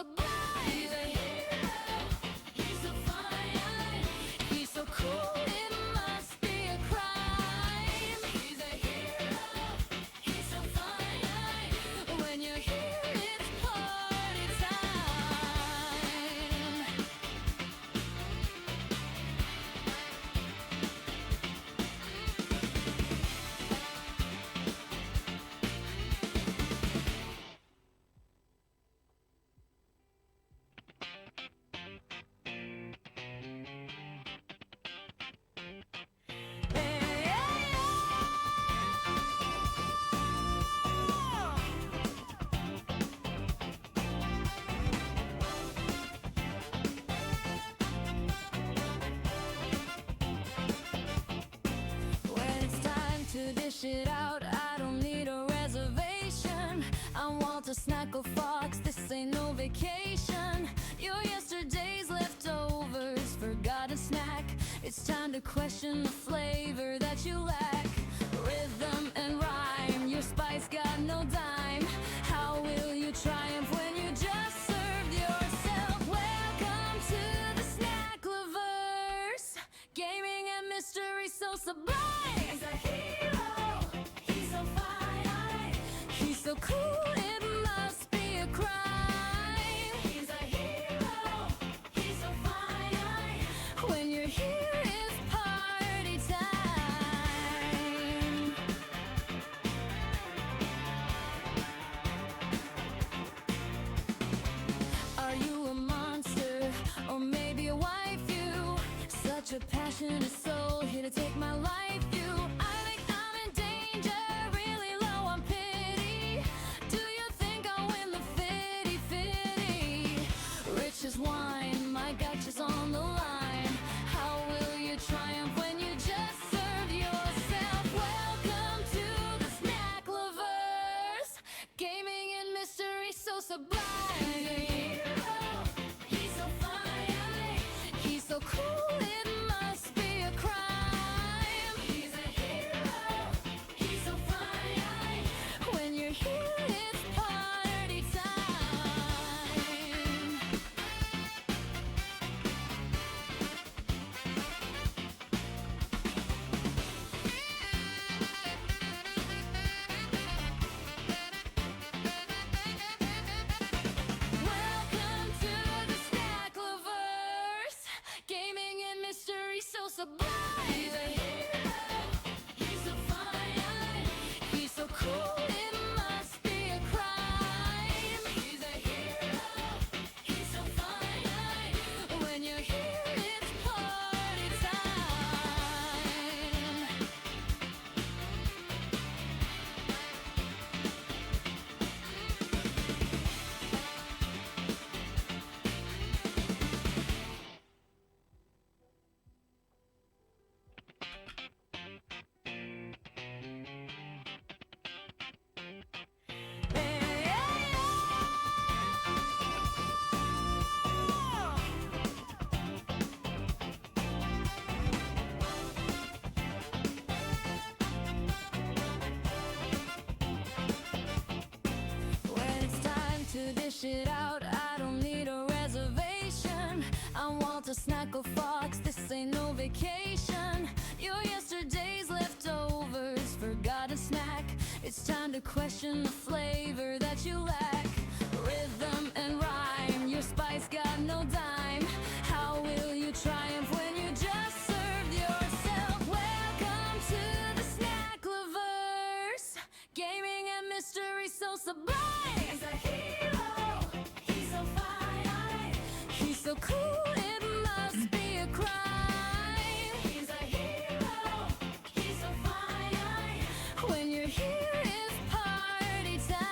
sublime. He's a hero, he's so fine, he's so cool, it must be a crime. He's a hero, he's so fine, when you're here it's party time. To dish it out, I don't need a reservation. I want a snack or fox, this ain't no vacation. Your yesterday's leftovers, forgotten snack. It's time to question the flavor that you lack. Rhythm and rhyme, your spice got no dime. How will you triumph when you just served yourself? Welcome to the snack lovers, gaming and mystery so sublime. He's a hero, he's so fine, he's so cool, it must be a crime. He's a hero, he's so fine, when you're here it's party time. Are you a monster, or maybe a wife? You, such a passionate soul, here to take my life. You, I think I'm in danger, really low on pity. Do you think I'll win the fitty-fitty? Rich as wine, my gotcha's on the line. How will you triumph when you just serve yourself? Welcome to the snack lovers, gaming and mystery so sublime. He's a hero, he's so fine, he's so cool, it must be a crime. He's a hero, he's so fine, when you're here it's party time. Welcome to the snack lovers, gaming and mystery so sublime. He's a hero, he's so fine, he's so cool, it must be a crime. He's a hero, he's so fine, when you're here it's party time. When it's time to dish it out, I don't need a reservation. I want a snack or fox, this ain't no vacation. Your yesterday's leftovers, forgotten snack. It's time to question the flavor that you lack. Rhythm and rhyme, your spice got no dime. How will you triumph when you just served yourself? Welcome to the snack lovers, gaming and mystery so sublime. He's a hero, he's so fine, he's so cool, it must be a crime. He's a hero, he's so fine, when you're here it's party time.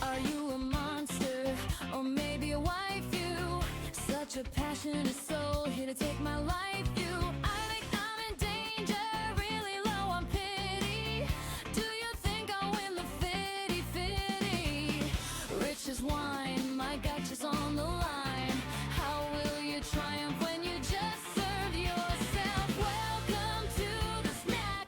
Are you a monster, or maybe a wife? You, such a passionate soul, here to take my life. You, I think I'm in danger, really low on pity. Do you think I'll win the fitty-fitty? Rich as wine, my gotcha's on the line. How will you triumph when you just serve yourself? Welcome to the snack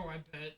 Oh, I bet.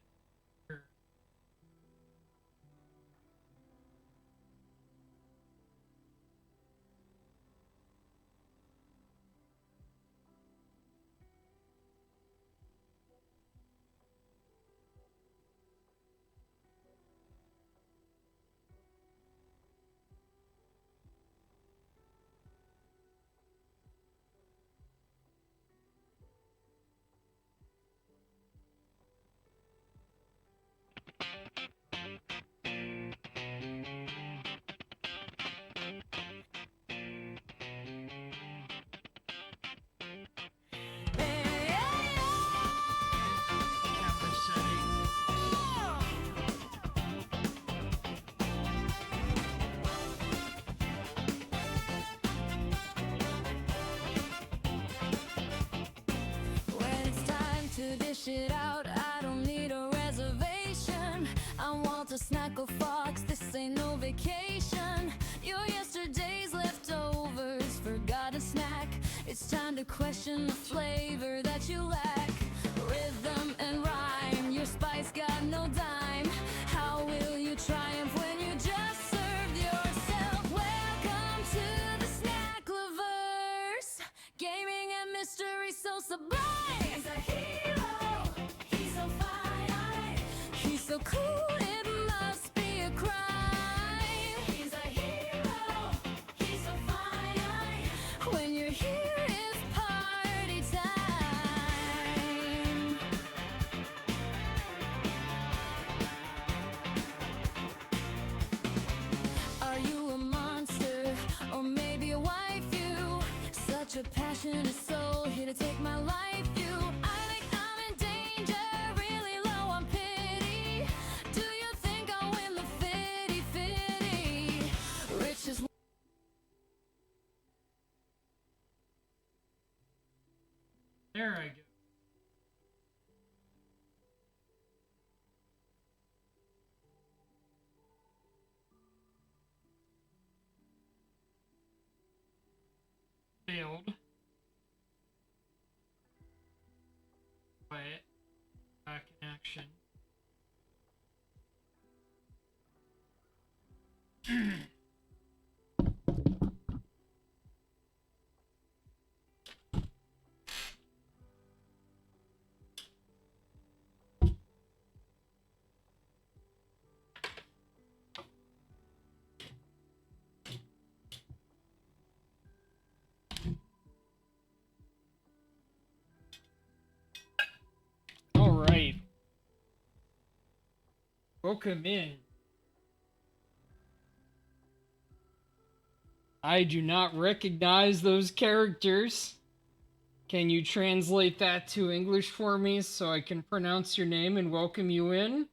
When it's time to dish it out, I don't need a reservation. I'm Walter Snackle Fox, this ain't no vacation. Your yesterday's leftovers, forgotten snack. It's time to question the flavor that you lack. Rhythm and rhyme, your spice got no dime. How will you triumph when you just served yourself? Welcome to the snack lovers, gaming and mystery so sublime. He's a hero, he's so fine, he's so cool, it must be a crime. He's a hero, he's so fine, when you're here it's party time. Are you a monster, or maybe a wife you? Such a passionate soul, here to take my life you. I think I'm in danger, really low on pity. Do you think I'll win the fitty-fitty? Riches. There I go. Failed. Quiet. Back in action. All right. Welcome in. I do not recognize those characters. Can you translate that to English for me so I can pronounce your name and welcome you in?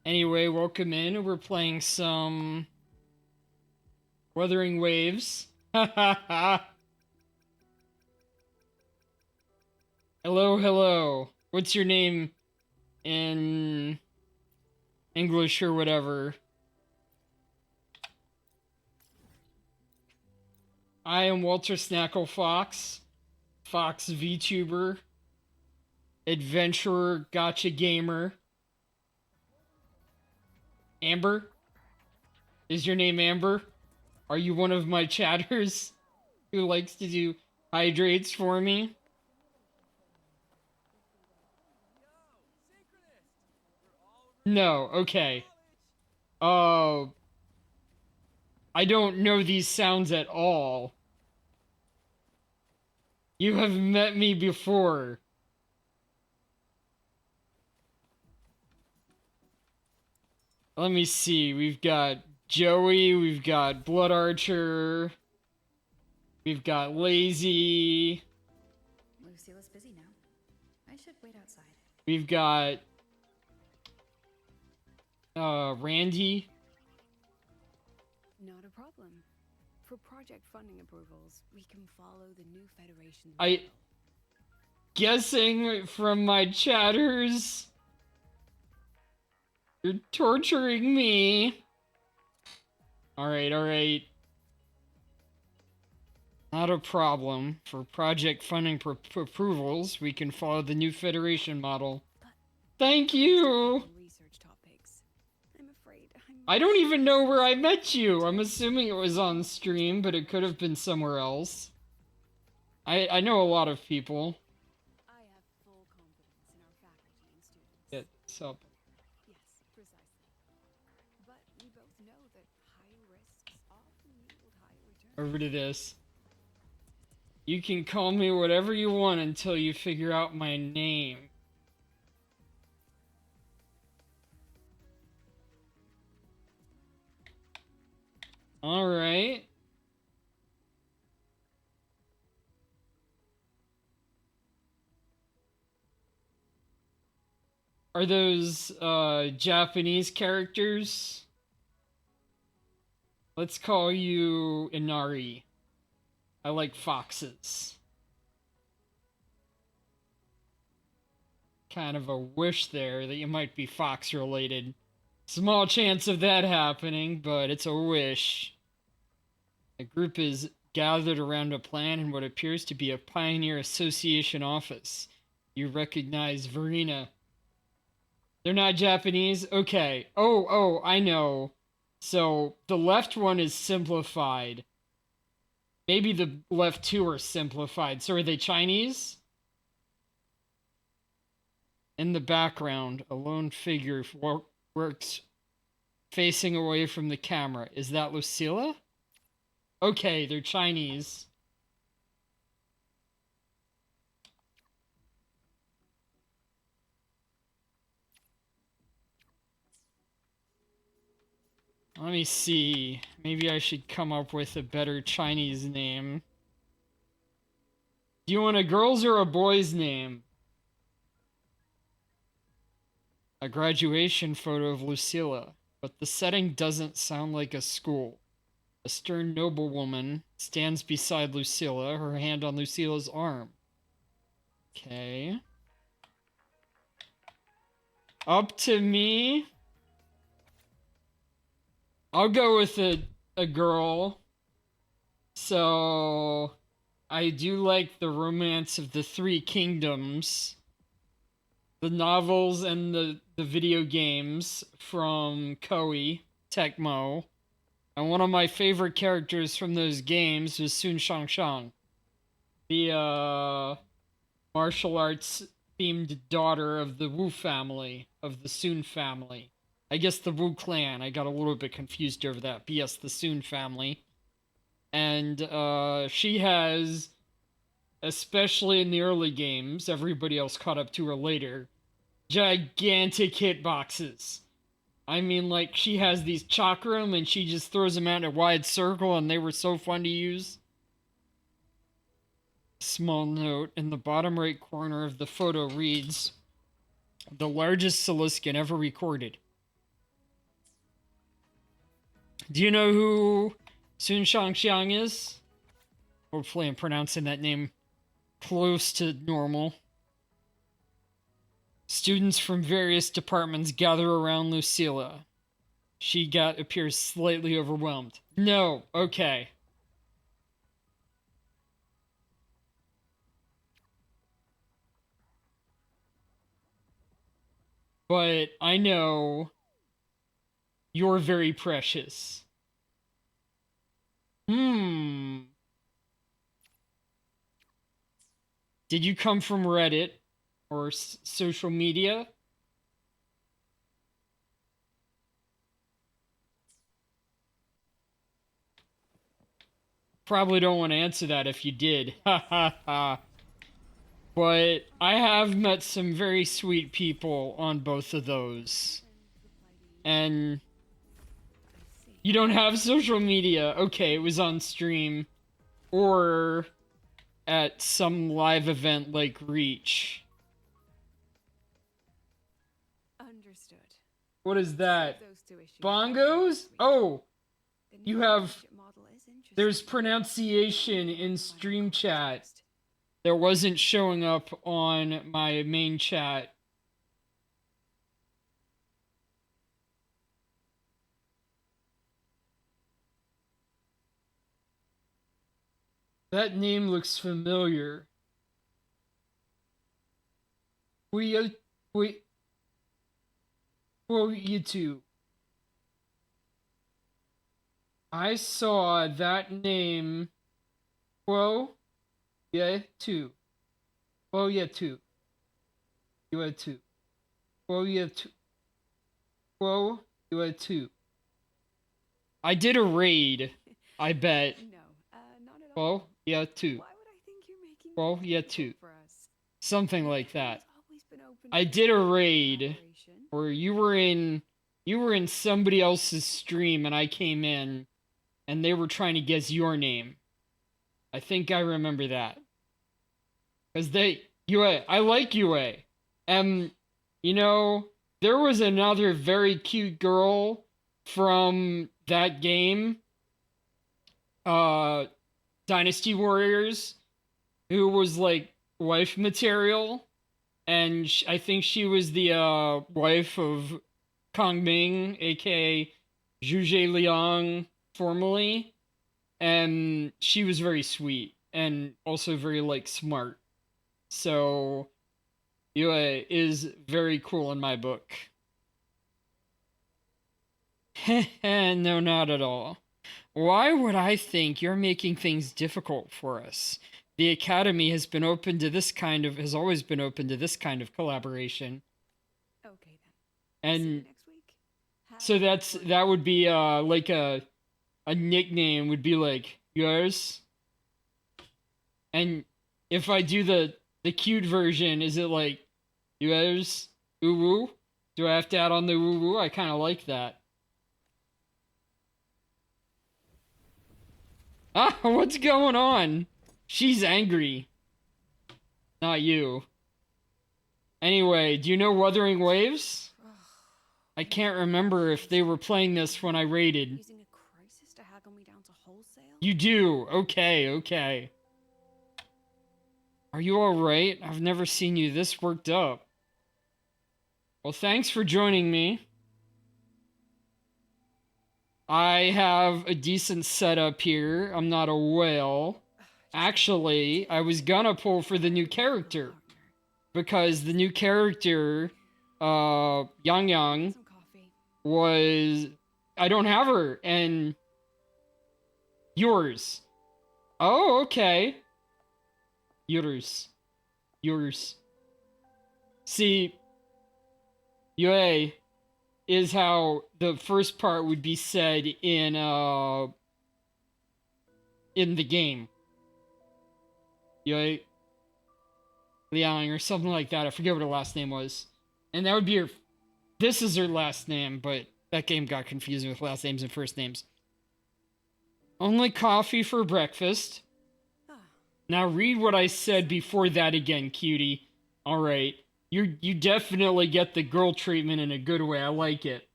Anyway, welcome in. We're playing some Wuthering Waves. Hello, hello. What's your name in English or whatever? I am Walter Snackle Fox, Fox VTuber, adventurer, gotcha gamer. Amber? Is your name Amber? Are you one of my chatters who likes to do hydrates for me? No, okay. I don't know these sounds at all. You have met me before. Let me see. We've got Joey, we've got Blood Archer, we've got Lazy, Lucille's busy now. I should wait outside. we've got Randy. Not a problem. For project funding approvals, we can follow the new Federation's Guessing from my chatters, you're torturing me. Alright, alright. Not a problem. For project funding approvals, we can follow the new Federation model. Thank you! Research topics. I'm afraid I don't even know where I met you. I'm assuming it was on stream, but it could have been somewhere else. I know a lot of people. I have full confidence in our faculty and students. It's up. Yes, precisely. But we both know that high risks often yield high returns. Over to this. You can call me whatever you want until you figure out my name. Alright. Are those Japanese characters? Let's call you Inari. I like foxes. Kind of a wish there that you might be fox related. Small chance of that happening, but it's a wish. The group is gathered around a plan in what appears to be a Pioneer Association office. You recognize Verena. They're not Japanese? Okay. Oh, I know. So, the left one is simplified. Maybe the left two are simplified. So are they Chinese? In the background, a lone figure works facing away from the camera. Is that Lucilla? Okay, they're Chinese. Let me see. Maybe I should come up with a better Chinese name. Do you want a girl's or a boy's name? A graduation photo of Lucilla, but the setting doesn't sound like a school. A stern noblewoman stands beside Lucilla, her hand on Lucilla's arm. Okay. Up to me. I'll go with a girl. So, I do like the Romance of the Three Kingdoms. The novels and the video games from Koei, Tecmo. And one of my favorite characters from those games was Sun Shangshang. The, martial arts themed daughter of the Wu family, of the Sun family. I guess the Wu clan. I got a little bit confused over that. But yes, the Sun family. And she has, especially in the early games, everybody else caught up to her later, gigantic hitboxes. I mean, like, she has these chakram and she just throws them out in a wide circle and they were so fun to use. Small note, in the bottom right corner of the photo reads, the largest Siliscan ever recorded. Do you know who Sun Shangxiang is? Hopefully I'm pronouncing that name close to normal. Students from various departments gather around Lucilla. She appears slightly overwhelmed. No, okay. But I know you're very precious. Did you come from Reddit or social media? Probably don't want to answer that if you did. Ha ha ha. But I have met some very sweet people on both of those. And you don't have social media. Okay, it was on stream. Or at some live event like Reach. Understood. What is that? Those two issues Bongos? Oh, The you new have... leadership model is interesting. There's pronunciation in stream chat that wasn't showing up on my main chat. That name looks familiar. We, we, well, you two. I saw that name. Whoa, yeah, two. Oh, yeah, two. You had two. Whoa, you had two. Whoa, you had two. I did a raid, I bet. No, not at all. Whoa, yeah, two. Why would I think you're making Whoa, things yeah, difficult two. for us? Something My like that. family's always been open I to did a discussion and raid collaboration. where you were in somebody else's stream and I came in and they were trying to guess your name. I think I remember that. Cause UA, I like UA. And you know, there was another very cute girl from that game, uh Dynasty Warriors, who was like wife material, and I think she was the wife of Kong Ming, aka Zhu Liang, formerly, and she was very sweet and also very like smart. So Yue is very cool in my book. No, not at all. Why would I think you're making things difficult for us? The Academy has always been open to this kind of collaboration. Okay then. See you And next week. Have so a good one. that would be like a nickname would be like yours. And if I do the cute version, is it like yours? Ooh woo? Do I have to add on the woo woo? I kind of like that. Ah, what's going on? She's angry. Not you. Anyway, do you know Wuthering Waves? I can't remember if they were playing this when I raided. Using a crisis to haggle me down to wholesale? You do. Okay, okay. Are you alright? I've never seen you this worked up. Well, thanks for joining me. I have a decent setup here. I'm not a whale. Actually, I was gonna pull for the new character. Because the new character, Yang Yang, Some coffee. was... I don't have her, and... Yours. Oh, okay. Yours. Yours. See, Yue is how the first part would be said in the game. Yue Liang or something like that. I forget what her last name was. And that would be her... This is her last name, but that game got confusing with last names and first names. Only coffee for breakfast. Ah, Now read what I said before that again, cutie. Alright. You definitely get the girl treatment in a good way. I like it.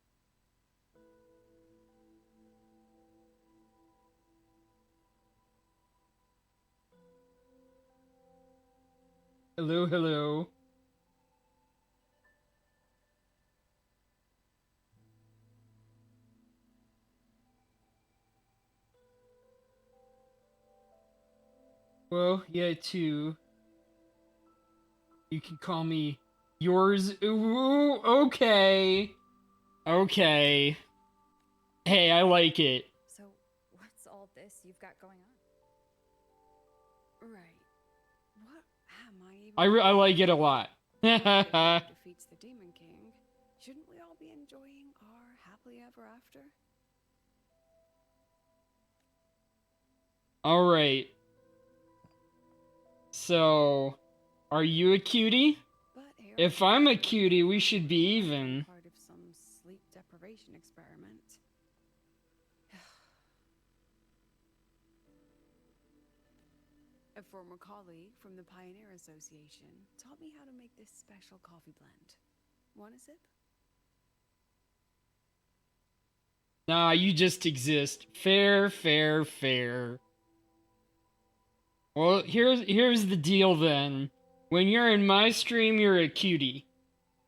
Hello, hello. Well, yeah, too. You can call me yours. Ooh, okay. Okay. Hey, I like it. so what's all this you've got going on? Right. What am I even I like it a lot. defeats the Demon King? Shouldn't we all be enjoying our happily ever after? Alright. So, are you a cutie? But here If I I'm a am, cutie, we should be even. part of some sleep deprivation experiment. A former colleague from the Pioneer Association taught me how to make this special coffee blend. Want a sip? Nah, you just exist. Fair, fair, fair. Well, here's the deal then. When you're in my stream, you're a cutie.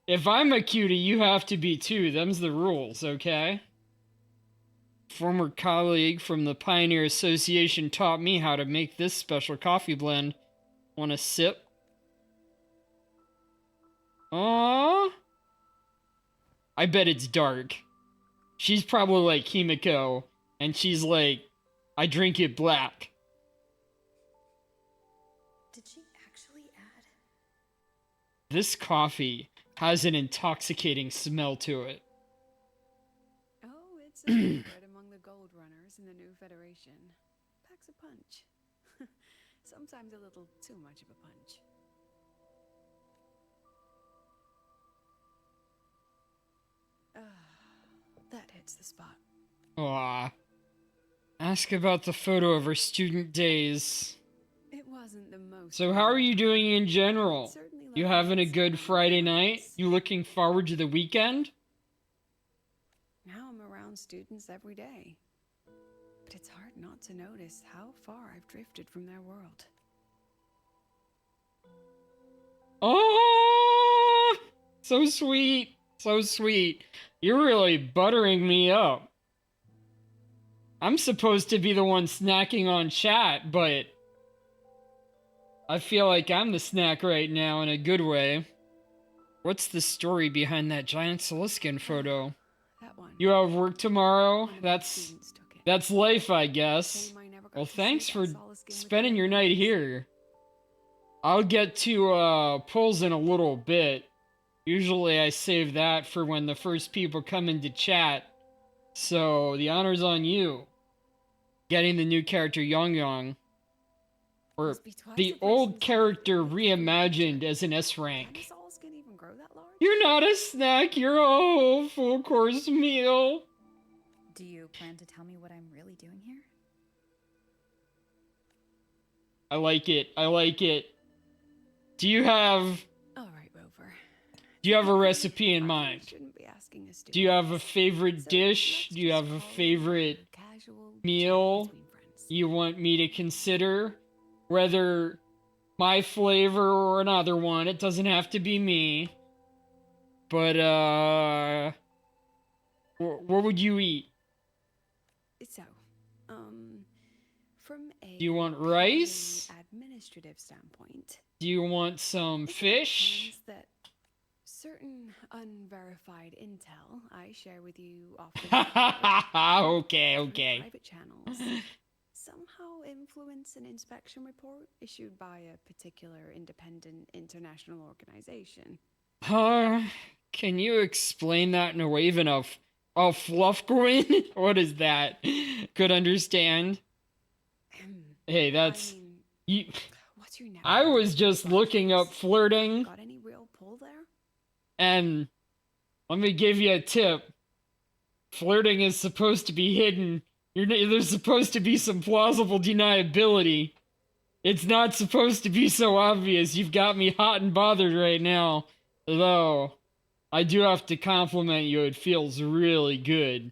If I'm a cutie, you have to be too. Them's the rules, okay? Former colleague from the Pioneer Association taught me how to make this special coffee blend. Want a sip? Aww. I bet it's dark. She's probably like Himiko, and she's like, I drink it black. Did she actually add? This coffee has an intoxicating smell to it. Oh, it's a favorite among the gold runners in the new Federation. Packs a punch. Sometimes a little too much of a punch. That hits the spot. Aw. Ask about the photo of her student days. It wasn't the most. So how are you doing in general? Certainly You left having a its good mark Friday on night? us. You looking forward to the weekend? Now I'm around students every day. But it's hard not to notice how far I've drifted from their world. Oh, so sweet. So sweet. You're really buttering me up. I'm supposed to be the one snacking on chat, but I feel like I'm the snack right now in a good way. What's the story behind that giant Soliskin photo? That one. You have work tomorrow? One of my That's students took it. that's life, I guess. Shame I never got Well, to see thanks that for Soliskin with spending their your night names. here. I'll get to polls in a little bit. Usually I save that for when the first people come into chat. So the honor's on you. Getting the new character Yong Yong. Or Must be twice the the old person's character height. reimagined as an S Can rank. this Soliskin even grow that large? You're not a snack, you're a whole full course meal. Do you plan to tell me what I'm really doing here? I like it, I like it. Do you have All right, Rover. a recipe in I mind? shouldn't be asking a Do you have a student. favorite So dish? let's Do you just have a call it favorite casual chat meal between friends. you want me to consider? Whether my flavor or another one, it doesn't have to be me. But, what would you eat? So, from a Do you want purely rice? administrative standpoint, Do you want some it fish? happens that certain unverified intel I share with you often Okay, through okay. private channels somehow influence an inspection report issued by a particular independent international organization. Can you explain that in a way even a fluff queen? What is that? Could understand. Hey, that's I mean, you. what's your name? I was just looking up flirting, Got any real pull there? and let me give you a tip. Flirting is supposed to be hidden. There's supposed to be some plausible deniability. It's not supposed to be so obvious. You've got me hot and bothered right now. Though, I do have to compliment you. It feels really good.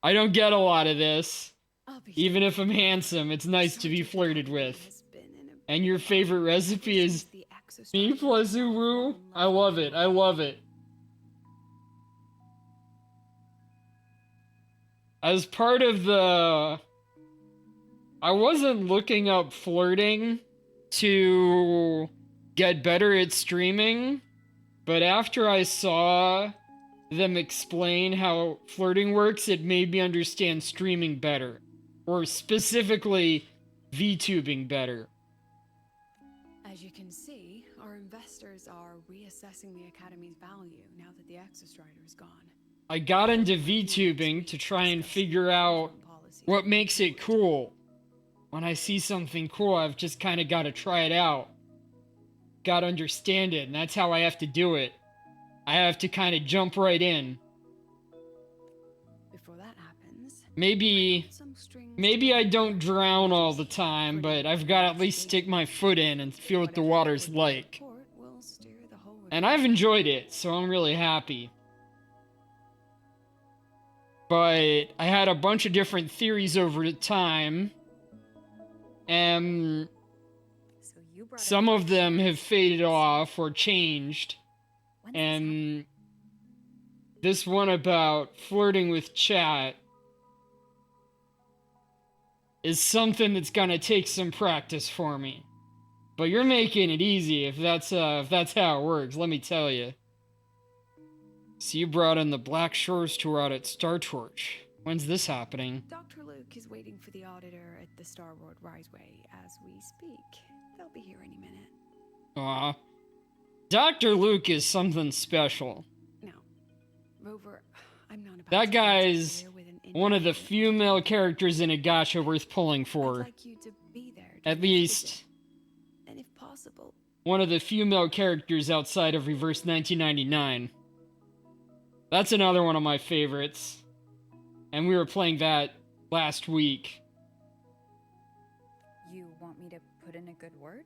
I don't get a lot of this. I'll be Even sure. if I'm handsome, it's nice to be Sergeant flirted Kennedy with. has been in a And your big favorite bubble recipe ever is since the exoskeleton me plus Uwu? fell in I love with it. I love it. As part of the... I wasn't looking up flirting to get better at streaming, but after I saw them explain how flirting works, it made me understand streaming better. Or specifically, VTubing better. As you can see, our investors are reassessing the Academy's value now that the Exostrider is gone. I got into VTubing to try and figure out what makes it cool. When I see something cool, I've just kind of got to try it out. Got to understand it, and that's how I have to do it. I have to kind of jump right in. Before that happens, Maybe some strings I don't drown all the time, but I've got to at least stick my foot in and feel what the water's like. will steer the whole And I've enjoyed it, so I'm really happy. But I had a bunch of different theories over the time, and So you brought some of them have faded off or changed. When did this happen? And this one about flirting with chat is something that's gonna take some practice for me. But you're making it easy if that's how it works, let me tell you. So you brought in the Black Shores tour out at Star Torch. When's this happening? Dr. Luke is waiting for the auditor at the Starboard Riseway as we speak. They'll be here any minute. Aw. Dr. Luke is something special. Now, Rover, I'm not about That to guy's interfere with an one of the independent- few male characters in a gacha worth pulling I'd for. like you to be there At during the least visit. And if possible, one of the few male characters outside of Reverse 1999. That's another one of my favorites. And we were playing that last week. You want me to put in a good word?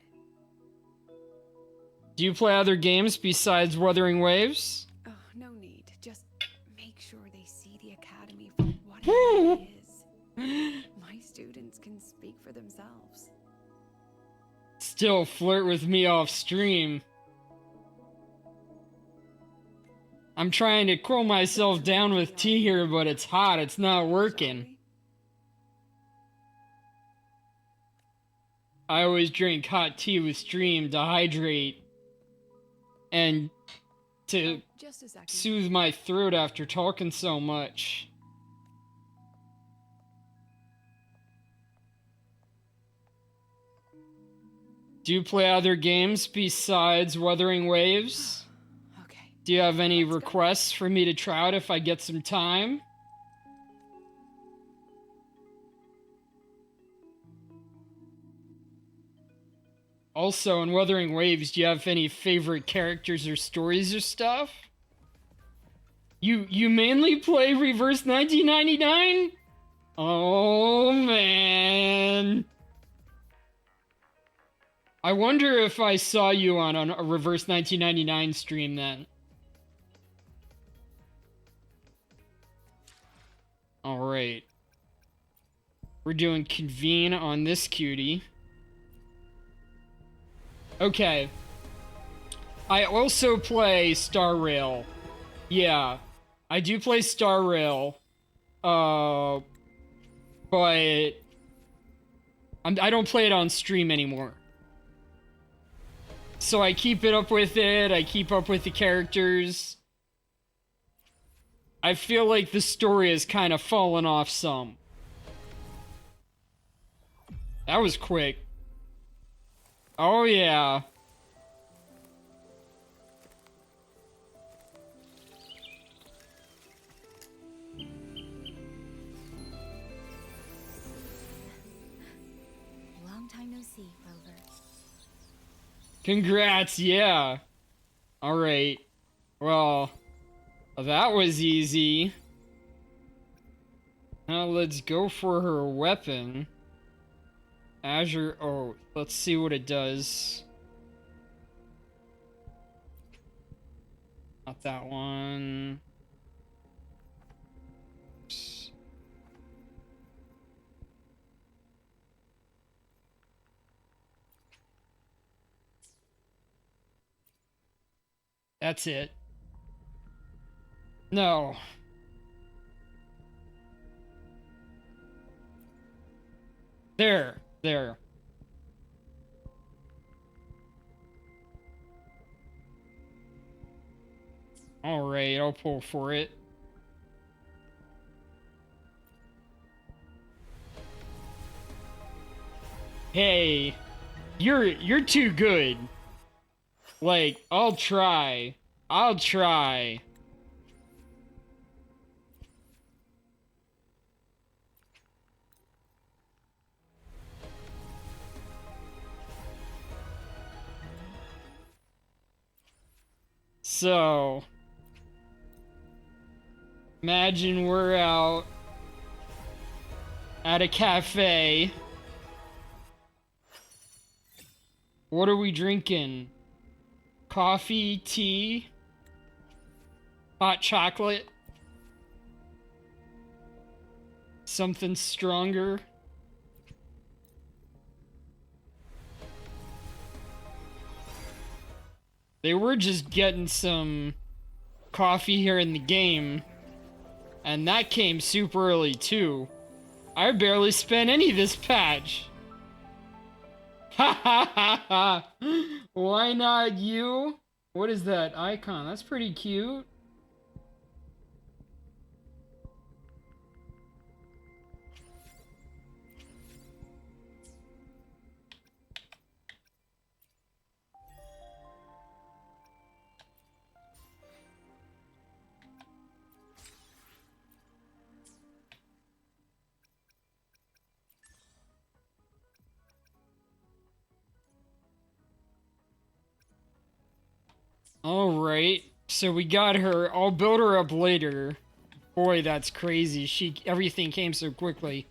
Do you play other games besides Wuthering Waves? oh, no need. Just make sure they see the Academy for what it really is. My students can speak for themselves. Still flirt with me off stream. I'm trying to cool myself down with tea here, but it's hot. It's not working. I always drink hot tea with stream to hydrate and to Just a second. soothe my throat after talking so much. Do you play other games besides Wuthering Waves? Okay. Do you have any Let's go. requests for me to try out if I get some time? Also, in Wuthering Waves, do you have any favorite characters or stories or stuff? You mainly play Reverse 1999? Oh, man. I wonder if I saw you on a Reverse 1999 stream then. Alright. We're doing convene on this cutie. Okay. I also play Star Rail. Yeah. I do play Star Rail. But I don't play it on stream anymore. So I keep it up with it, I keep up with the characters. I feel like the story has kind of fallen off some. That was quick. Oh yeah. Long time no see, Rover. Congrats, yeah. Alright. Well, that was easy. Now let's go for her weapon. Azure, oh, let's see what it does. Not that one. Oops. That's it. No. There. Alright, I'll pull for it. Hey, you're too good. Like, I'll try. So, imagine we're out at a cafe. What are we drinking? Coffee, tea, hot chocolate, something stronger. They were just getting some coffee here in the game, and that came super early too. I barely spent any this patch. Ha ha ha ha. Why not you? What is that icon? That's pretty cute. Alright, so we got her. I'll build her up later. Boy, that's crazy. Everything came so quickly.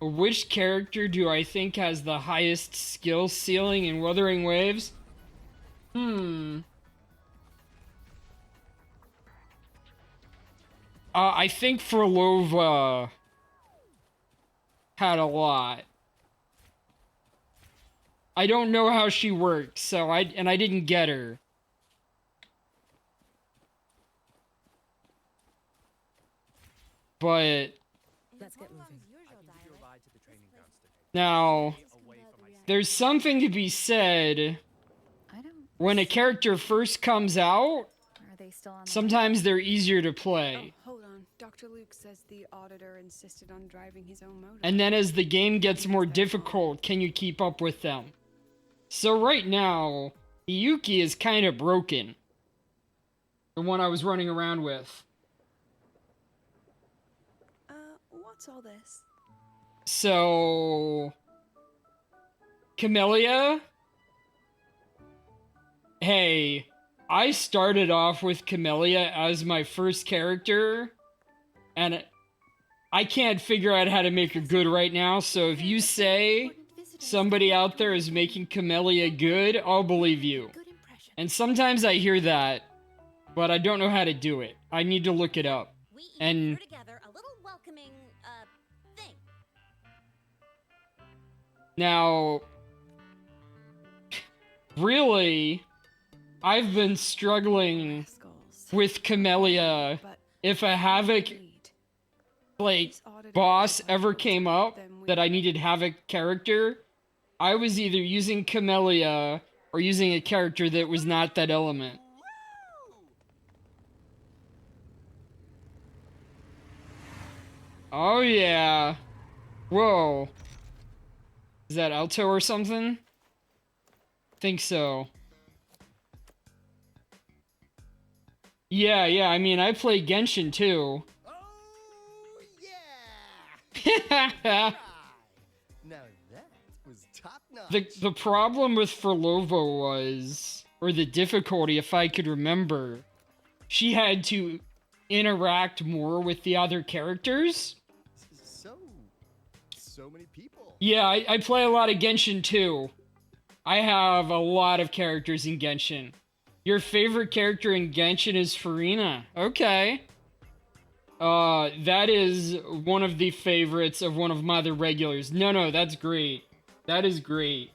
Which character do I think has the highest skill ceiling in Wuthering Waves? I think Frolova had a lot. I don't know how she works, so I didn't get her. But Let's get moving. now there's something to be said when a character first comes out. Are they still on? Sometimes they're easier to play. Oh, hold on. Dr. Luke says the auditor insisted on driving his own motor. And then as the game gets more difficult, can you keep up with them? So right now, Yuki is kind of broken. The one I was running around with. What's all this? So... Camellia? Hey, I started off with Camellia as my first character, and I can't figure out how to make her good right now, so if you say somebody out there is making Camellia good, I'll believe you. And sometimes I hear that, but I don't know how to do it. I need to look it up. And together a little welcoming thing. now, really, I've been struggling with Camellia. If a Havoc, like, boss ever came up that I needed Havoc character, I was either using Camellia or using a character that was not that element. Oh yeah. Whoa. Is that Alto or something? Think so. Yeah, I mean, I play Genshin too. Oh, yeah! Now that was top notch. The problem with Frolova was, or the difficulty, if I could remember, she had to interact more with the other characters. So many people. Yeah, I play a lot of Genshin too. I have a lot of characters in Genshin. Your favorite character in Genshin is Farina. Okay. That is one of the favorites of one of my other regulars. No, that's great. That is great.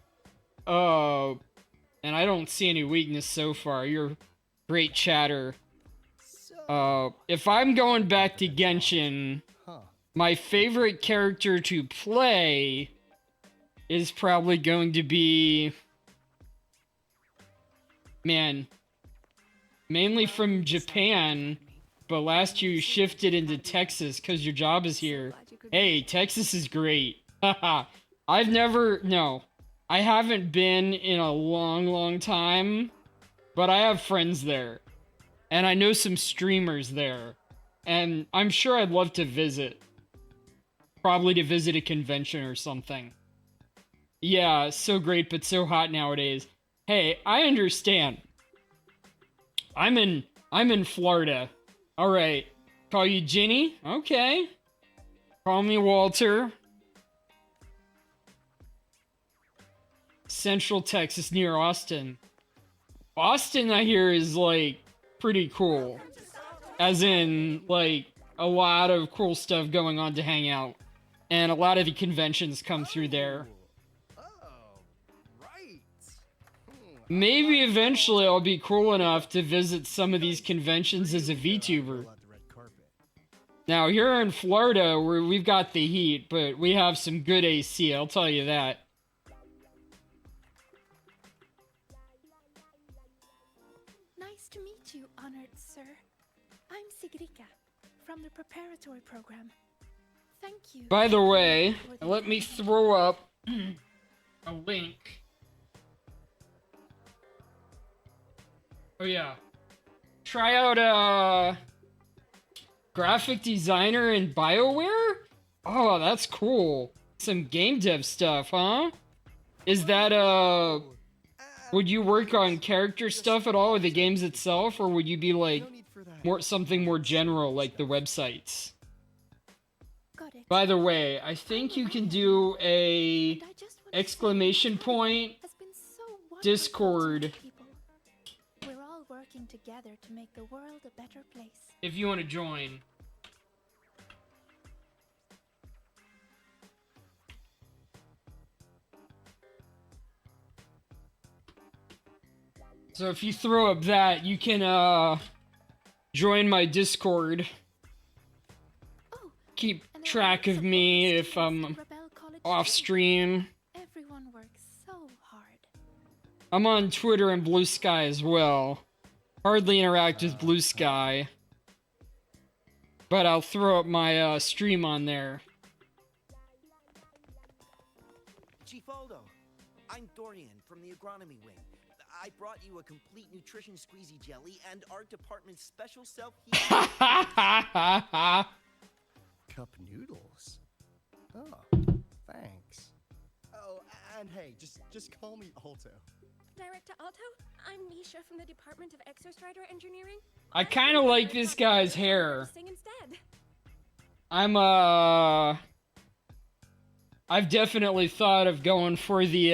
And I don't see any weakness so far. You're great chatter. If I'm going back to Genshin, my favorite character to play is probably going to be... Man, mainly from Japan, but last year you shifted into Texas because your job is here. Hey, Texas is great. Haha. I haven't been in a long time, but I have friends there. And I know some streamers there. And I'm sure I'd love to visit. Probably to visit a convention or something. Yeah, so great, but so hot nowadays. Hey, I understand. I'm in Florida. Alright. Call you Ginny? Okay. Call me Walter. Central Texas near Austin. Austin, I hear, is, like, pretty cool. As in, like, a lot of cool stuff going on to hang out. And a lot of the conventions come through there. Oh, right. Maybe eventually I'll be cool enough to visit some of these conventions as a VTuber. Roll out the red carpet. Now, here in Florida, where we've got the heat, but we have some good AC, I'll tell you that. Nice to meet you, honored sir. I'm Sigrika, from the preparatory program. Thank you. By the way, for the let me time. throw up a link. Oh yeah. Try out graphic designer in BioWare? Oh, that's cool. Some game dev stuff, huh? Is that would you work on character stuff at all with the games itself, or would you be like No need for that. more something more general like the websites? Got it. By the way, I think you can do a And I just want to say exclamation that point has been so wonderful to Discord. meet people. We're all working together to make the world a better place. if you want to join. So if you throw up that, you can join my Discord. Oh, Keep and track of me if I'm off stream. Everyone works so hard. I'm on Twitter and Blue Sky as well. Hardly interact with Blue Sky, but I'll throw up my stream on there. Chief Aldo, I'm Dorian from the agronomy wing. I brought you a complete nutrition squeezy jelly and our department's special self-healing. Cup noodles. Oh, thanks. Oh, and hey, just call me Alto. Director Alto, I'm Misha from the Department of Exostrider Engineering. I kind of like this guy's hair. Sing instead. I've definitely thought of going for the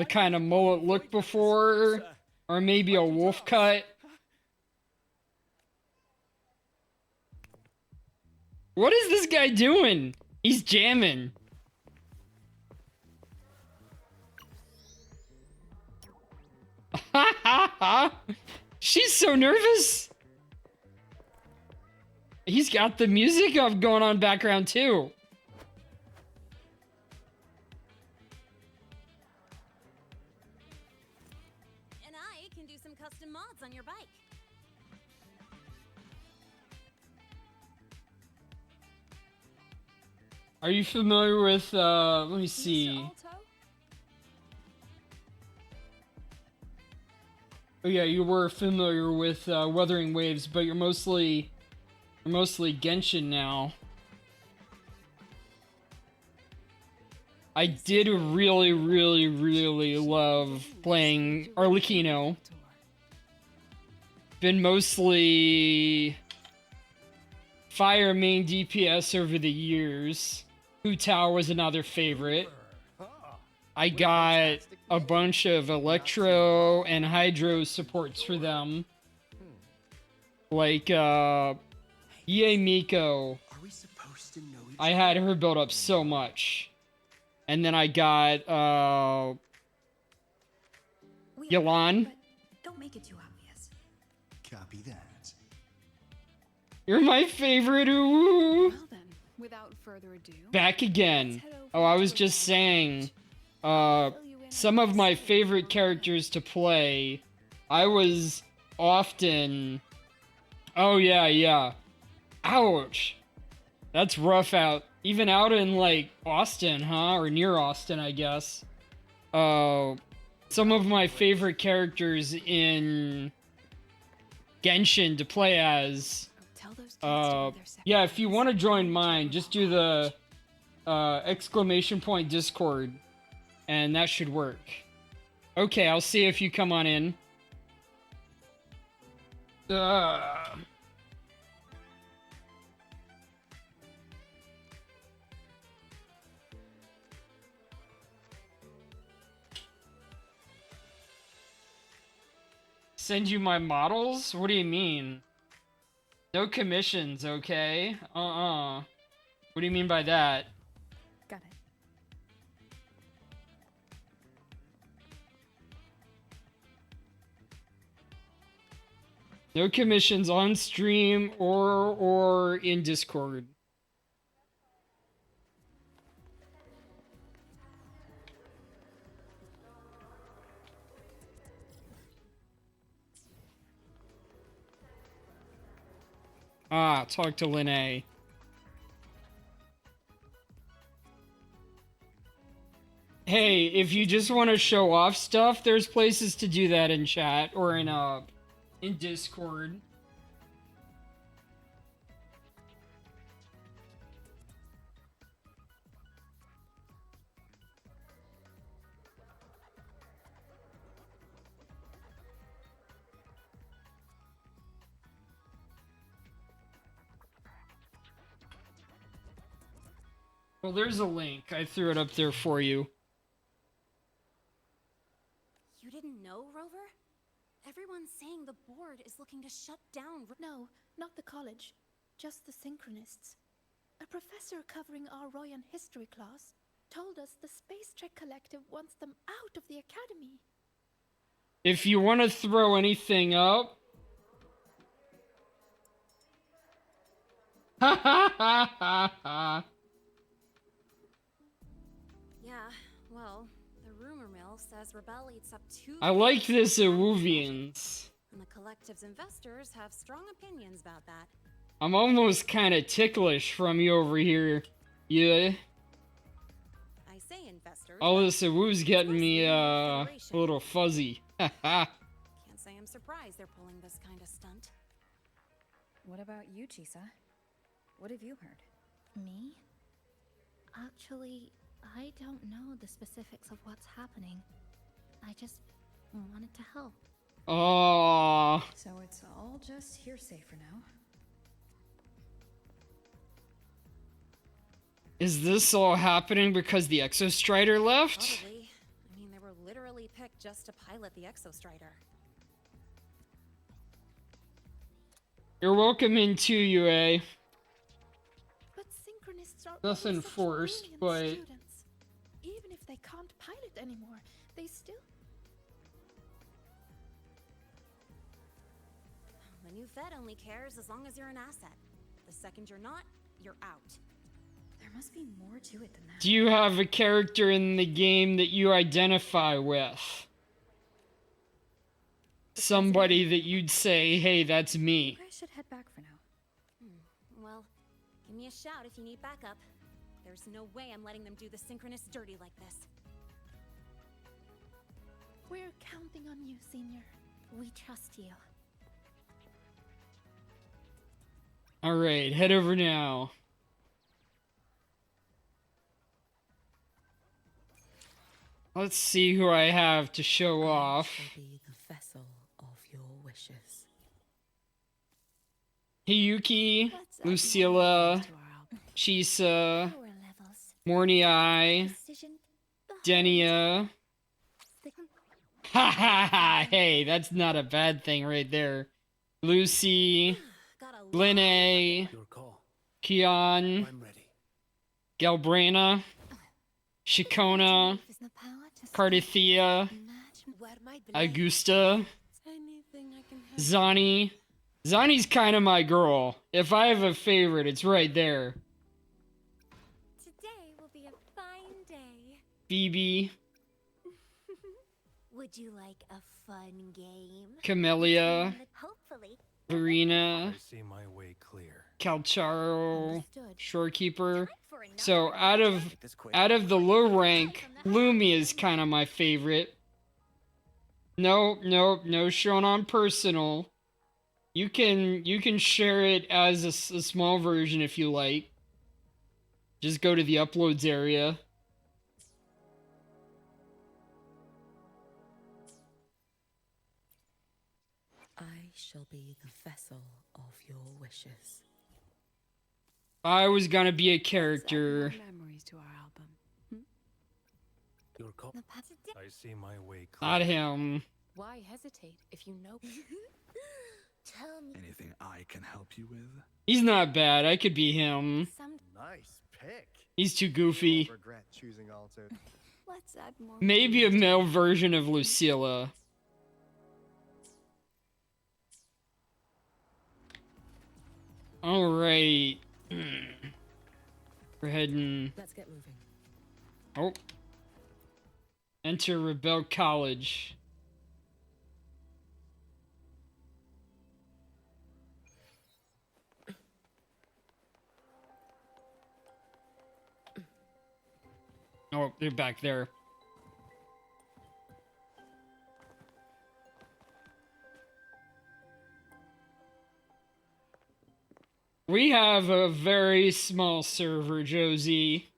kind of mullet look before, or maybe a wolf cut. What is this guy doing? He's jamming. She's so nervous. He's got the music of going on background too. And I can do some custom mods on your bike. Are you familiar with, let me see. Mr. Alto? Oh yeah, you were familiar with Wuthering Waves, but you're mostly Genshin now. I did really love playing Arlecchino. Been mostly Fire main DPS over the years. Hu Tao was another favorite. I got a bunch of Electro and Hydro supports for them. Like, Ye Miko. Are we supposed to know each I had her build up so much. And then I got, We Yalan. But don't make it too obvious. Copy that. You're my favorite, ooh. Well then, without further ado, Back again. let's head over Oh, I to was the just Wild saying, Ranch. I'll fill you in some on of my this favorite and characters to play, I was often... Oh, yeah. Ouch. That's rough out. Even out in, like, Austin, huh? Or near Austin, I guess. Some of my favorite characters in Genshin to play as... Tell those kids to do their second yeah, if you dance. want to join mine, just do the exclamation point Discord, and that should work. Okay, I'll see if you come on in. Send you my models? What do you mean? No commissions, okay? What do you mean by that? Got it. No commissions on stream or in Discord. Ah, talk to Linnae. Hey, if you just want to show off stuff, there's places to do that in chat or in Discord. Well, there's a link. I threw it up there for you. You didn't know, Rover? Everyone's saying the board is looking to shut down. No, not the college. Just the Synchronists. A professor covering our Royan history class told us the Space Trek Collective wants them out of the academy. If you want to throw anything up... Ha ha ha ha ha! Yeah, well, the rumor mill says Rebel eats up 2. I like this Wuvians. And the collective's investors have strong opinions about that. I'm almost kind of ticklish from you over here. Yeah. I say investors. All this Wu's getting me a little fuzzy. Haha. Can't say I'm surprised they're pulling this kind of stunt. What about you, Chisa? What have you heard? Me? Actually, I don't know the specifics of what's happening. I just wanted to help. Oh. So it's all just hearsay for now. Is this all happening because the Exostrider left? Probably. I mean, they were literally picked just to pilot the Exostrider. You're welcome in too, UA. But Synchronists are Nothing always such forced, brilliant but... students. Even if they can't pilot anymore, they still... The new Fed only cares as long as you're an asset. The second you're not, you're out. There must be more to it than that. Do you have a character in the game that you identify with? Somebody that you'd say, hey, that's me. You guys should head back for now. Well, give me a shout if you need backup. There's no way I'm letting them do the Synchronists dirty like this. We're counting on you, Senior. We trust you. Alright, head over now. Let's see who I have to show off. Be the vessel of your wishes. Hiyuki, Lucilla, Chisa, Morny Eye, Denia. Ha ha ha! Hey, that's not a bad thing right there. Lucy, Linnae, Kion, Galbrena, Shikona, Cardathea, Augusta, Zani. Zani's kind of my girl. If I have a favorite, it's right there. Today will be a fine day. Phoebe, Would you like a fun game? Camellia, Hopefully. Verena, I see my way clear. Calcharo, Shorekeeper. So out of the low rank, Lumi is kind of my favorite. No shown on personal. You can share it as a small version if you like. Just go to the uploads area. I shall be the vessel of your wishes. I was gonna be a character. Memories to our album. Your call. I see my way clear. Not him. Why hesitate if you know? Tell me. Anything I can help you with? He's not bad. I could be him. Nice pick. He's too goofy. Regret choosing Alto. Let's add more. Maybe a male version of Lucilla. All right. We're heading. Let's get moving. Oh. Enter Rebel College. Oh, they're back there. We have a very small server, Josie.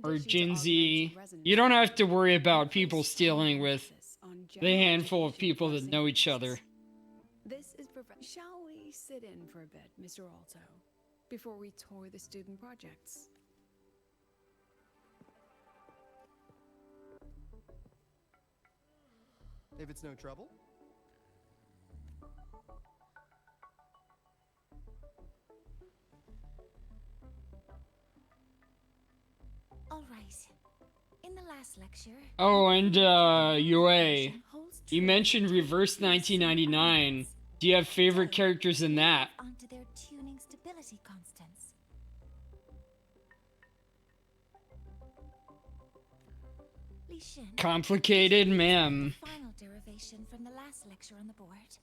Or Jinzy. You don't have to worry about people stealing with the handful of people that know each other. This is Shall we sit in for a bit, Mr. Alto, before we tour the student projects? If it's no trouble. All right. In the last lecture. Oh, and UA, you mentioned Reverse 1999. Do you have favorite characters in that? Onto their tuning stability constants. Li Shin, Complicated, ma'am. final derivation from the last lecture on the board.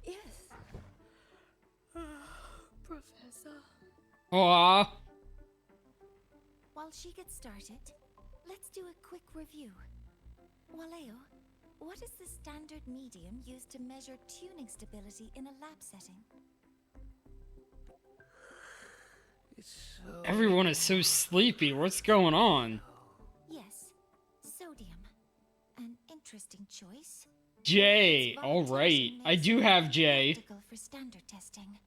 Yes. Professor. Aw. While she gets started, let's do a quick review. Waleo, what is the standard medium used to measure tuning stability in a lab setting? Everyone is so sleepy. What's going on? Yes, sodium. An interesting choice. J. All right. I do have J. Practical for standard testing.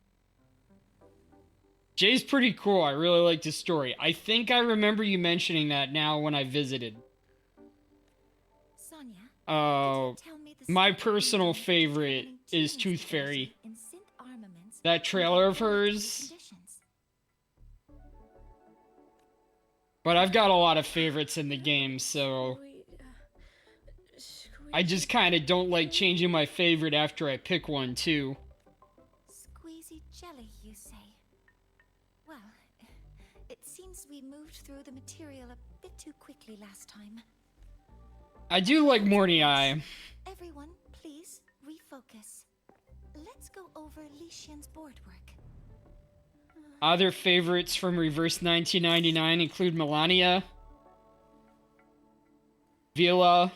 J's pretty cool. I really like his story. I think I remember you mentioning that now when I visited. Sonia, Oh, my personal favorite is Tooth Fairy. That trailer of hers. But I've got a lot of favorites in the game, so I just kind of don't like changing my favorite after I pick one, too. Squeezy jelly, you say? Well, it seems we moved through the material a bit too quickly last time. I do like Morty Eye. Everyone, please refocus. Let's go over Li Shin's board work. Other favorites from Reverse 1999 include Melania, Vila.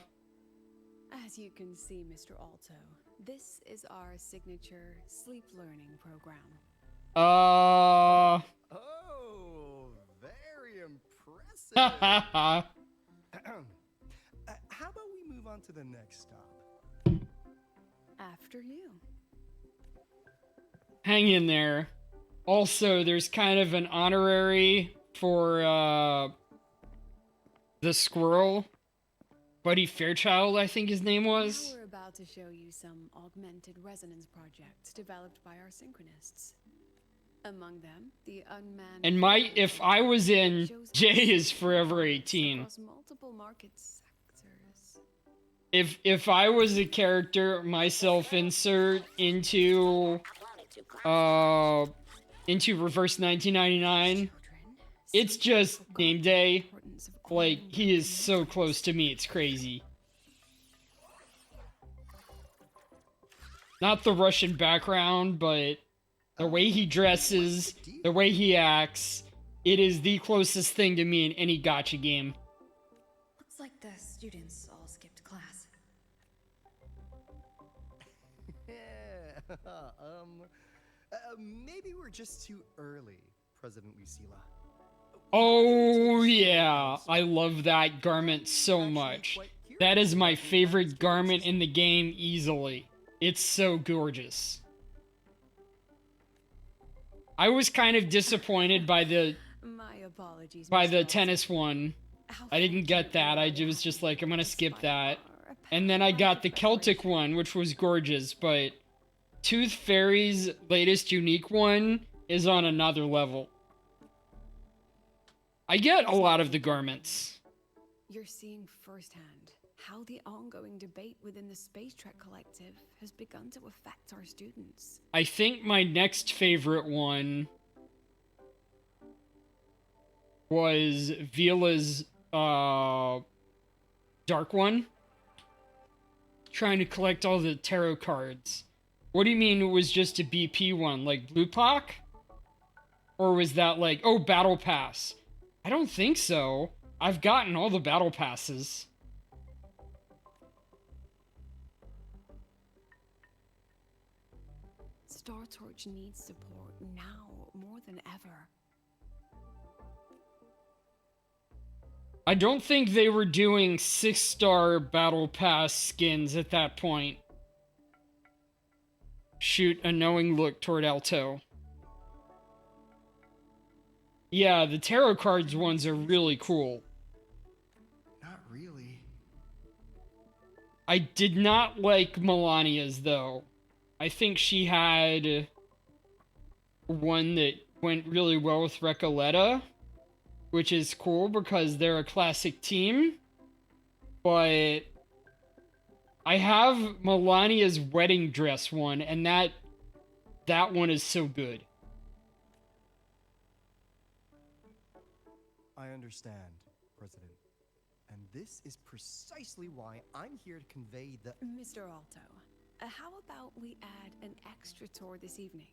As you can see, Mr. Alto, this is our signature sleep learning program. Oh, very impressive. How about we move on to the next stop? After you. Hang in there. Also, there's kind of an honorary for the squirrel. Buddy Fairchild, I think his name was. Now we're about to show you some augmented resonance projects developed by our synchronists. Among them, the unmanned... And if I was in, J is forever 18. Across multiple market sectors. If I was a character, my self-insert into Reverse 1999, it's just name day. Like, he is so close to me, it's crazy. Not the Russian background, but the way he dresses, the way he acts, it is the closest thing to me in any gacha game. Looks like the students all skipped class. Maybe we're just too early, President Lucila. Oh yeah, I love that garment so much. That is my favorite garment in the game easily. It's so gorgeous. I was kind of disappointed by the tennis one. I didn't get that. I was just like, I'm gonna skip that. And then I got the Celtic one, which was gorgeous, but Tooth Fairy's latest unique one is on another level. I get a lot of the garments. You're seeing firsthand how the ongoing debate within the Space Trek Collective has begun to affect our students. I think my next favorite one was Vila's Dark One. Trying to collect all the tarot cards. What do you mean it was just a BP one? Like Blue Pack? Or was that like, oh, Battle Pass? I don't think so. I've gotten all the Battle Passes. Star Torch needs support now more than ever. I don't think they were doing 6-star Battle Pass skins at that point. Shoot a knowing look toward Alto. Yeah, the tarot cards ones are really cool. Not really. I did not like Melania's, though. I think she had one that went really well with Recoleta, which is cool because they're a classic team. But I have Melania's wedding dress one, and that one is so good. I understand, President. And this is precisely why I'm here to convey the... Mr. Alto, how about we add an extra tour this evening?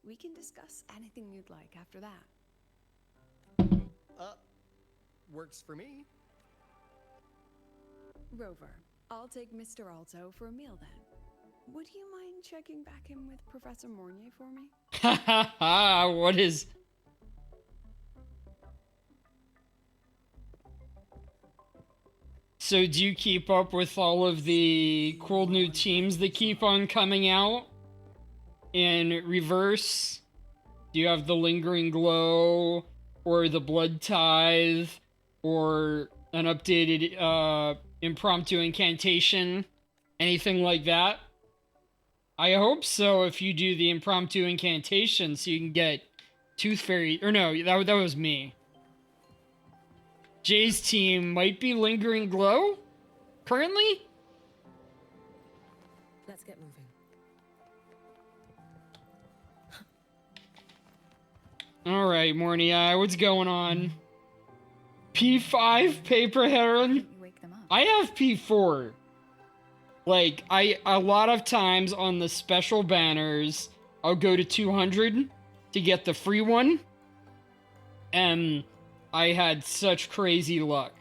We can discuss anything you'd like after that. Works for me. Rover, I'll take Mr. Alto for a meal then. Would you mind checking back in with Professor Mornier for me? Ha ha ha, what is... So do you keep up with all of the cool new teams that keep on coming out in Reverse? Do you have the Lingering Glow, or the Blood Tithe, or an updated impromptu incantation? Anything like that? I hope so if you do the impromptu incantation so you can get Tooth Fairy... Or no, that was me. Jay's team might be Lingering Glow? Currently? Let's get moving. Alright, Mornia, what's going on? P5 Paper Heron? You wake them up. I have P4. Like, a lot of times on the special banners, I'll go to 200 to get the free one. And I had such crazy luck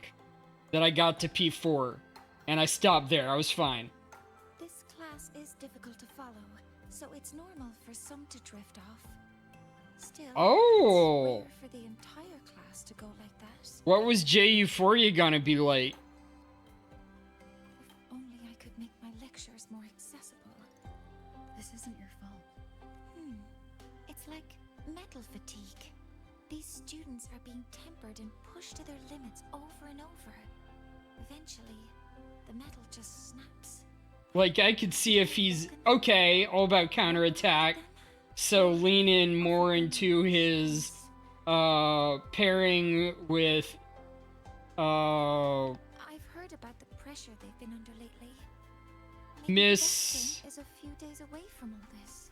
that I got to P4. And I stopped there. I was fine. This class is difficult to follow, so it's normal for some to drift off. Still, Oh! it's rare for the entire class to go like that. What was J Euphoria gonna be like? If only I could make my lectures more accessible. This isn't your fault. It's like metal fatigue. These students are being tempered and pushed to their limits over and over. Eventually, the metal just snaps. Like, I could see if he's... Okay, all about counterattack. So lean in more into his pairing with I've heard about the pressure they've been under lately. Maybe Miss... Benson is a few days away from all this.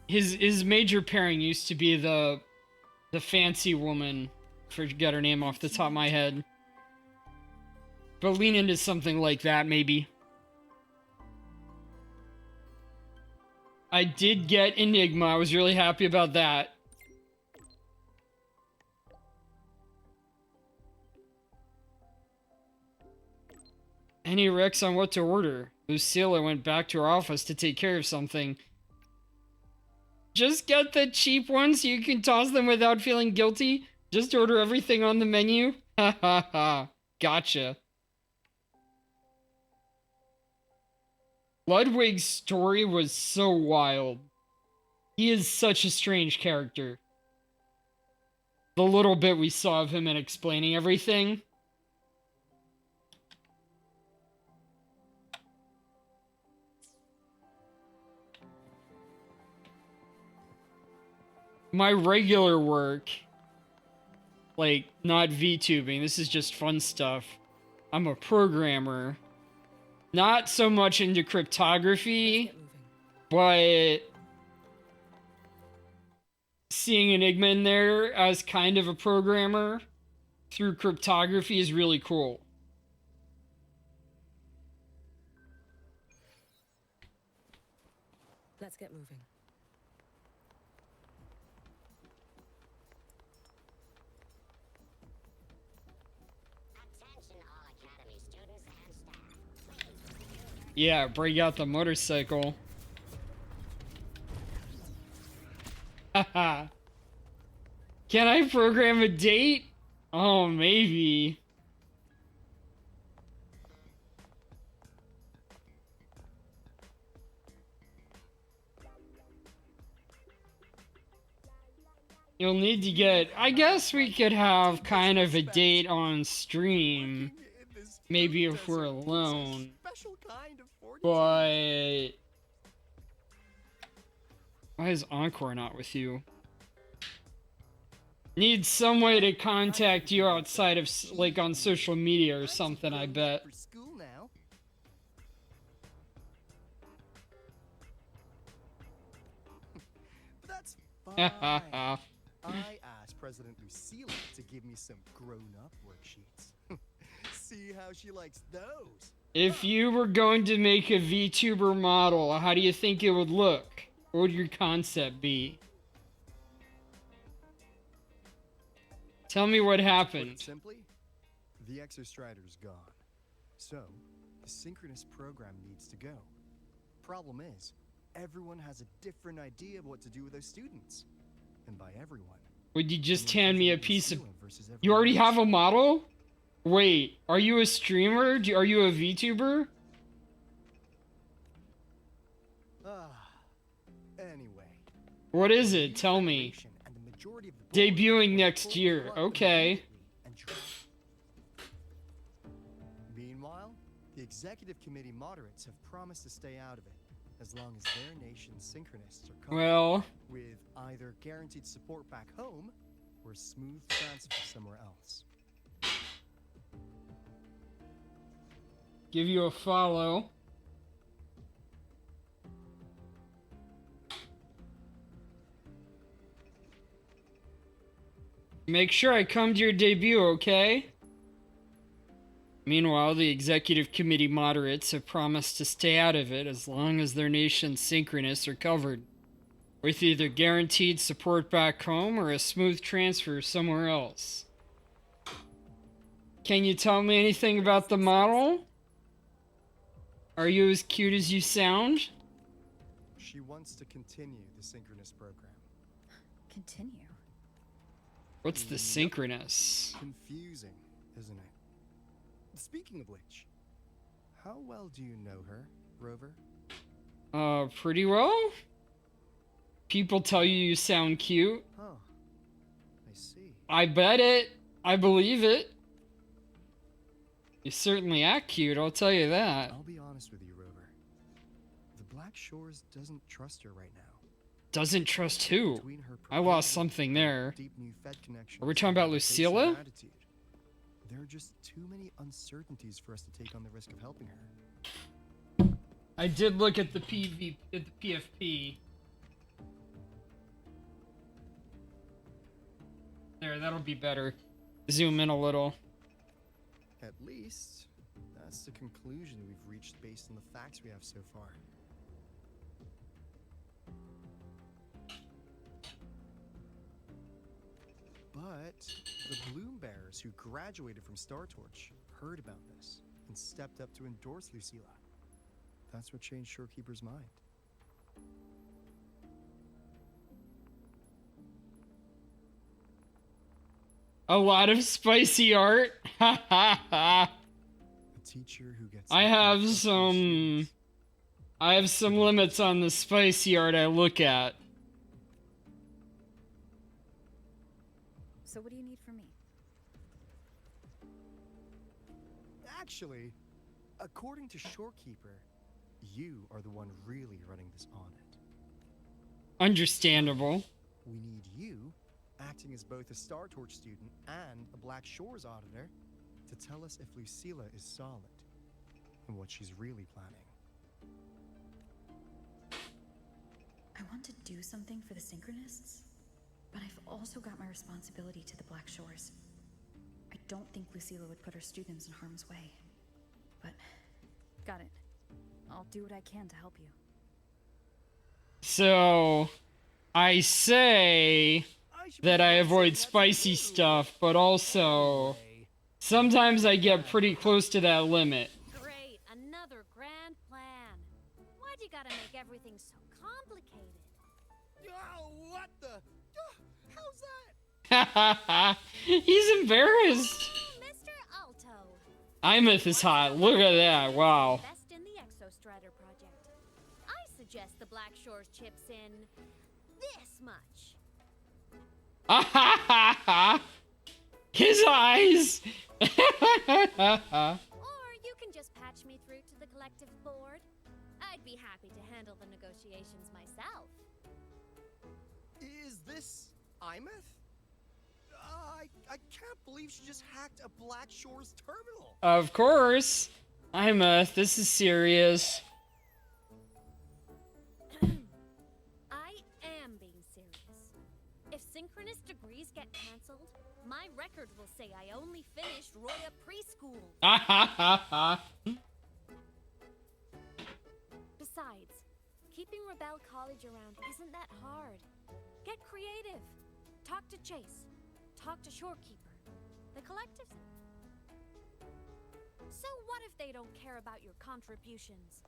His major pairing used to be the fancy woman. Forget her name off the top of my head. But lean into something like that, maybe. I did get Enigma. I was really happy about that. Any recs on what to order? Lucilla went back to her office to take care of something. Just get the cheap ones so you can toss them without feeling guilty. Just order everything on the menu. Ha ha ha. Gotcha. Ludwig's story was so wild. He is such a strange character. The little bit we saw of him and explaining everything. My regular work, like, not VTubing, this is just fun stuff. I'm a programmer. not so much into cryptography, but seeing Enigma in there as kind of a programmer through cryptography is really cool. Let's get moving. Yeah, break out the motorcycle. Haha. Can I program a date? Oh, maybe. You'll need to get... I guess we could have kind of a date on stream. Maybe if we're alone. But... why is Encore not with you? Need some way to contact you outside of, like, on social media or something, I bet. That's fine. I asked President Lucilla to give me some grown-up worksheets. See how she likes those. If you were going to make a VTuber model, how do you think it would look? What would your concept be? Tell me what happened. Simply, the Exostrider's gone. So, the synchronous program needs to go. Problem is, everyone has a different idea of what to do with those students. And by everyone, would you just hand me a piece of... You already have a model? Wait, are you a streamer? Are you a VTuber? Anyway. What is it? Tell me. Debuting next year. Okay. Meanwhile, the executive committee moderates have promised to stay out of it as long as their nation's synchronists are covered. Well, with either guaranteed support back home or a smooth transfer somewhere else. give you a follow. Make sure I come to your debut, okay? Meanwhile, the executive committee moderates have promised to stay out of it as long as their nation's synchronists are covered, with either guaranteed support back home or a smooth transfer somewhere else. Can you tell me anything about the model? Are you as cute as you sound? She wants to continue the synchronous program. Continue? What's the synchronous? Confusing, isn't it? Speaking of which, how well do you know her, Rover? Pretty well. People tell you sound cute. Oh, I see. I bet it. I believe it. You certainly act cute, I'll tell you that. I'll be honest with you, Rover. The Black Shores doesn't trust her right now. Doesn't trust who? I lost something there. Are we talking about Lucilla? There are just too many uncertainties for us to take on the risk of helping her. I did look at the PFP. There, that'll be better. Zoom in a little. At least, that's the conclusion we've reached based on the facts we have so far. But the Bloom Bearers who graduated from Star Torch heard about this and stepped up to endorse Lucilla. That's what changed Shorekeeper's mind. A lot of spicy art. Ha ha ha. A teacher who gets I have some limits on the spicy art I look at. So what do you need from me? Actually, according to Shorekeeper, you are the one really running this audit. Understandable. We need you, acting as both a Star Torch student and a Black Shores auditor, to tell us if Lucilla is solid. and what she's really planning. I want to do something for the Synchronists, but I've also got my responsibility to the Black Shores. I don't think Lucilla would put her students in harm's way. But, got it. I'll do what I can to help you. So, I say that I avoid spicy stuff, but also sometimes I get pretty close to that limit. Great, another grand plan. Why'd you gotta make everything so complicated? Oh, what the? How's that? He's embarrassed. Mr. Alto. Imeth is hot. Look at that. Wow. Best in the Exostrider project. I suggest the Black Shores chips in this much. His eyes. Or you can just patch me through to the collective board. I'd be happy to handle the negotiations myself. Is this Imeth? I can't believe she just hacked a Black Shores terminal. Of course. Imeth, this is serious. I am being serious. If synchronous degrees get cancelled, my record will say I only finished Roya preschool. Besides, keeping Rebel College around isn't that hard. Get creative. Talk to Chase. Talk to Shorekeeper. The collectives. So what if they don't care about your contributions?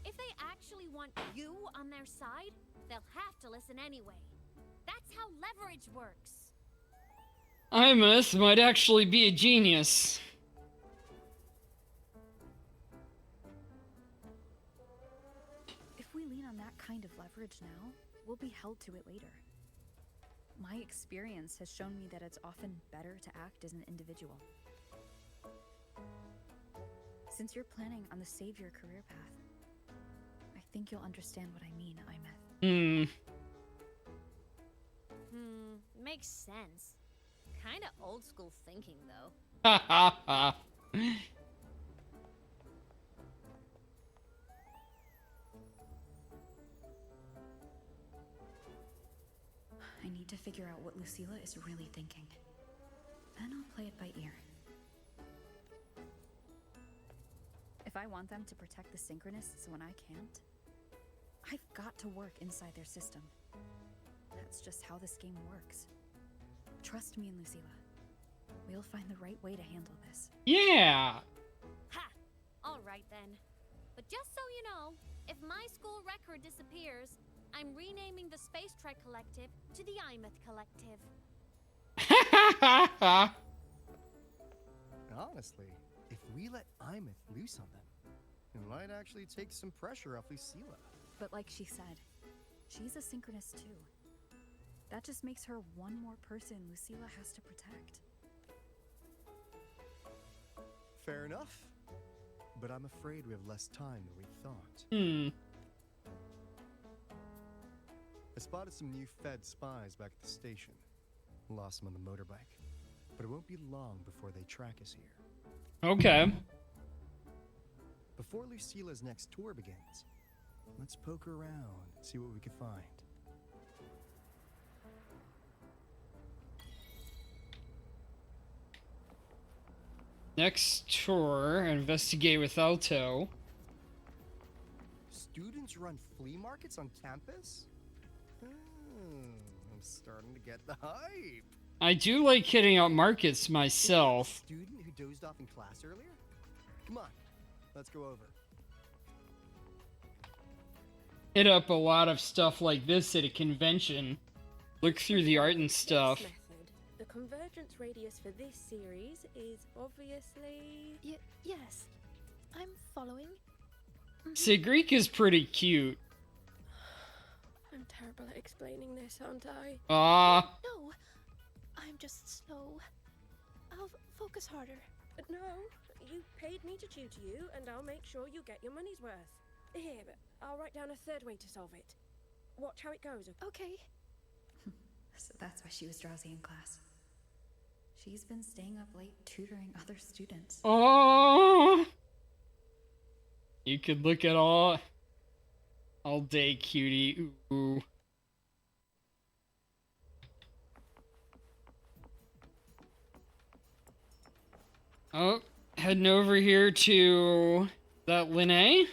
If they actually want you on their side, they'll have to listen anyway. That's how leverage works. Imeth might actually be a genius. If we lean on that kind of leverage now, we'll be held to it later. My experience has shown me that it's often better to act as an individual. Since you're planning on the savior career path, I think you'll understand what I mean, Imeth. Makes sense. Kinda old school thinking, though. I need to figure out what Lucilla is really thinking. Then I'll play it by ear. If I want them to protect the Synchronists when I can't, I've got to work inside their system. That's just how this game works. Trust me and Lucilla. We'll find the right way to handle this. Yeah. Ha! Alright then. But just so you know, if my school record disappears, I'm renaming the Space Trek Collective to the Imeth Collective. Honestly, if we let Imeth loose on them, it might actually take some pressure off Lucilla. But like she said, she's a synchronist too. That just makes her one more person Lucilla has to protect. Fair enough. But I'm afraid we have less time than we thought. I spotted some new Fed spies back at the station. Lost them on the motorbike. But it won't be long before they track us here. Okay. Before Lucilla's next tour begins, let's poke around and see what we can find. Next tour, investigate with Alto. Students run flea markets on campus? I'm starting to get the hype. I do like hitting out markets myself. Student who dozed off in class earlier? Come on, let's go over. Hit up a lot of stuff like this at a convention. Look through the art and stuff. This method, the convergence radius for this series is obviously... Yes, I'm following. Sigrique is pretty cute. I'm terrible at explaining this, aren't I? No, I'm just slow. I'll focus harder. But no, you paid me to tutor you, and I'll make sure you get your money's worth. Here, I'll write down a third way to solve it. Watch how it goes. Okay. So that's why she was drowsy in class. She's been staying up late tutoring other students. Oh. You could look at all day, cutie. Ooh. Oh, heading over here to that Linnae.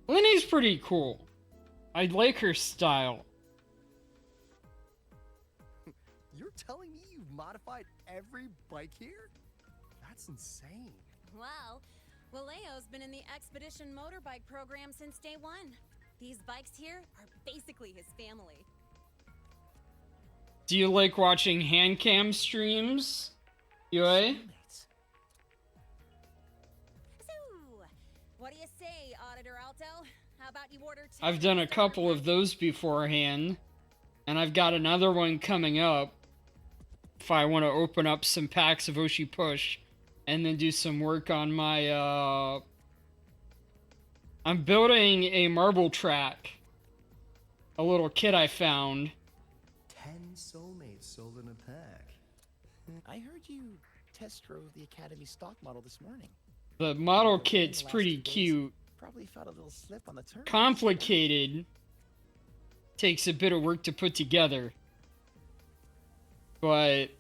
Linnae's pretty cool. I like her style. You're telling me you've modified every bike here? That's insane. Well, Waleo's been in the Expedition Motorbike program since day one. These bikes here are basically his family. Do you like watching hand cam streams, Yui? So, what do you say, Auditor Alto? How about you order 10? I've done a couple of those beforehand, and I've got another one coming up if I want to open up some packs of Oshi Push and then do some work on my I'm building a marble track, a little kit I found. 10 soulmates sold in a pack. I heard you test drove the Academy stock model this morning. The model kit's pretty cute. Probably felt a little slip on the turn. Complicated. Takes a bit of work to put together. But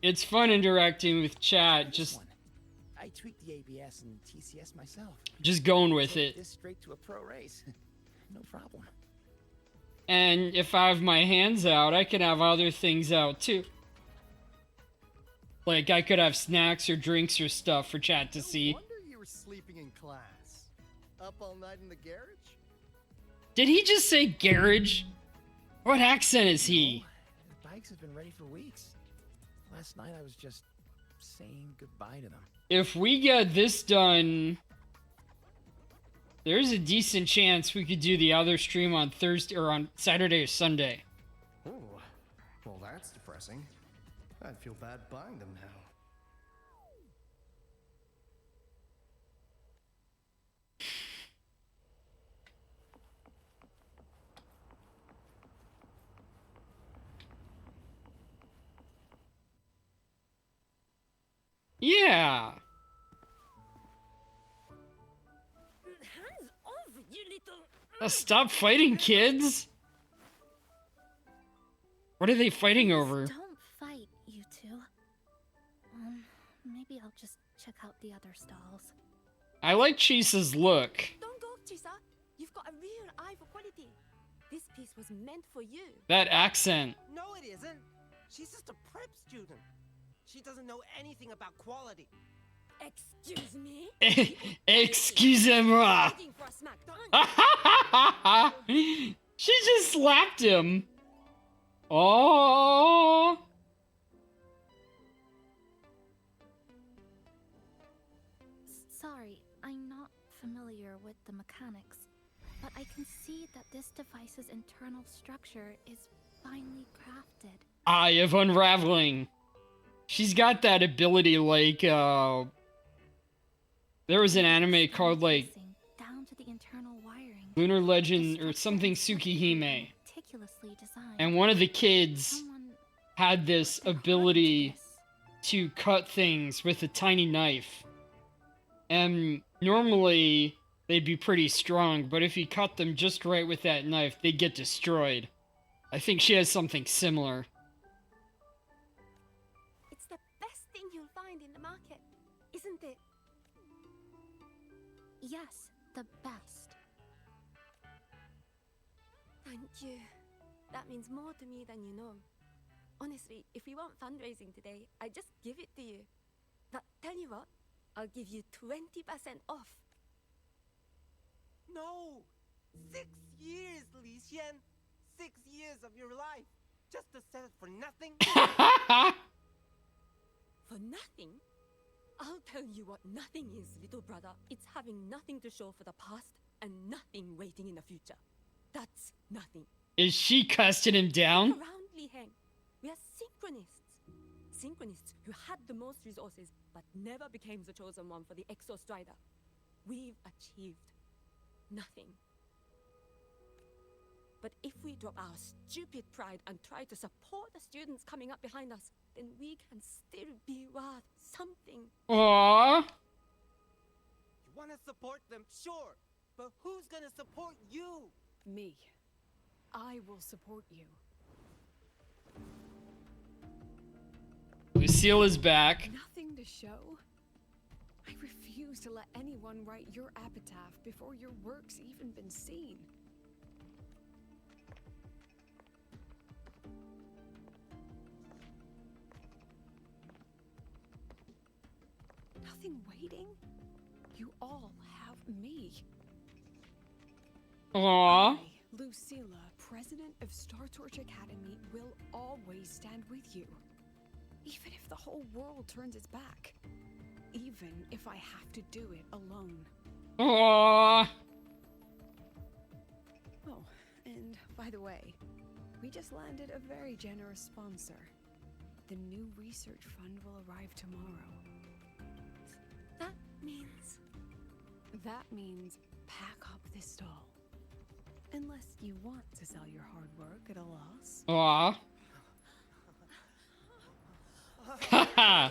it's fun interacting with chat, just I tweaked the ABS and TCS myself. just going with it. This straight to a pro race. No problem. And if I have my hands out, I can have other things out too. Like I could have snacks or drinks or stuff for chat to see. No wonder you were sleeping in class. Up all night in the garage? Did he just say garage? What accent is he? The bikes have been ready for weeks. Last night I was just saying goodbye to them. If we get this done, there's a decent chance we could do the other stream on Thursday or on Saturday or Sunday. Oh, well that's depressing. I'd feel bad buying them now. Yeah. Hands off, you little... Stop fighting, kids. What are they fighting over? Don't fight, you two. Maybe I'll just check out the other stalls. I like Chisa's look. Don't go, Chisa. You've got a real eye for quality. This piece was meant for you. That accent. No, it isn't. She's just a prep student. She doesn't know anything about quality. Excuse me? Excusez-moi. Waiting for a smack, don't She just slapped him. Oh. Sorry, I'm not familiar with the mechanics, but I can see that this device's internal structure is finely crafted. Eye of Unraveling. She's got that ability like, there was an anime called like down to the internal wiring. Lunar Legend or something Tsukihime. Meticulously designed. And one of the kids had this ability to cut things with a tiny knife. And normally they'd be pretty strong, but if you cut them just right with that knife, they'd get destroyed. I think she has something similar. It's the best thing you'll find in the market, isn't it? Yes, the best. Thank you. That means more to me than you know. Honestly, if we want fundraising today, I'd just give it to you. But tell you what, I'll give you 20% off. No! 6 years, Li Xian! 6 years of your life! Just to sell it for nothing? For nothing? I'll tell you what nothing is, little brother. It's having nothing to show for the past and nothing waiting in the future. That's nothing. Is she cussing him down? Look around, Li Heng. We are synchronists. Synchronists who had the most resources but never became the chosen one for the Exo Strider. We've achieved nothing. But if we drop our stupid pride and try to support the students coming up behind us, then we can still be worth something. Aww. support them, sure. But who's gonna support you? Me. I will support you. Lucille is back. Nothing to show? I refuse to let anyone write your epitaph before your work's even been seen. Nothing waiting? You all have me. Aww. I, Lucilla, president of Star Torch Academy, will always stand with you. Even if the whole world turns its back. Even if I have to do it alone. Aww. Oh, and by the way, we just landed a very generous sponsor. The new research fund will arrive tomorrow. That means... That means pack up this stall. Unless you want to sell your hard work at a loss. Aww. Haha.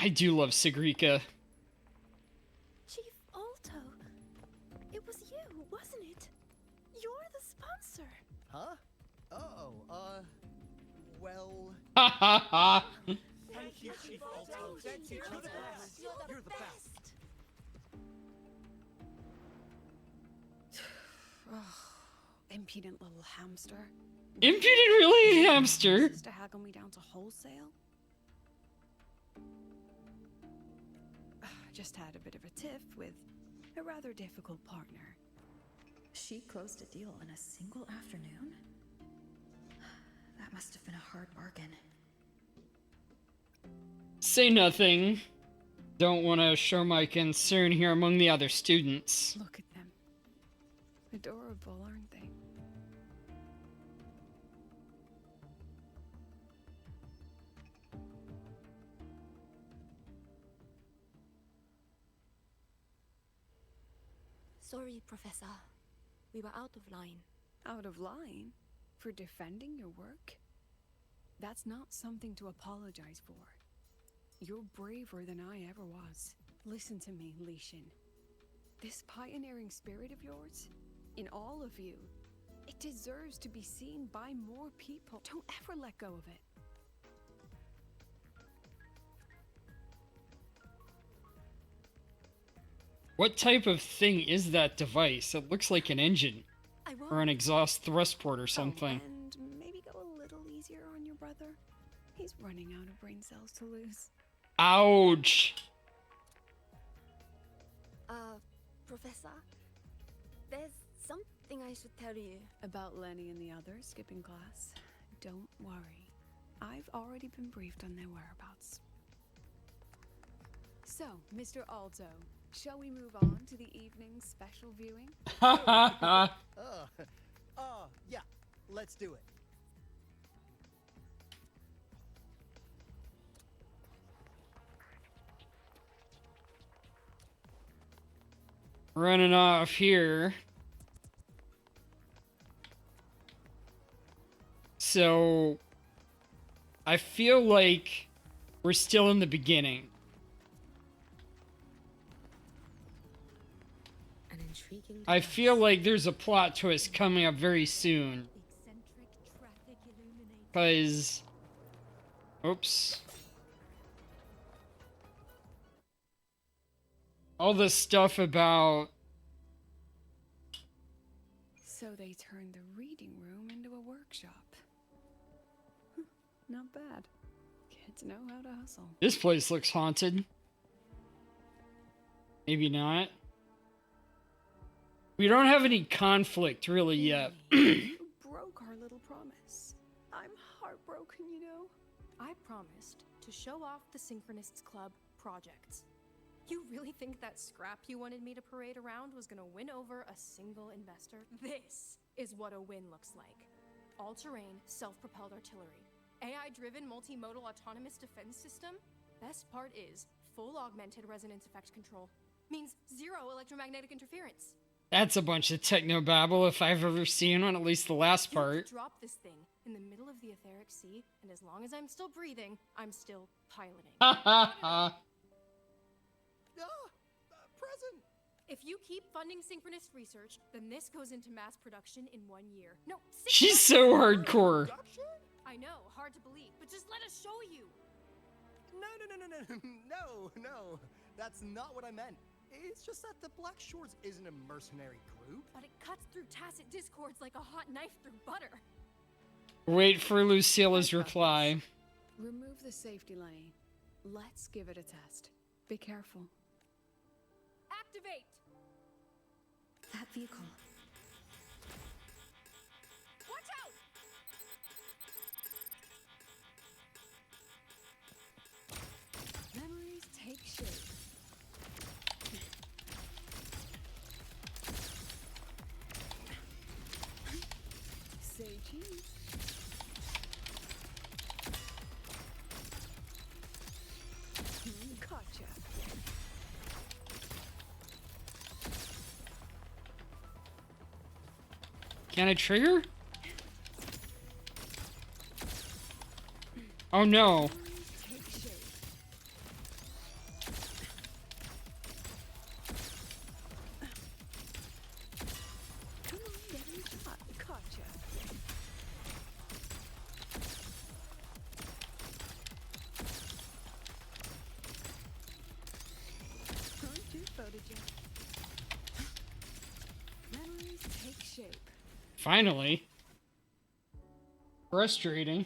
I do love Sigrika. Chief Alto, it was you, wasn't it? You're the sponsor. Huh? Oh, well... Ha ha ha. Thank you, Chief Alto. Thank you. You're the best. You're the best. Impudent little hamster. Impudent really hamster. Just to haggle me down to wholesale? Just had a bit of a tiff with a rather difficult partner. She closed a deal in a single afternoon? That must have been a hard bargain. Say nothing. Don't want to show my concern here among the other students. Look at them. Adorable, aren't they? Sorry, Professor. We were out of line. Out of line? For defending your work? That's not something to apologize for. You're braver than I ever was. Listen to me, Li Shin. This pioneering spirit of yours, in all of you, it deserves to be seen by more people. Don't ever let go of it. What type of thing is that device? It looks like an engine. Or an exhaust thrust port or something. Oh, and maybe go a little easier on your brother. He's running out of brain cells to lose. Ouch. Professor? There's something I should tell you. About Lenny and the others skipping class? Don't worry. I've already been briefed on their whereabouts. So, Mr. Alto, shall we move on to the evening's special viewing? Yeah, let's do it. Running off here. So, I feel like we're still in the beginning. I feel like there's a plot twist coming up very soon. Because... Oops. All this stuff about... So they turned the reading room into a workshop. Not bad. Kids know how to hustle. This place looks haunted. Maybe not. We don't have any conflict really yet. You broke our little promise. I'm heartbroken, you know. I promised to show off the Synchronists Club projects. You really think that scrap you wanted me to parade around was gonna win over a single investor? This is what a win looks like. All-terrain, self-propelled artillery. AI-driven multimodal autonomous defense system? Best part is, full augmented resonance effect control. Means zero electromagnetic interference. That's a bunch of techno babble if I've ever seen one, at least the last You part. could drop this thing in the middle of the etheric sea, and as long as I'm still breathing, I'm still piloting. Ha ha ha. Present! If you keep funding synchronous research, then this goes into mass production in 1 year. No, 6 She's months. so hardcore. I know, hard to believe, but just let us show you. No. That's not what I meant. It's just that the Black Shores isn't a mercenary group. But it cuts through tacit discords like a hot knife through butter. Wait for Lucilla's reply. Remove the safety, Lenny. Let's give it a test. Be careful. Activate! That vehicle. Watch out! Memories take shape. Say cheese. Gotcha. Can I trigger? Oh no. Take shape. Come on, get in the shot. Gotcha. Aren't you photogenic? Memories take shape. Finally. Frustrating.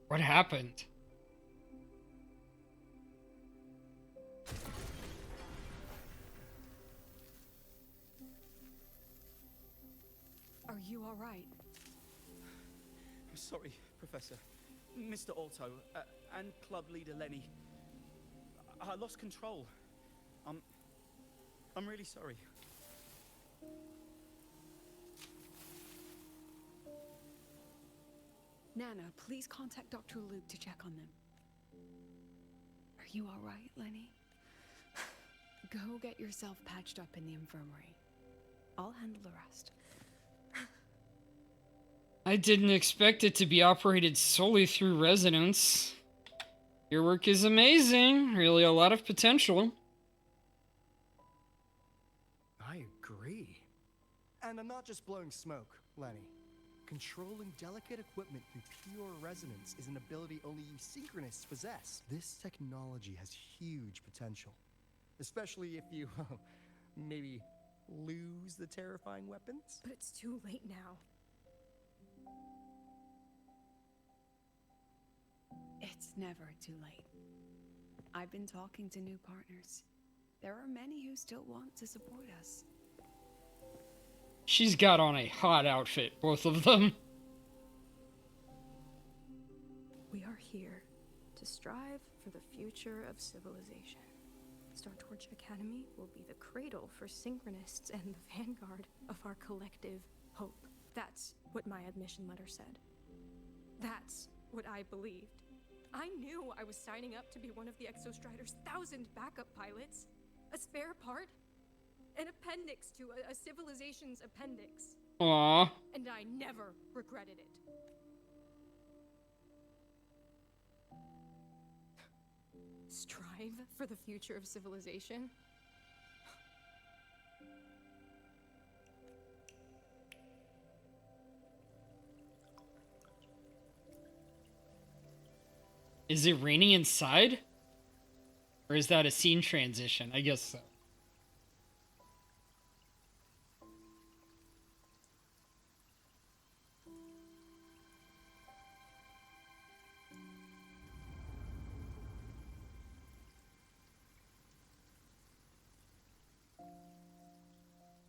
What happened? Are you all right? I'm sorry, Professor. Mr. Alto, and club leader Lenny. I lost control. I'm really sorry. Nana, please contact Dr. Luke to check on them. Are you all right, Lenny? Go get yourself patched up in the infirmary. I'll handle the rest. I didn't expect it to be operated solely through resonance. Your work is amazing. Really a lot of potential. I agree. And I'm not just blowing smoke, Lenny. Controlling delicate equipment through pure resonance is an ability only you synchronists possess. This technology has huge potential. Especially if you, maybe lose the terrifying weapons? But it's too late now. It's never too late. I've been talking to new partners. There are many who still want to support us. She's got on a hot outfit, both of them. We are here to strive for the future of civilization. Startorch Academy will be the cradle for synchronists and the vanguard of our collective hope. That's what my admission letter said. That's what I believed. I knew I was signing up to be one of the Exostrider's 1,000 backup pilots. A spare part. An appendix to a civilization's appendix. Aww. And I never regretted it. Strive for the future of civilization? Is it raining inside? Or is that a scene transition? I guess so.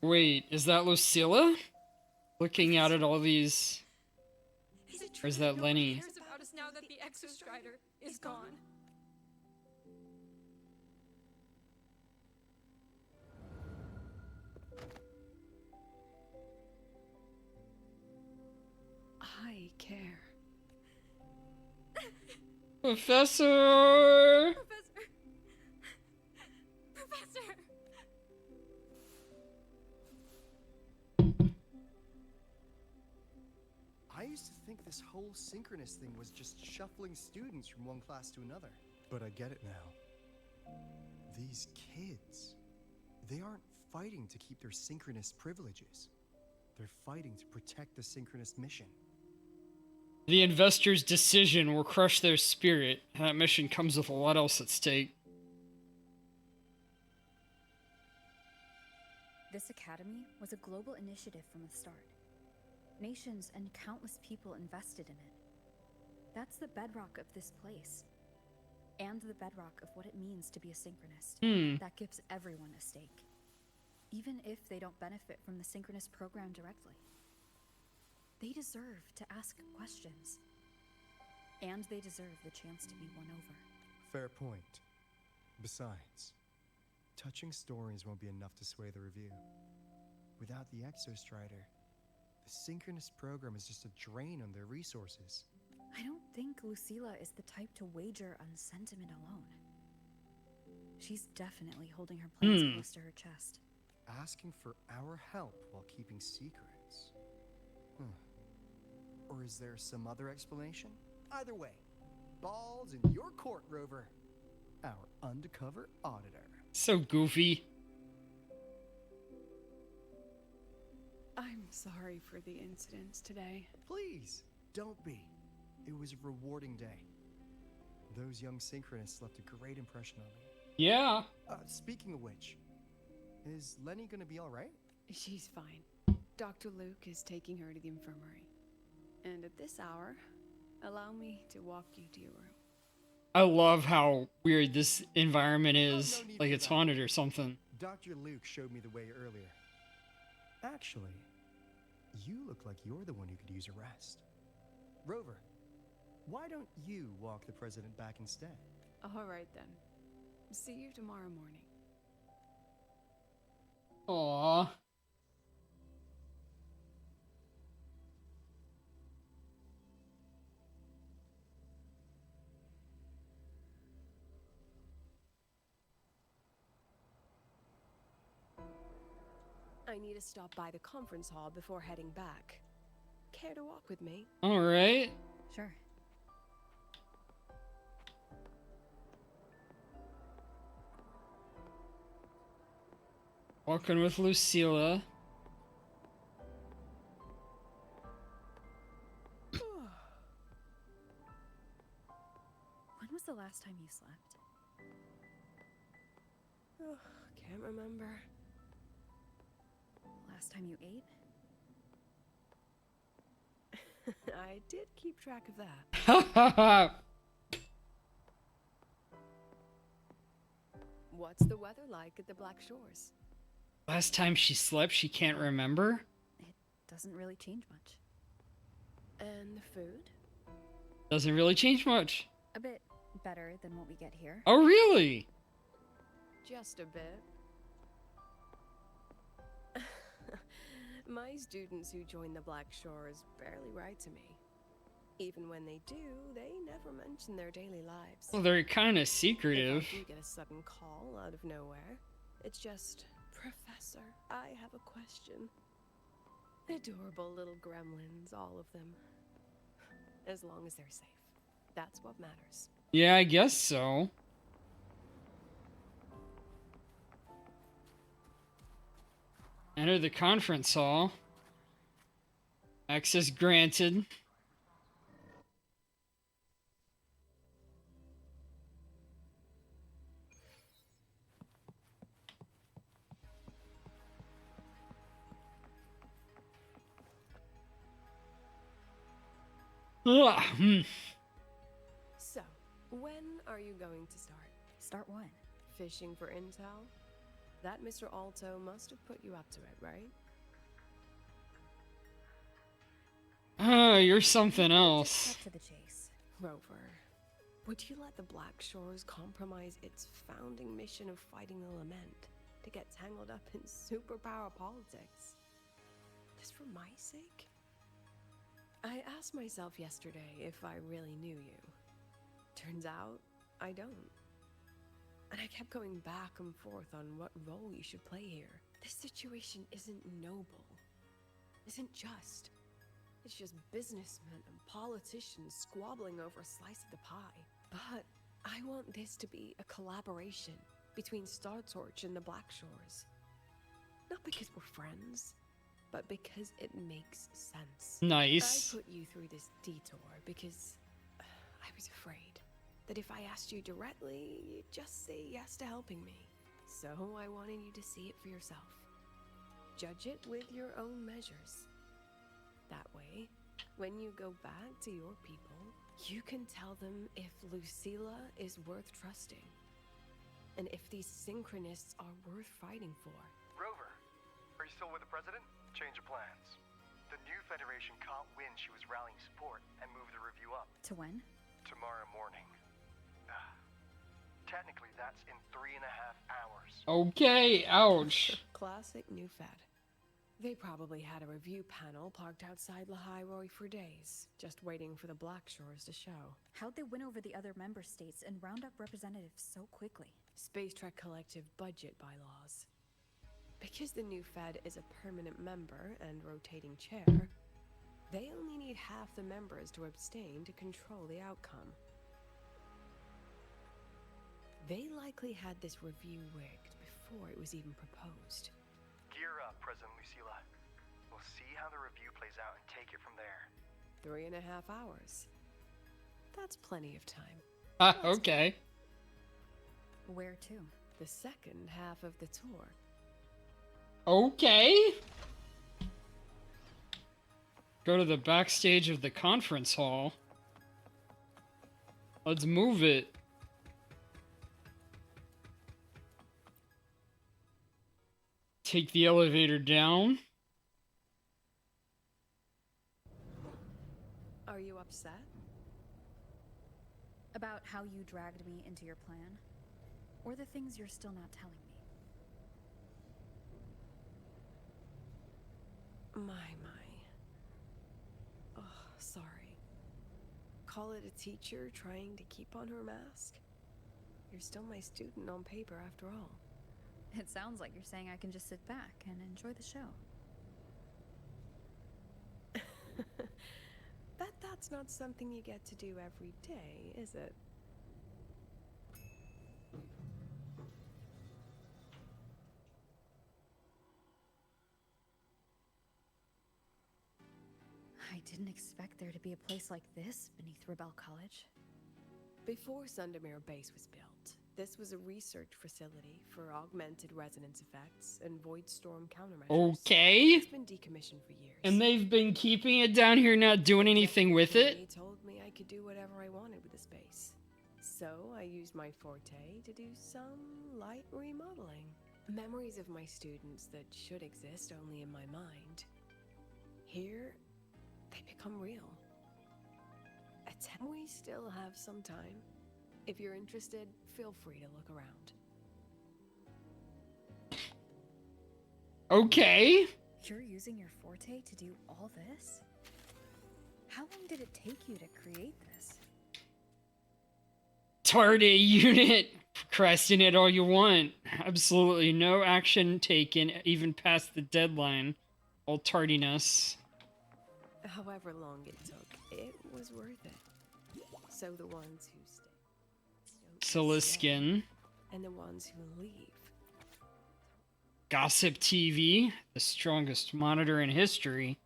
Wait, is that Lucilla? Looking out at all these... Or is that Lenny? Who cares about us now that the Exostrider is gone? Professor! Professor! I used to think this whole synchronous thing was just shuffling students from one class to another. But I get it now. These kids, they aren't fighting to keep their synchronous privileges. They're fighting to protect the synchronous mission. The investor's decision will crush their spirit, and that mission comes with a lot else at stake. This academy was a global initiative from the start. Nations and countless people invested in it. That's the bedrock of this place. And the bedrock of what it means to be a synchronist. That gives everyone a stake. Even if they don't benefit from the synchronous program directly. They deserve to ask questions. And they deserve the chance to be won over. Fair point. Besides, touching stories won't be enough to sway the review. Without the Exostrider, the synchronous program is just a drain on their resources. I don't think Lucilla is the type to wager on sentiment alone. She's definitely holding her plans close to her chest. Asking for our help while keeping secrets. Or is there some other explanation? Either way, balls in your court, Rover. Our undercover auditor. So goofy. I'm sorry for the incidents today. Please, don't be. It was a rewarding day. Those young synchronists left a great impression on me. Yeah. Speaking of which, is Lenny gonna be alright? She's fine. Dr. Luke is taking her to the infirmary. And at this hour, allow me to walk you to your room. I love how weird this environment is. Like it's haunted or something. Dr. Luke showed me the way earlier. Actually, you look like you're the one who could use a rest. Rover, why don't you walk the president back instead? All right then. See you tomorrow morning. Aww. I need to stop by the conference hall before heading back. Care to walk with me? All right. Sure. Walking with Lucilla. When was the last time you slept? Can't remember. Last time you ate? I did keep track of that. What's the weather like at the Black Shores? Last time she slept, she can't remember? It doesn't really change much. And the food? Doesn't really change much. A bit better than what we get here. Oh, really? Just a bit. My students who join the Black Shores barely write to me. Even when they do, they never mention their daily lives. Well, they're kind of secretive. If I do get a sudden call out of nowhere, it's just, Professor, I have a question. Adorable little gremlins, all of them. As long as they're safe. That's what matters. Yeah, I guess so. Enter the conference hall. Access granted. So, when are you going to start? Start what? Fishing for intel? That Mr. Alto must have put you up to it, right? You're something else. Just cut to the chase. Rover, would you let the Black Shores compromise its founding mission of fighting the Lament to get tangled up in superpower politics? Just for my sake? I asked myself yesterday if I really knew you. Turns out, I don't. And I kept going back and forth on what role you should play here. This situation isn't noble, isn't just. It's just businessmen and politicians squabbling over a slice of the pie. But I want this to be a collaboration between Star Torch and the Black Shores. Not because we're friends, but because it makes sense. Nice. I put you through this detour because I was afraid that if I asked you directly, you'd just say yes to helping me. So I wanted you to see it for yourself. Judge it with your own measures. That way, when you go back to your people, you can tell them if Lucilla is worth trusting. And if these synchronists are worth fighting for. Rover, are you still with the president? Change of plans. The new Federation can't win. She was rallying support and moved the review up. To when? Tomorrow morning. Technically, that's in 3.5 hours. Okay, ouch. Classic New Fed. They probably had a review panel parked outside Lahai for days, just waiting for the Black Shores to show. How'd they win over the other member states and round up representatives so quickly? Space Trek Collective budget bylaws. Because the New Fed is a permanent member and rotating chair, they only need half the members to abstain to control the outcome. They likely had this review rigged before it was even proposed. Gear up, President Lucilla. We'll see how the review plays out and take it from there. 3.5 hours. That's plenty of time. Okay. Where to? The second half of the tour. Okay. Go to the backstage of the conference hall. Let's move it. Take the elevator down. Are you upset? About how you dragged me into your plan? Or the things you're still not telling me? My. Oh, sorry. Call it a teacher trying to keep on her mask? You're still my student on paper after all. It sounds like you're saying I can just sit back and enjoy the show. Bet that's not something you get to do every day, is it? I didn't expect there to be a place like this beneath Rebel College. Before Sundermere Base was built, this was a research facility for augmented resonance effects and void storm countermeasures. Okay. It's been decommissioned for years. And they've been keeping it down here, not doing anything with it? He told me I could do whatever I wanted with the space. So I used my forte to do some light remodeling. Memories of my students that should exist only in my mind. Here, they become real. We still have some time. If you're interested, feel free to look around. Okay. You're using your forte to do all this? How long did it take you to create this? Tardy unit. Procrastinate all you want. Absolutely no action taken, even past the deadline. All tardiness. However long it took, it was worth it. So the ones who stay, Celiskin. and the ones who leave. Gossip TV, the strongest monitor in history,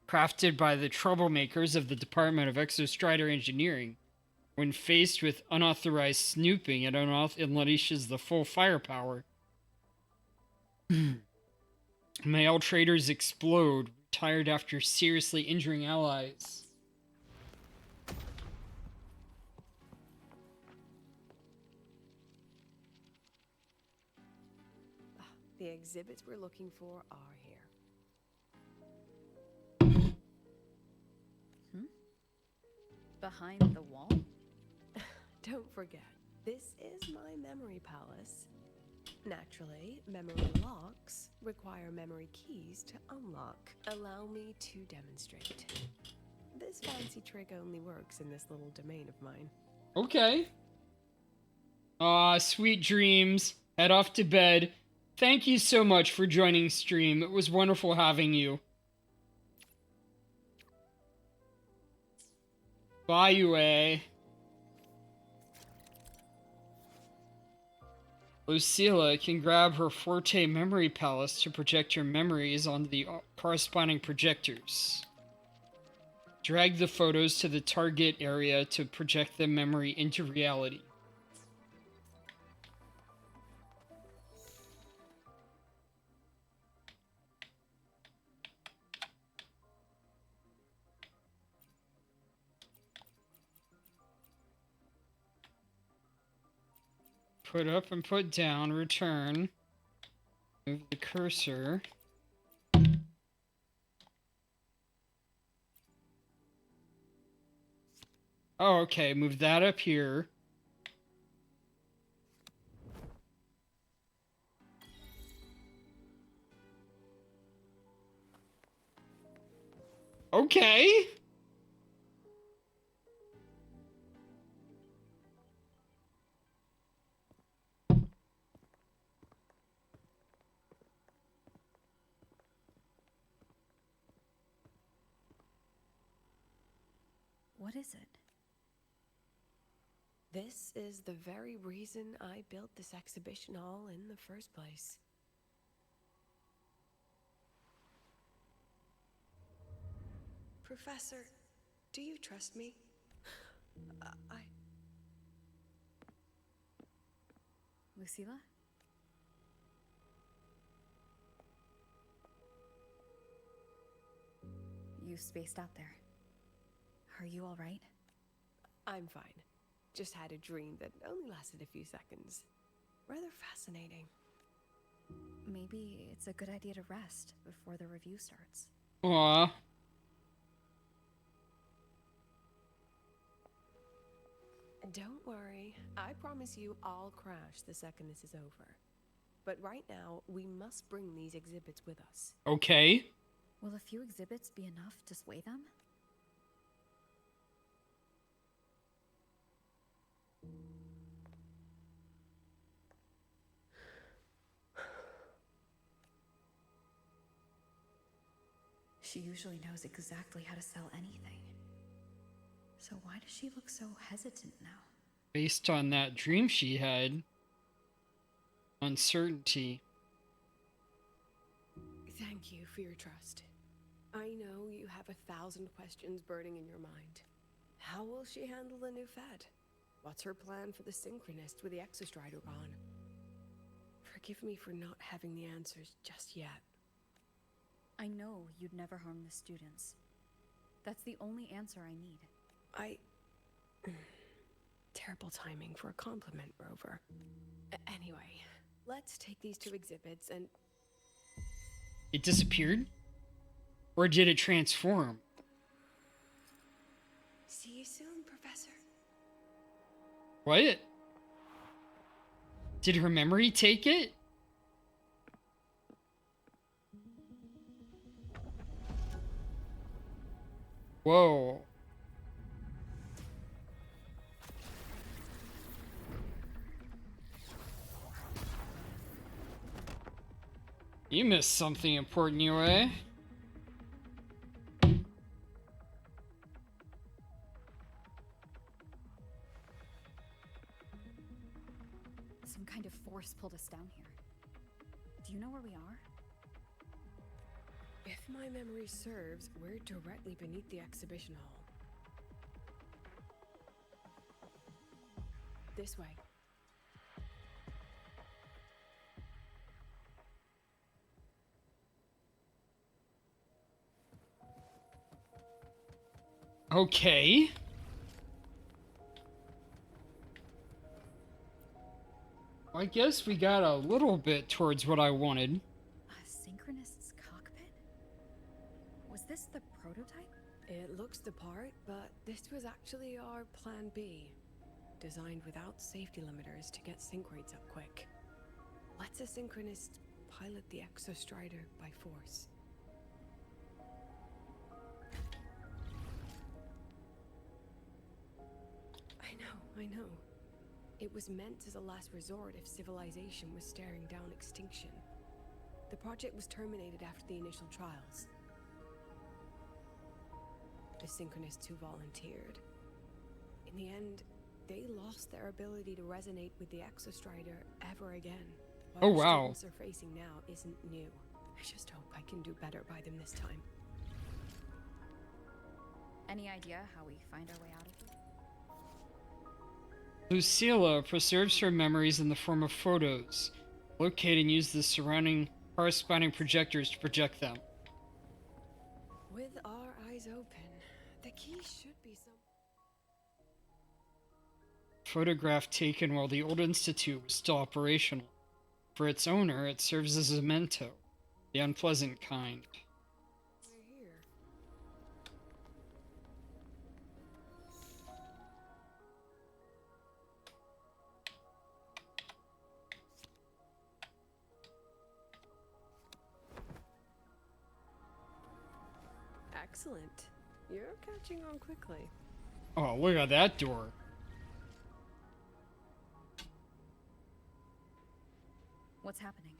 crafted by the troublemakers of the Department of Exostrider Engineering. When faced with unauthorized snooping, it unleashes the full firepower. Mail traders explode, retired after seriously injuring allies. The exhibits we're looking for are here. Behind the wall? Don't forget, this is my memory palace. Naturally, memory locks require memory keys to unlock. Allow me to demonstrate. This fancy trick only works in this little domain of mine. Okay. Aw, sweet dreams. Head off to bed. Thank you so much for joining stream. It was wonderful having you. Bye, Yue. Lucilla can grab her Forte Memory Palace to project your memories onto the corresponding projectors. Drag the photos to the target area to project the memory into reality. Put up and put down, return. Move the cursor. Oh, okay, move that up here. Okay. What is it? This is the very reason I built this exhibition hall in the first place. Professor, do you trust me? Lucilla? You spaced out there. Are you all right? I'm fine. Just had a dream that only lasted a few seconds. Rather fascinating. Maybe it's a good idea to rest before the review starts. Aw. Don't worry. I promise you I'll crash the second this is over. But right now, we must bring these exhibits with us. Okay. Will a few exhibits be enough to sway them? She usually knows exactly how to sell anything. So why does she look so hesitant now? Based on that dream she had. Uncertainty. Thank you for your trust. I know you have 1,000 questions burning in your mind. How will she handle the new fad? What's her plan for the Synchronist with the Exostrider gone? Forgive me for not having the answers just yet. I know you'd never harm the students. That's the only answer I need. Terrible timing for a compliment, Rover. Anyway, let's take these two exhibits and... It disappeared? Or did it transform? See you soon, Professor. What? Did her memory take it? Whoa. You missed something important, Yue. Some kind of force pulled us down here. Do you know where we are? If my memory serves, we're directly beneath the exhibition hall. This way. Okay. I guess we got a little bit towards what I wanted. A synchronist's cockpit? Was this the prototype? It looks the part, but this was actually our plan B. Designed without safety limiters to get sync rates up quick. Lets a synchronist pilot the Exostrider by force. I know. I know. It was meant as a last resort if civilization was staring down extinction. The project was terminated after the initial trials. The Synchronists who volunteered, in the end, they lost their ability to resonate with the Exostrider ever again. What Oh, our wow. students are facing now isn't new. I just hope I can do better by them this time. Any idea how we find our way out of here? Lucilla preserves her memories in the form of photos. Locate and use the surrounding corresponding projectors to project them. With our eyes open, the key should be some... Photograph taken while the old institute was still operational. For its owner, it serves as a memento, the unpleasant kind. We're here. Excellent. You're catching on quickly. Oh, look at that door. What's happening?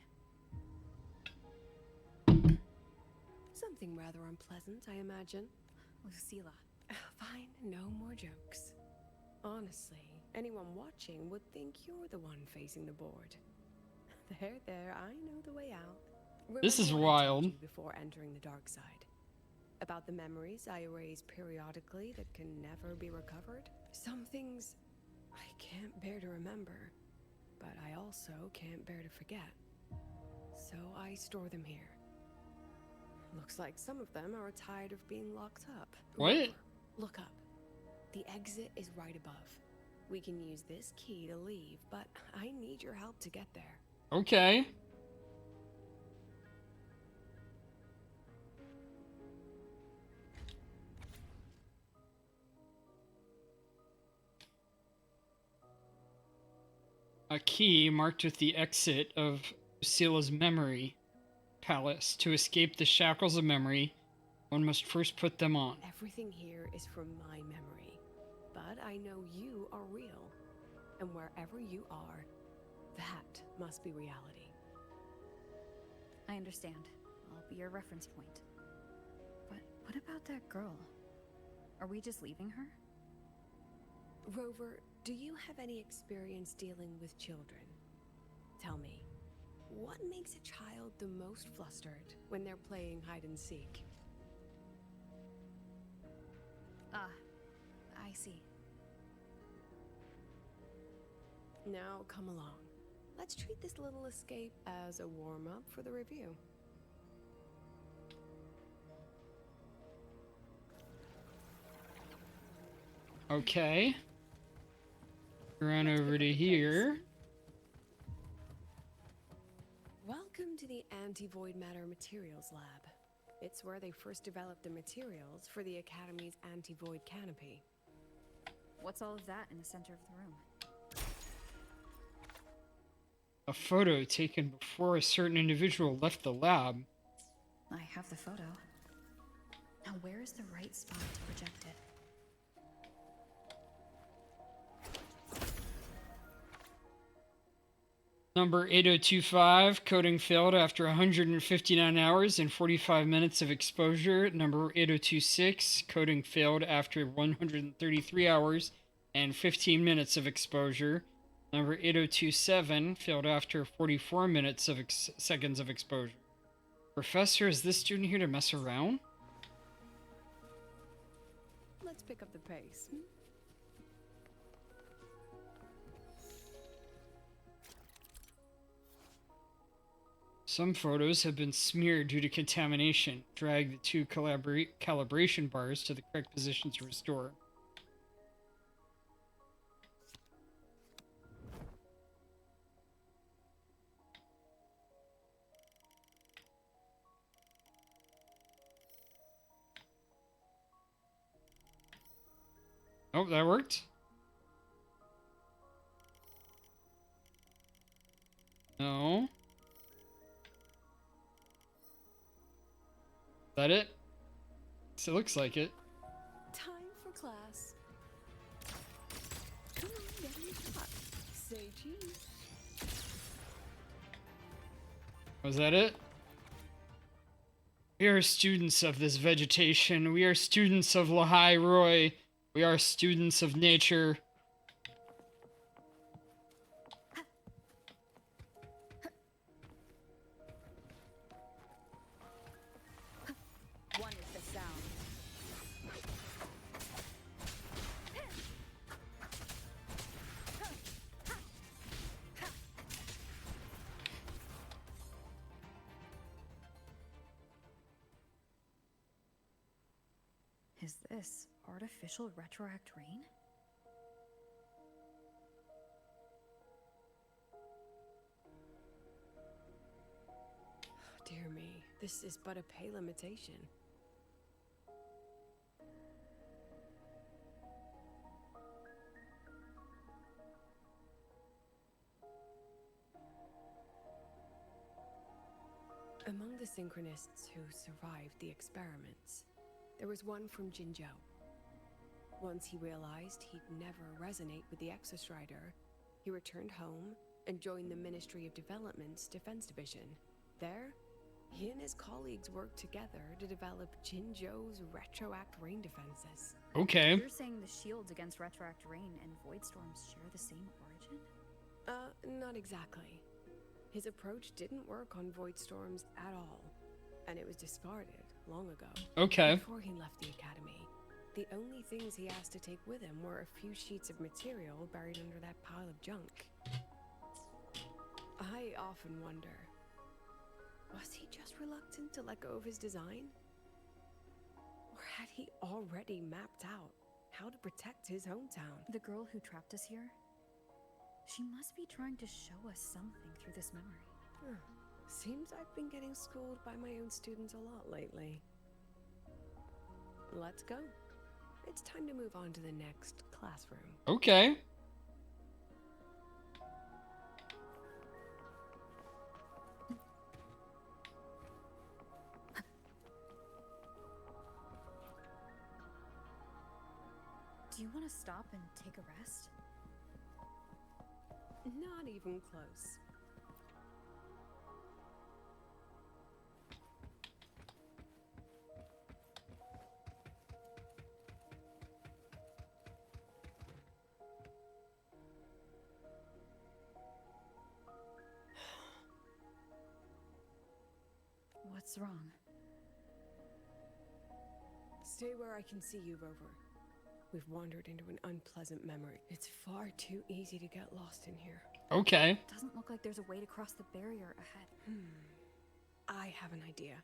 Something rather unpleasant, I imagine. Lucilla. Fine, no more jokes. Honestly, anyone watching would think you're the one facing the board. There, I know the way out. This is Remember what I told wild. you before entering the dark side. About the memories I erase periodically that can never be recovered. Some things I can't bear to remember, but I also can't bear to forget. So I store them here. Looks like some of them are tired of being locked up. What? Remember, look up. The exit is right above. We can use this key to leave, but I need your help to get there. Okay. A key marked with the exit of Lucilla's memory palace. To escape the shackles of memory, one must first put them on. Everything here is from my memory, but I know you are real. And wherever you are, that must be reality. I understand. I'll be your reference point. But what about that girl? Are we just leaving her? Rover, do you have any experience dealing with children? Tell me, what makes a child the most flustered when they're playing hide and seek? Ah, I see. Now come along. Let's treat this little escape as a warm-up for the review. Okay. Run over to here. Welcome to the Anti-Void Matter Materials Lab. It's where they first developed the materials for the Academy's anti-void canopy. What's all of that in the center of the room? A photo taken before a certain individual left the lab. I have the photo. Now where is the right spot to project it? Number 8025, coding failed after 159 hours and 45 minutes of exposure. Number 8026, coding failed after 133 hours and 15 minutes of exposure. Number 8027 failed after 44 minutes of seconds of exposure. Professor, is this student here to mess around? Let's pick up the pace. Some photos have been smeared due to contamination. Drag the two calibration bars to the correct position to restore. Oh, that worked? No. Is that it? So it looks like it. Time for class. Come on. Say cheese. Was that it? We are students of this vegetation. We are students of Lahai Roy. We are students of nature. One is the sound. Is this artificial retroact rain? Dear me, this is but a pale imitation. Among the synchronists who survived the experiments, there was one from Jinzhou. Once he realized he'd never resonate with the Exostrider, he returned home and joined the Ministry of Development's Defense Division. There, he and his colleagues worked together to develop Jinzhou's retroact rain defenses. Okay. You're saying the shields against retroact rain and void storms share the same origin? Not exactly. His approach didn't work on void storms at all, and it was discarded long ago. Okay. Before he left the academy, the only things he asked to take with him were a few sheets of material buried under that pile of junk. I often wonder, was he just reluctant to let go of his design? Or had he already mapped out how to protect his hometown? The girl who trapped us here? She must be trying to show us something through this memory. Seems I've been getting schooled by my own students a lot lately. Let's go. It's time to move on to the next classroom. Okay. Do you want to stop and take a rest? Not even close. What's wrong? Stay where I can see you, Rover. We've wandered into an unpleasant memory. It's far too easy to get lost in here. Okay. Doesn't look like there's a way to cross the barrier ahead. I have an idea.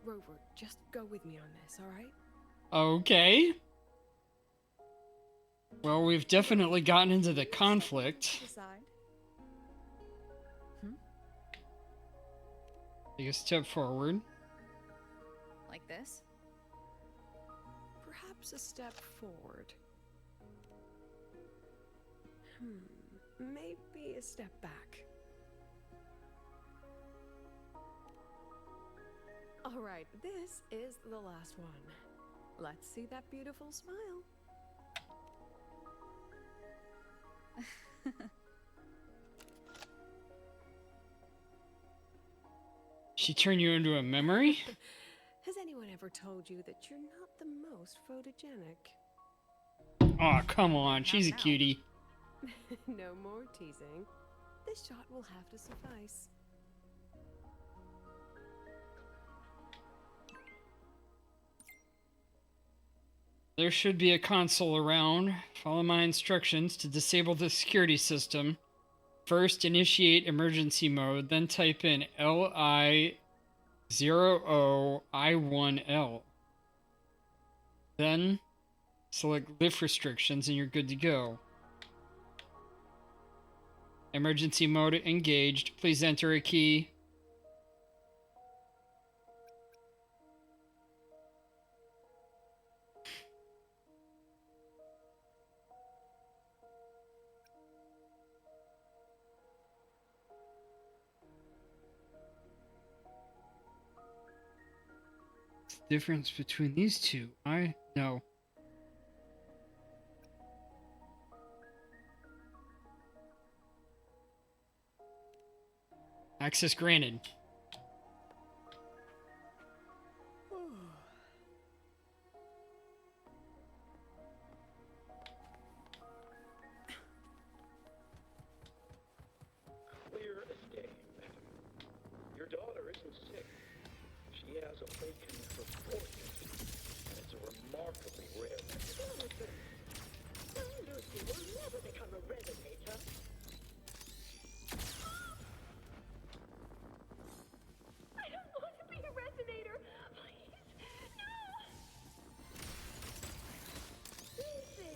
Rover, just go with me on this, alright? Okay. Well, we've definitely gotten into the conflict. Take a step forward. Like this? Perhaps a step forward. Maybe a step back. Alright, this is the last one. Let's see that beautiful smile. She turned you into a memory? Has anyone ever told you that you're not the most photogenic? Aw, come on. She's a cutie. No more teasing. This shot will have to suffice. There should be a console around. Follow my instructions to disable the security system. First, initiate emergency mode, then type in LI0OI1L. Then, select lift restrictions and you're good to go. Emergency mode engaged. Please enter a key. Difference between these two? I know. Access granted. Clear as day, madam. Your daughter isn't sick. She has awakened her fortitude, and it's a remarkably rare mechanism. Lucy will never become a resonator. I don't want to be a resonator. Please, no. Lucy.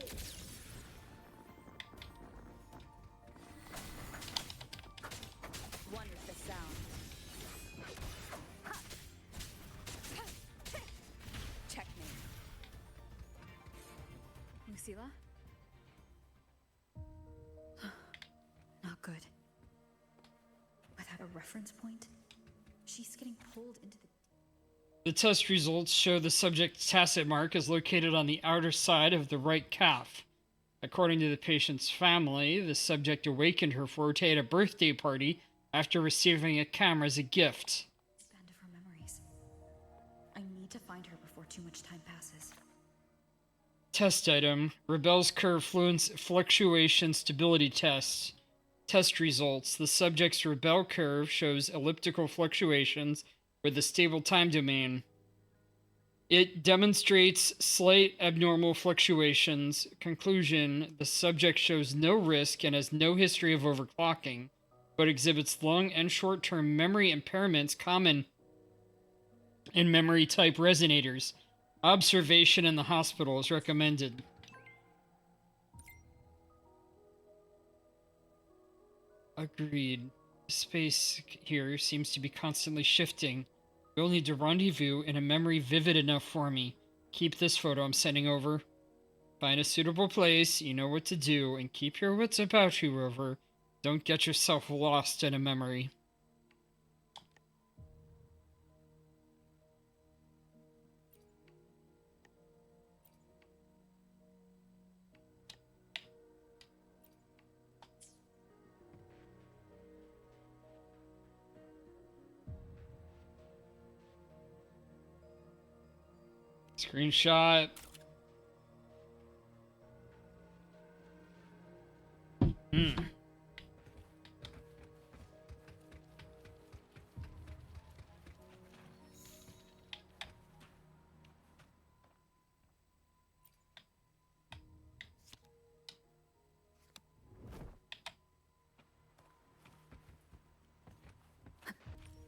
Wonderful sound. Checkmate. Lucilla? Not good. Without a reference point, she's getting pulled into the... The test results show the subject's tacit mark is located on the outer side of the right calf. According to the patient's family, the subject awakened her forte at a birthday party after receiving a camera as a gift. Band of her memories. I need to find her before too much time passes. Test item, Rebel's curve fluctuation stability test. Test results, the subject's Rebel curve shows elliptical fluctuations with a stable time domain. It demonstrates slight abnormal fluctuations. Conclusion, the subject shows no risk and has no history of overclocking, but exhibits long and short-term memory impairments common in memory-type resonators. Observation in the hospital is recommended. Agreed. Space here seems to be constantly shifting. We'll need to rendezvous in a memory vivid enough for me. Keep this photo I'm sending over. Find a suitable place, you know what to do, and keep your wits about you, Rover. Don't get yourself lost in a memory. Screenshot.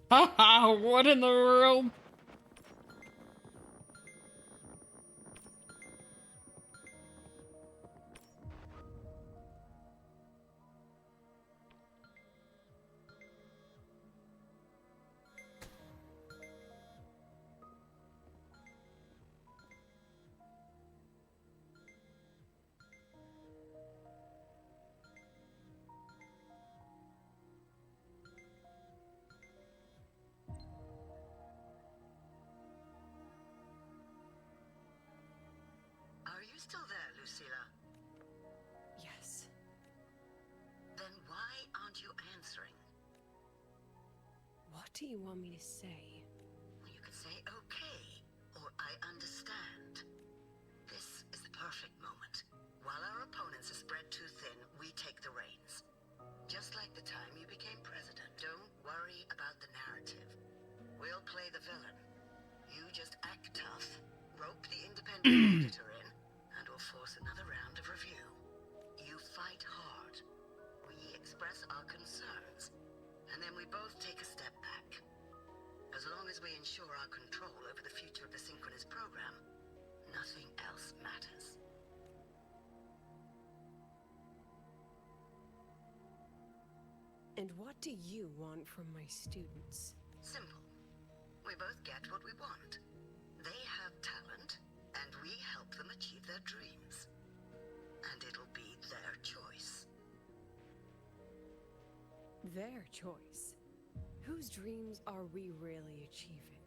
Haha, what in the world? Are you still there, Lucilla? Yes. Then why aren't you answering? What do you want me to say? Well, you could say okay, or I understand. This is the perfect moment. While our opponents are spread too thin, we take the reins. Just like the time you became president. Don't worry about the narrative. We'll play the villain. You just act tough, rope the independent auditor in, and we'll force another round of review. You fight hard. We express our concerns, and then we both take a step back. As long as we ensure our control over the future of the synchronous program, nothing else matters. And what do you want from my students? Simple. We both get what we want. They have talent, and we help them achieve their dreams. And it'll be their choice. Their choice? Whose dreams are we really achieving?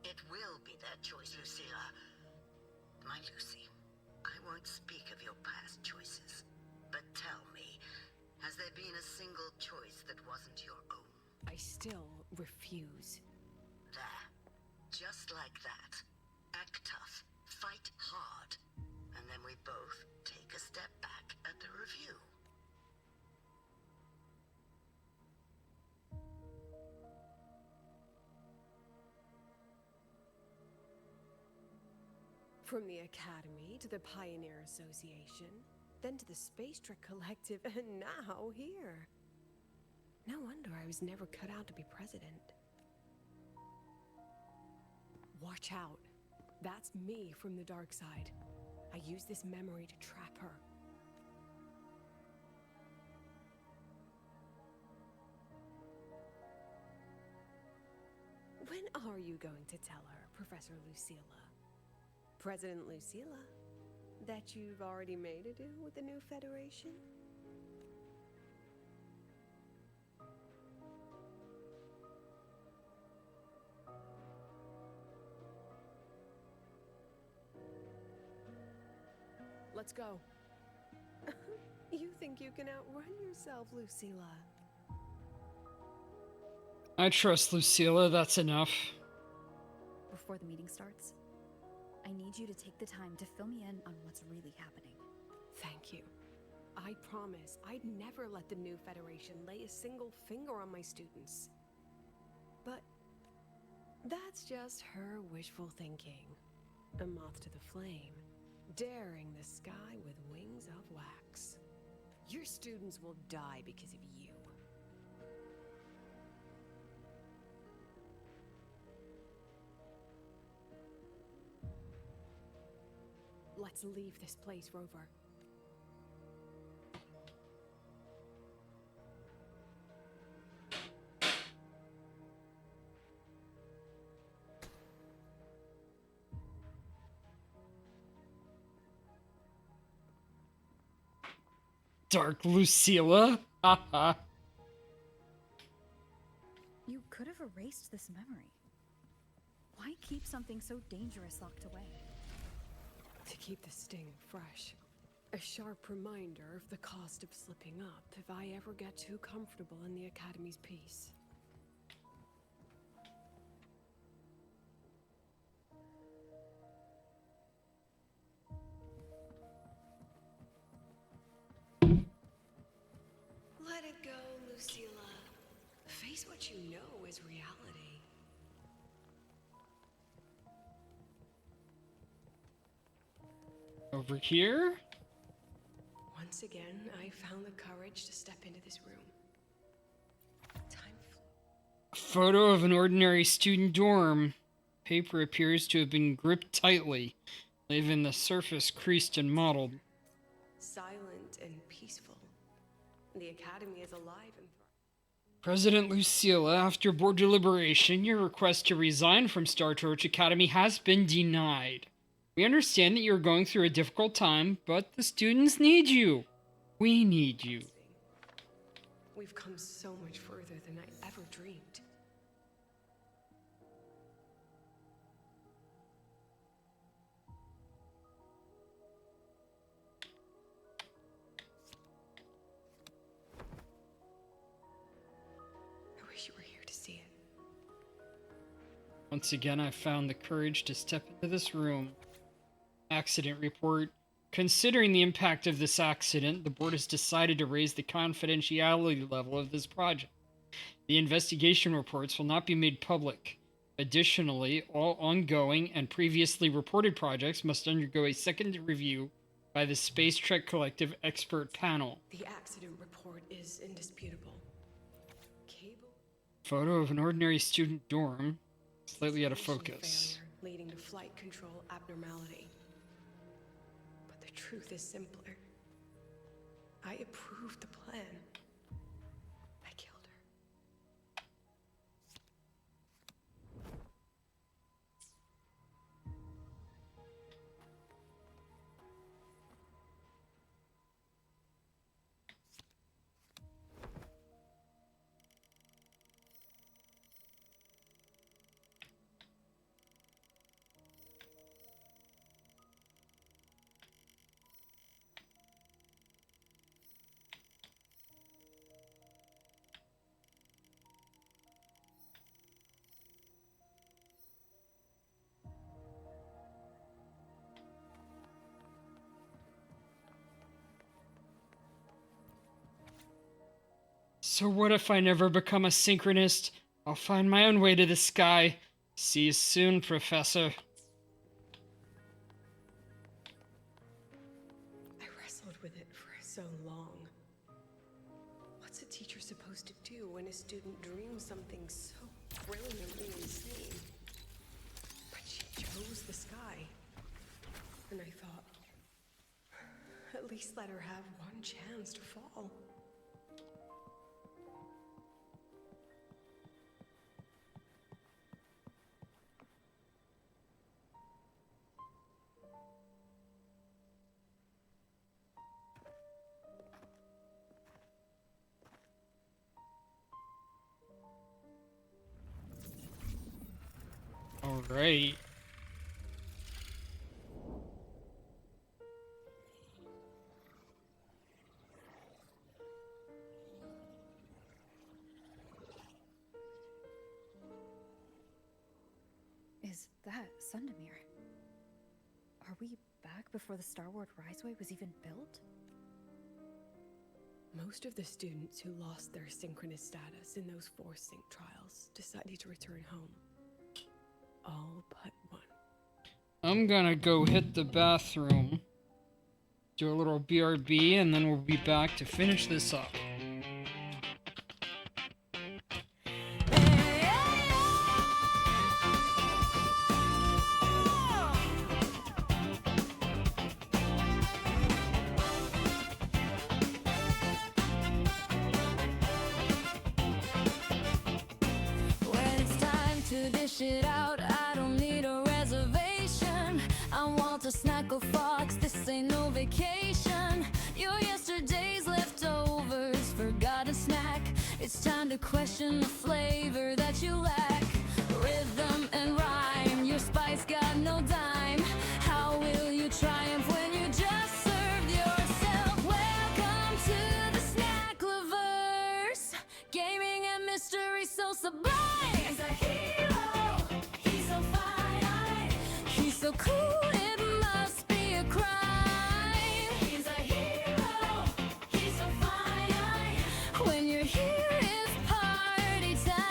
It will be their choice, Lucilla. My Lucy, I won't speak of your past choices. But tell me, has there been a single choice that wasn't your own? I I still refuse. There. Just like that. Act tough. Fight hard. And then we both take a step back at the review. From the Academy to the Pioneer Association, then to the Space Trek Collective, and now here. No wonder I was never cut out to be president. Watch out. That's me from the dark side. I use this memory to trap her. When are you going to tell her, Professor Lucilla? President Lucilla? That you've already made a deal with the new Federation? Let's go. You think you can outrun yourself, Lucilla? I trust Lucilla, that's enough. Before the meeting starts, I need you to take the time to fill me in on what's really happening. Thank you. I promise I'd never let the new Federation lay a single finger on my students. But that's just her wishful thinking. A moth to the flame, daring the sky with wings of wax. Your students will die because of you. Let's leave this place, Rover. Dark Lucilla? Haha. You could have erased this memory. Why keep something so dangerous locked away? To keep the sting fresh. A sharp reminder of the cost of slipping up if I ever get too comfortable in the Academy's peace. Let it go, Lucilla. Face what you know is reality. Over here? Once again, I found the courage to step into this room. Photo of an ordinary student dorm. Paper appears to have been gripped tightly, leaving the surface creased and mottled. Silent and peaceful. The Academy is alive and President Lucilla, after board deliberation, your request to resign from Star Torch Academy has been denied. We understand that you're going through a difficult time, but the students need you. We need you. we've come so much further than I ever dreamed. I wish you were here to see it. Once again, I found the courage to step into this room. Accident report. Considering the impact of this accident, the board has decided to raise the confidentiality level of this project. The investigation reports will not be made public. Additionally, all ongoing and previously reported projects must undergo a second review by the Space Trek Collective expert panel. The accident report is indisputable. Photo of an ordinary student dorm, slightly out of focus. Failure, leading to flight control abnormality. But the truth is simpler. I approved the plan. I killed her. So what if I never become a synchronist? I'll find my own way to the sky. See you soon, Professor. I wrestled with it for so long. What's a teacher supposed to do when a student dreams something so brilliantly insane? But she chose the sky. And I thought, at least let her have one chance to fall. All right. Is that Sundamir? Are we back before the Star Wars Riseway was even built? Most of the students who lost their synchronous status in those 4 sync trials decided to return home. All but one. I'm gonna go hit the bathroom, do a little BRB, and then we'll be back to finish this up. When it's time to dish it out, I don't need a reservation. I want a snack or fox, this ain't no vacation. Your yesterday's leftovers, forgotten snack. It's time to question the flavor that you lack. Rhythm and rhyme, your spice got no dime. How will you triumph when you just served yourself? Welcome to the snack lovers. Gaming and mystery so sublime. He's a hero, he's so fine, he's so cool, it must be a crime. He's a hero, he's so fine. When you're here, it's party time.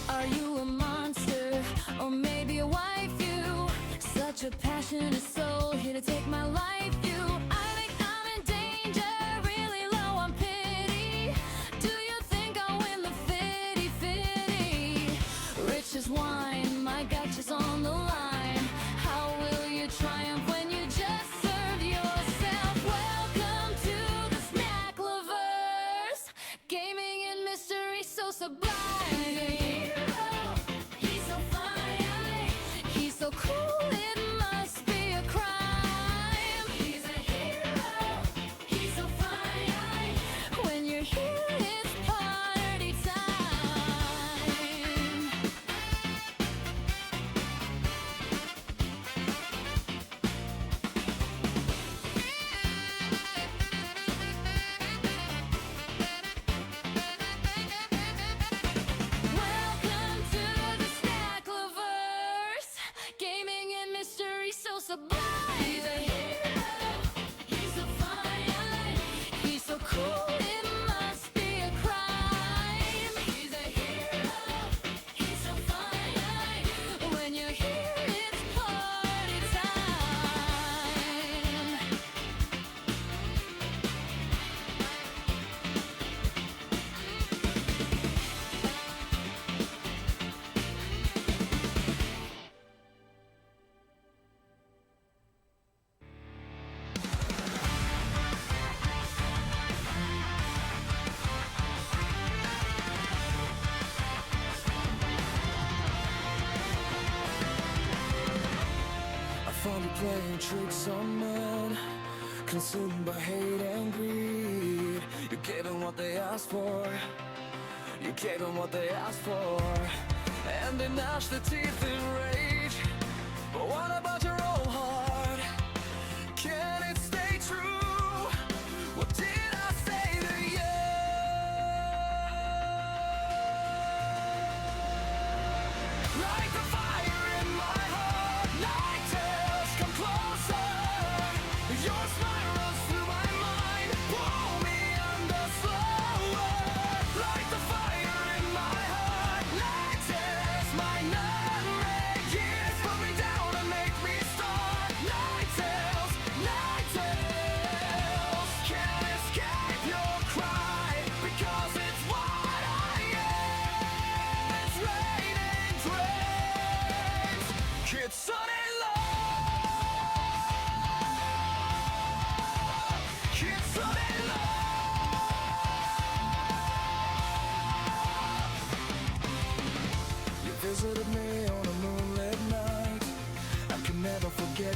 Are you a monster, or maybe a waifu? Such a passionate soul, here to take my life. You, I think I'm in danger, really low on pity. Do you think I'll win the fitty? Rich as wine, my gotcha's on the line. How will you triumph when you just serve yourself? Welcome to the snack lovers. Gaming and mystery so sublime. He's so fine, he's so cool, it must be a crime. He's a hero, he's so fine. When you're here, it's party time. Welcome to the snack lovers. Gaming and mystery so sublime. He's a hero, he's so fine, he's so cool, it must be a crime. He's a hero, he's so fine. When you're here, it's party time. I found you playing tricks on men, consumed by hate and greed. You gave them what they asked for. You gave them what they asked for, and they gnashed their teeth in rage. But what about your own heart? Can it stay true? What did I say to you? Light the fire in my heart, light it.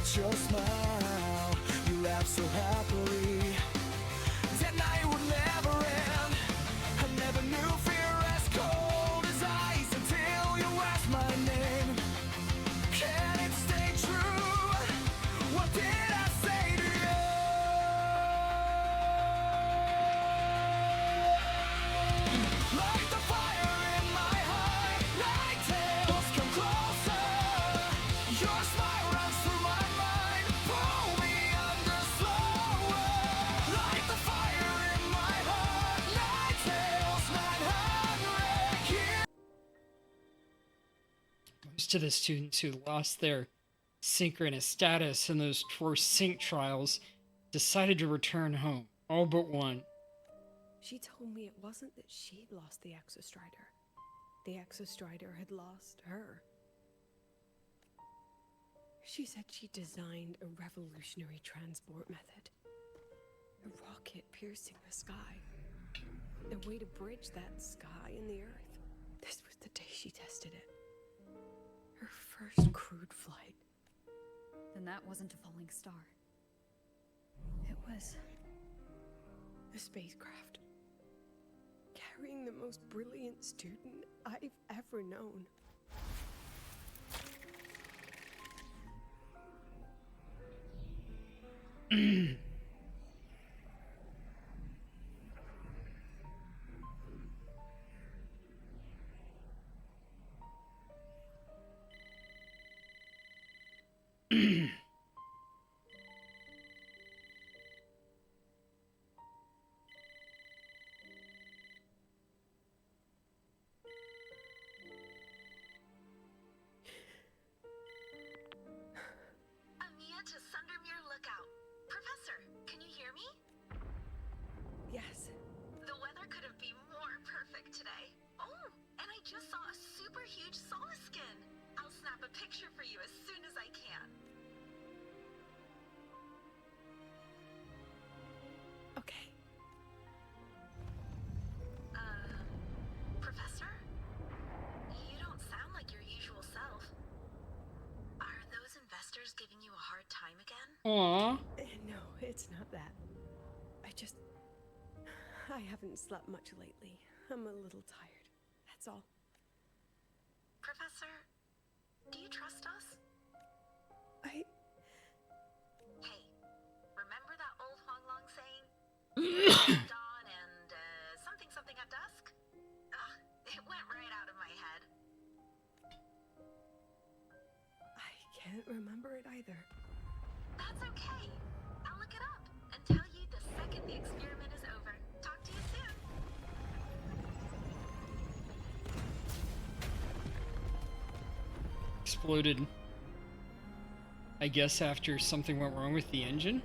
at your smile. You laugh so happily. That night would never end. I never knew fear as cold as ice until you asked my name. Can it stay true? What did I say to you? Like the fire in my heart, night tales come closer. Your smile runs through my mind, pull me under slower. Like the fire in my heart, night tales 900 years. Most of the students who lost their synchronous status in those forced sync trials decided to return home, all but one. She told me it wasn't that she'd lost the Exostrider. The Exostrider had lost her. She said she designed a revolutionary transport method. A rocket piercing the sky. A way to bridge that sky and the Earth. This was the day she tested it. Her first crewed flight. Then that wasn't a falling star. It was a spacecraft. Carrying the most brilliant student I've ever known. Amia to Sundermere Lookout. Professor, can you hear me? Yes. The weather couldn't be more perfect today. Oh, and I just saw a super huge solaskin. I'll snap a picture for you as soon as I can. Okay. Professor? You don't sound like your usual self. Are those investors giving you a hard time again? Aww. No, it's not that. I haven't slept much lately. I'm a little tired. That's all. Professor, do you trust us? I... Hey, remember that old Huanglong saying? Dawn and something something at dusk? Ugh, it went right out of my head. I can't remember it either. That's okay. I'll look it up and tell you the second the experiment is over. Talk to you soon. Exploded, I guess, after something went wrong with the engine.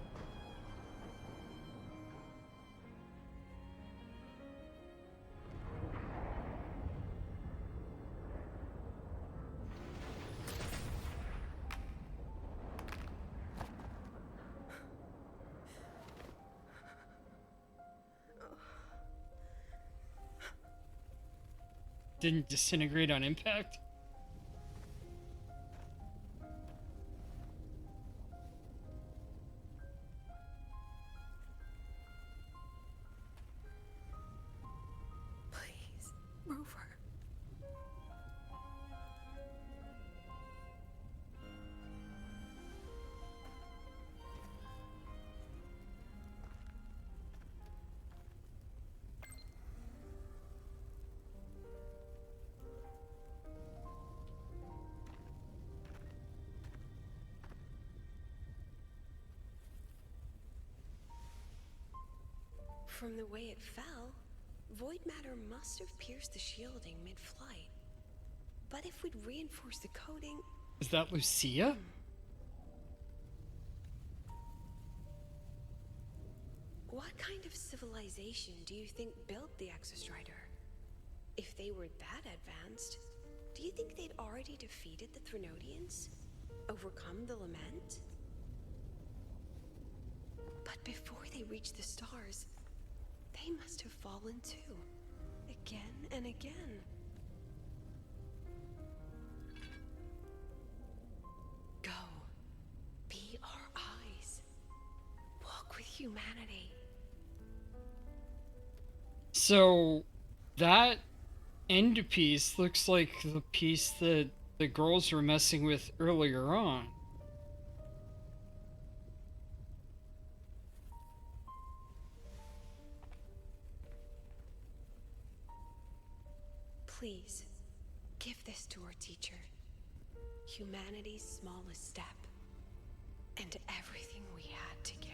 Didn't disintegrate on impact? Please, Rover. From the way it fell, void matter must have pierced the shielding mid-flight. But if we'd reinforced the coating... Is that Lucia? What kind of civilization do you think built the Exostrider? If they were that advanced, do you think they'd already defeated the Threnodians? Overcome the Lament? But before they reached the stars, they must have fallen too. Again and again. Go. Be humanity. So that end piece looks like the piece that the girls were messing with earlier on. Please, give this to our teacher. Humanity's smallest step. And everything we had to give.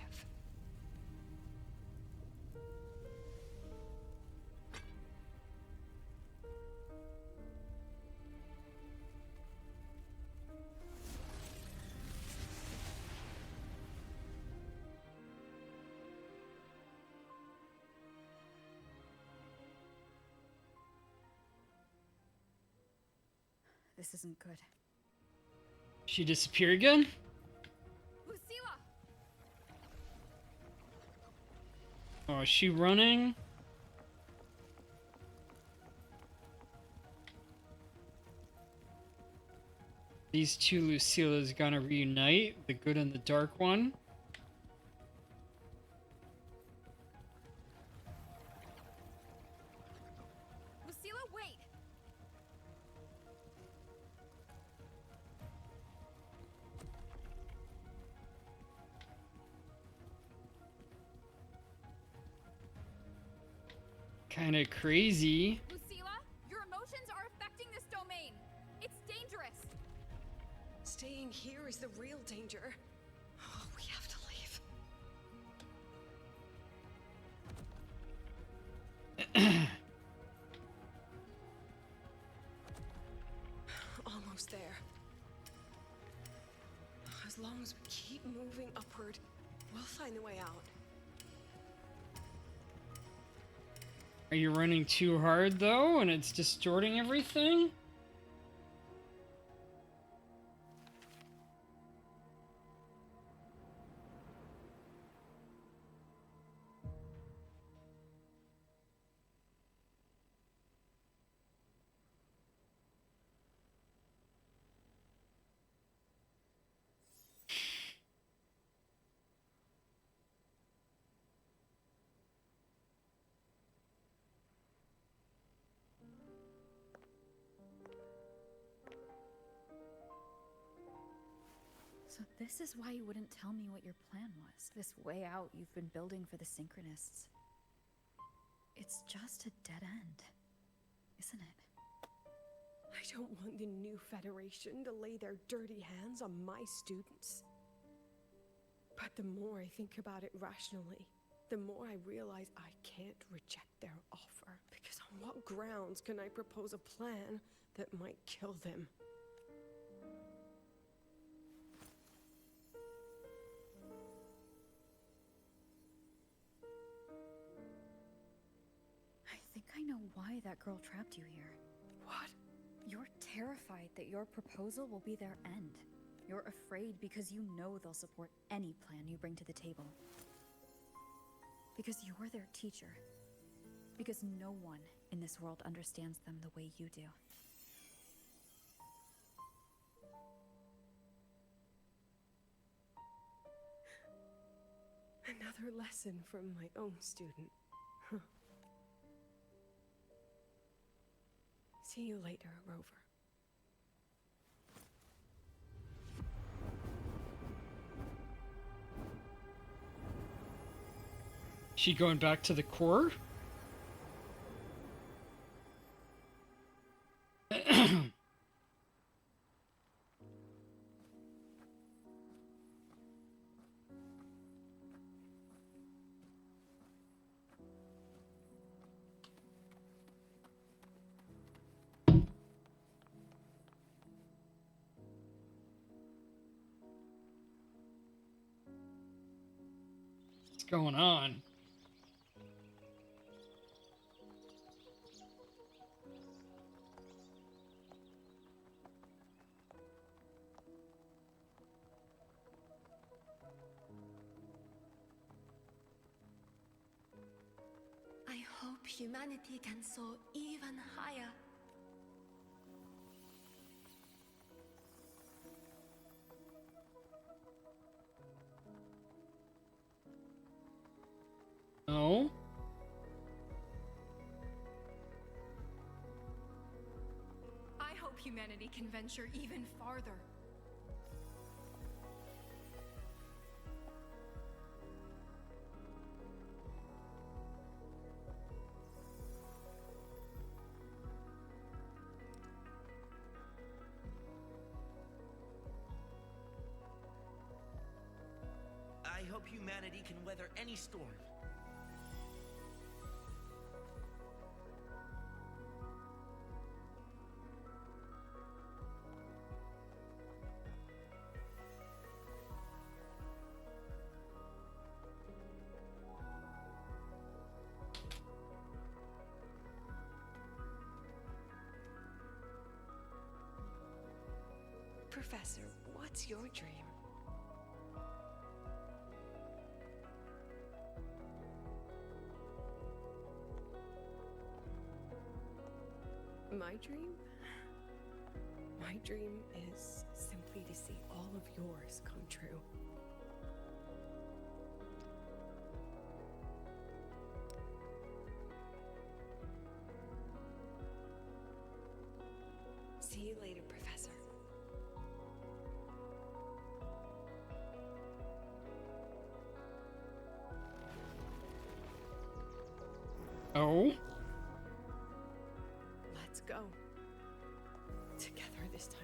This isn't good. She disappeared again? Lucilla! Oh, is she running? These two Lucillas gonna reunite, the good and the dark one. Lucilla, wait! Kinda crazy. Lucilla, your emotions are affecting this domain. It's dangerous. Staying here is the real danger. Oh, we have to leave. Almost there. As long as we keep moving upward, we'll find the way out. Are you running too hard though, and it's distorting everything? So this is why you wouldn't tell me what your plan was. This way out you've been building for the Synchronists. It's just a dead end, isn't it? I don't want the new Federation to lay their dirty hands on my students. But the more I think about it rationally, the more I realize I can't reject their offer. Because on what grounds can I propose a plan that might kill them? I think I know why that girl trapped you here. What? You're terrified that your proposal will be their end. You're afraid because you know they'll support any plan you bring to the table. Because you're their teacher. Because no one in this world understands them the way you do. Another lesson from my own student. Huh. See you later, Rover. She going back to the core? What's going on? I hope humanity can soar even higher. humanity can venture even farther. I hope humanity can weather any storm. Professor, what's your dream? My dream? My dream is simply to see all of yours come true. See you later, Professor. Oh? Let's go. Together this time.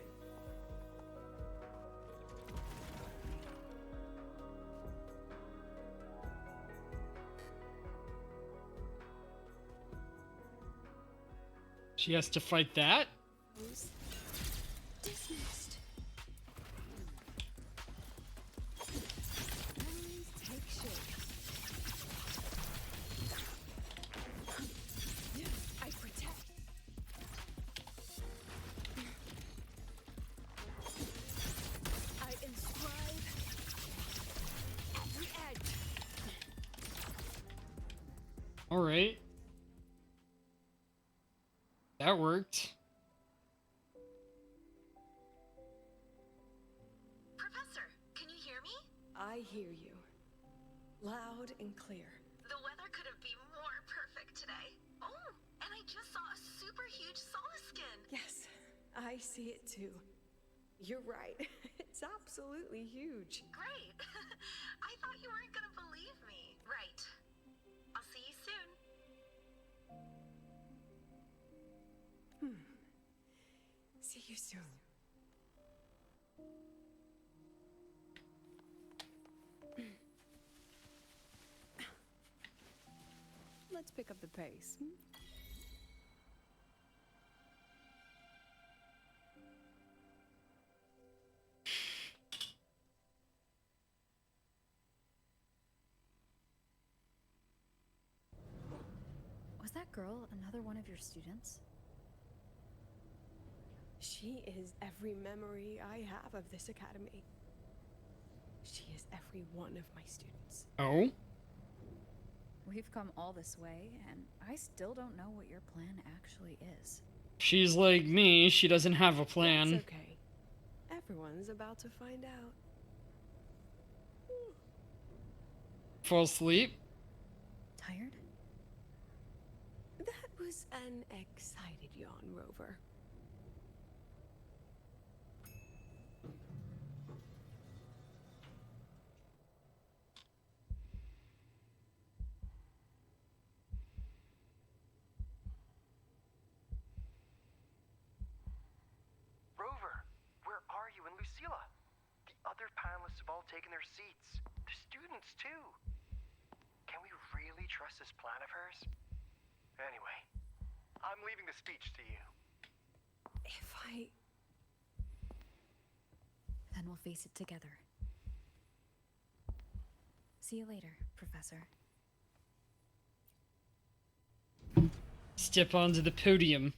She has to fight that? Dismissed. Memories take shape. I protect. I inscribe every edge. Alright. That worked. Professor, can you hear me? I hear you. Loud and clear. The weather couldn't be more perfect today. Oh, and I just saw a super huge skin. Yes, I see it too. You're right. It's absolutely huge. Great. I thought you weren't gonna believe me. Right. I'll see you soon. See you soon. Let's pick up the pace. Was that girl another one of your students? She is every memory I have of this academy. She is every one of my students. Oh? We've come all this way, and I still don't know what your plan actually is. She's like me, she doesn't have a plan. It's okay. Everyone's about to find out. Fall asleep? Tired? That was an excited yawn, Rover. Rover, where are you and Lucilla? The other panelists have all taken their seats. The students, too. Can we really trust this plan of hers? Anyway, I'm leaving the speech to you. If I... Then we'll face it together. See you later, Professor. Step onto the podium.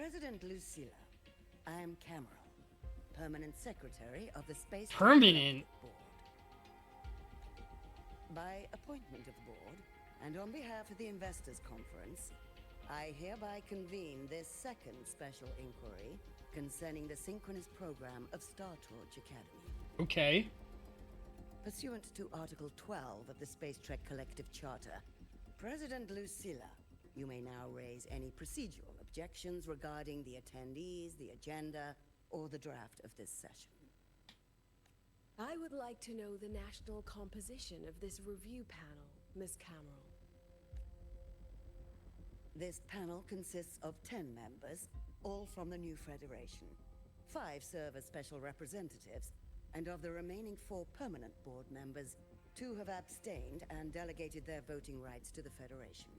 President Lucilla, I am Cameron, Permanent Secretary of the Space Permanent? Board. By appointment of the board, and on behalf of the Investors Conference, I hereby convene this second special inquiry concerning the synchronous program of Star Torch Academy. Okay. Pursuant to Article 12 of the Space Trek Collective Charter, President Lucilla, you may now raise any procedural objections regarding the attendees, the agenda, or the draft of this session. I would like to know the national composition of this review panel, Miss Cameron. This panel consists of 10 members, all from the new Federation. 5 serve as special representatives, and of the remaining 4 permanent board members, 2 have abstained and delegated their voting rights to the Federation.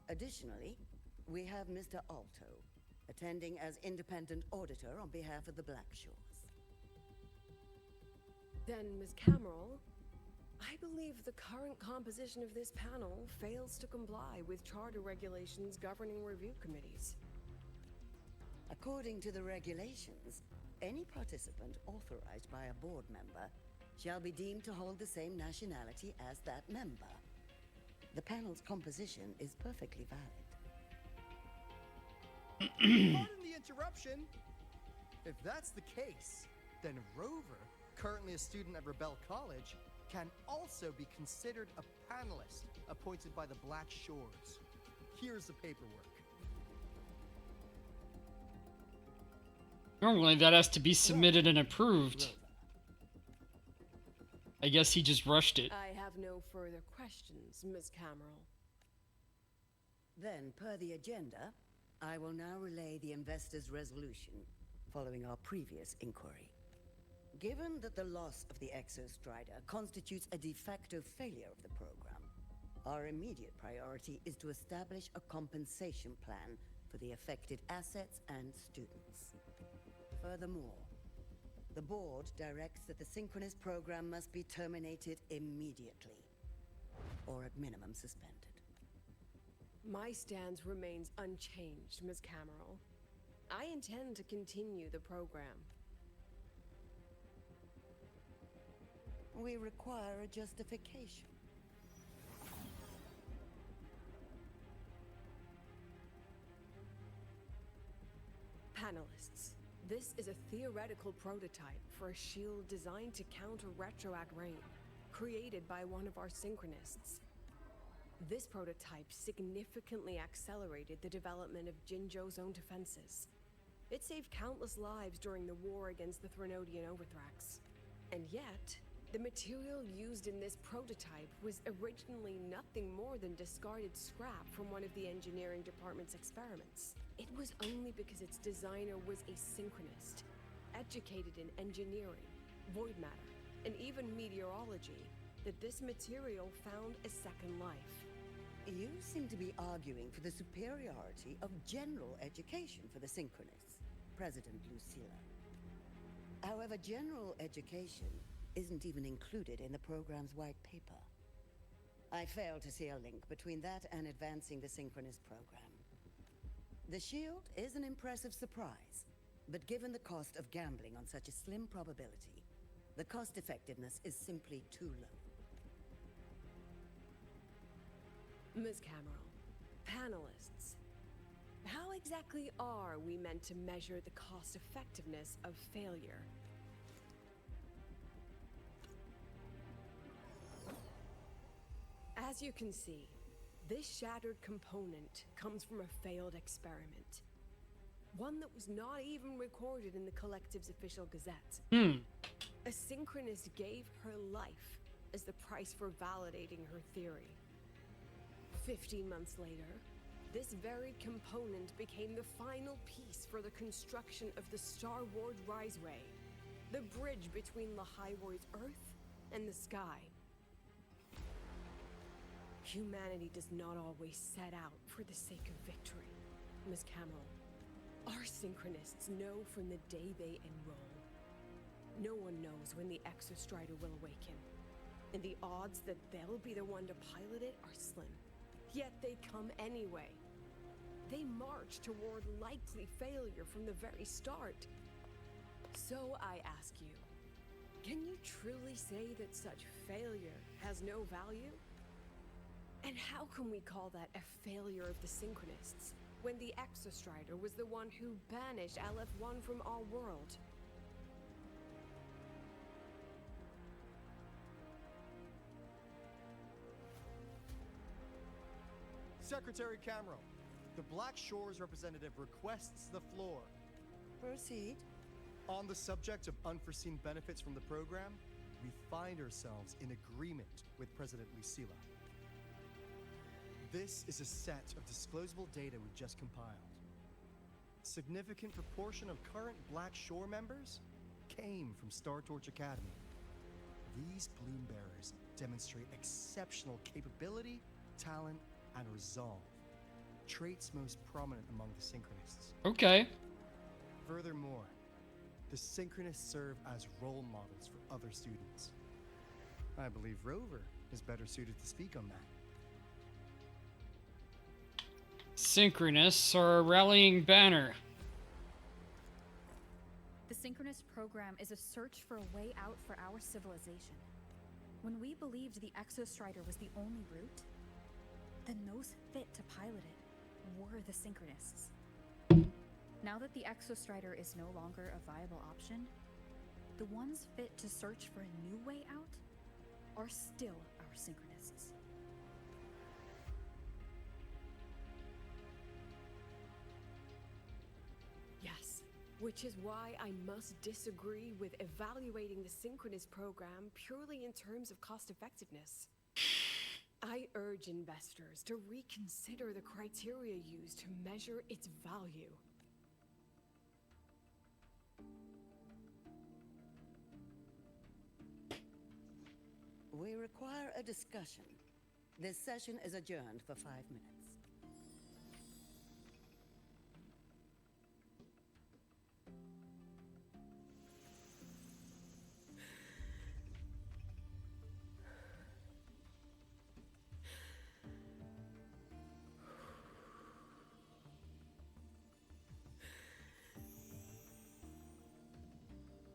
Additionally, we have Mr. Alto, attending as independent auditor on behalf of the Black Shores. Then, Ms. Cameron, I believe the current composition of this panel fails to comply with charter regulations governing review committees. According to the regulations, any participant authorized by a board member shall be deemed to hold the same nationality as that member. The panel's composition is perfectly valid. Pardon the interruption. If that's the case, then Rover, currently a student at Rebel College, can also be considered a panelist appointed by the Black Shores. Here's the paperwork. Normally that has to be submitted and approved. I guess he just rushed it. I have no further questions, Ms. Cameron. Then, per the agenda, I will now relay the investors' resolution following our previous inquiry. Given that the loss of the Exostrider constitutes a de facto failure of the program, our immediate priority is to establish a compensation plan for the affected assets and students. Furthermore, the board directs that the synchronous program must be terminated immediately, or at minimum suspended. My stance remains unchanged, Ms. Cameron. I intend to continue the program. We require a justification. Panelists, this is a theoretical prototype for a shield designed to counter retroact rain, created by one of our synchronists. This prototype significantly accelerated the development of Jinzhou's own defenses. It saved countless lives during the war against the Threnodian Overthrax. And yet, the material used in this prototype was originally nothing more than discarded scrap from one of the engineering department's experiments. It was only because its designer was a synchronist, educated in engineering, void matter, and even meteorology, that this material found a second life. You seem to be arguing for the superiority of general education for the synchronists, President Lucilla. However, general education isn't even included in the program's white paper. I fail to see a link between that and advancing the synchronous program. The shield is an impressive surprise, but given the cost of gambling on such a slim probability, the cost effectiveness is simply too low. Ms. Cameron, panelists, how exactly are we meant to measure the cost effectiveness of failure? As you can see, this shattered component comes from a failed experiment. One that was not even recorded in the Collective's official gazette. A synchronist gave her life as the price for validating her theory. 15 months later, this very component became the final piece for the construction of the Star Ward Riseway, the bridge between Lahaiwoi's Earth and the sky. Humanity does not always set out for the sake of victory, Ms. Cameron. Our synchronists know from the day they enroll. No one knows when the Exostrider will awaken, and the odds that they'll be the one to pilot it are slim. Yet they come anyway. They march toward likely failure from the very start. So I ask you, can you truly say that such failure has no value? And how can we call that a failure of the Synchronists, when the Exostrider was the one who banished LF1 from our world? Secretary Camero, the Black Shores representative requests the floor. Proceed. On the subject of unforeseen benefits from the program, we find ourselves in agreement with President Lucilla. This is a set of disclosable data we just compiled. Significant proportion of current Black Shore members came from Star Torch Academy. These Bloom Bearers demonstrate exceptional capability, talent, and resolve. Traits most prominent among the Synchronists. Okay. Furthermore, the Synchronists serve as role models for other students. I believe Rover is better suited to speak on that. Synchronists are a rallying banner. The Synchronist program is a search for a way out for our civilization. When we believed the Exostrider was the only route, then those fit to pilot it were the Synchronists. Now that the Exostrider is no longer a viable option, the ones fit to search for a new way out are still our Synchronists. Yes, which is why I must disagree with evaluating the Synchronist program purely in terms of cost effectiveness. I urge investors to reconsider the criteria used to measure its value. We require a discussion. This session is adjourned for 5 minutes.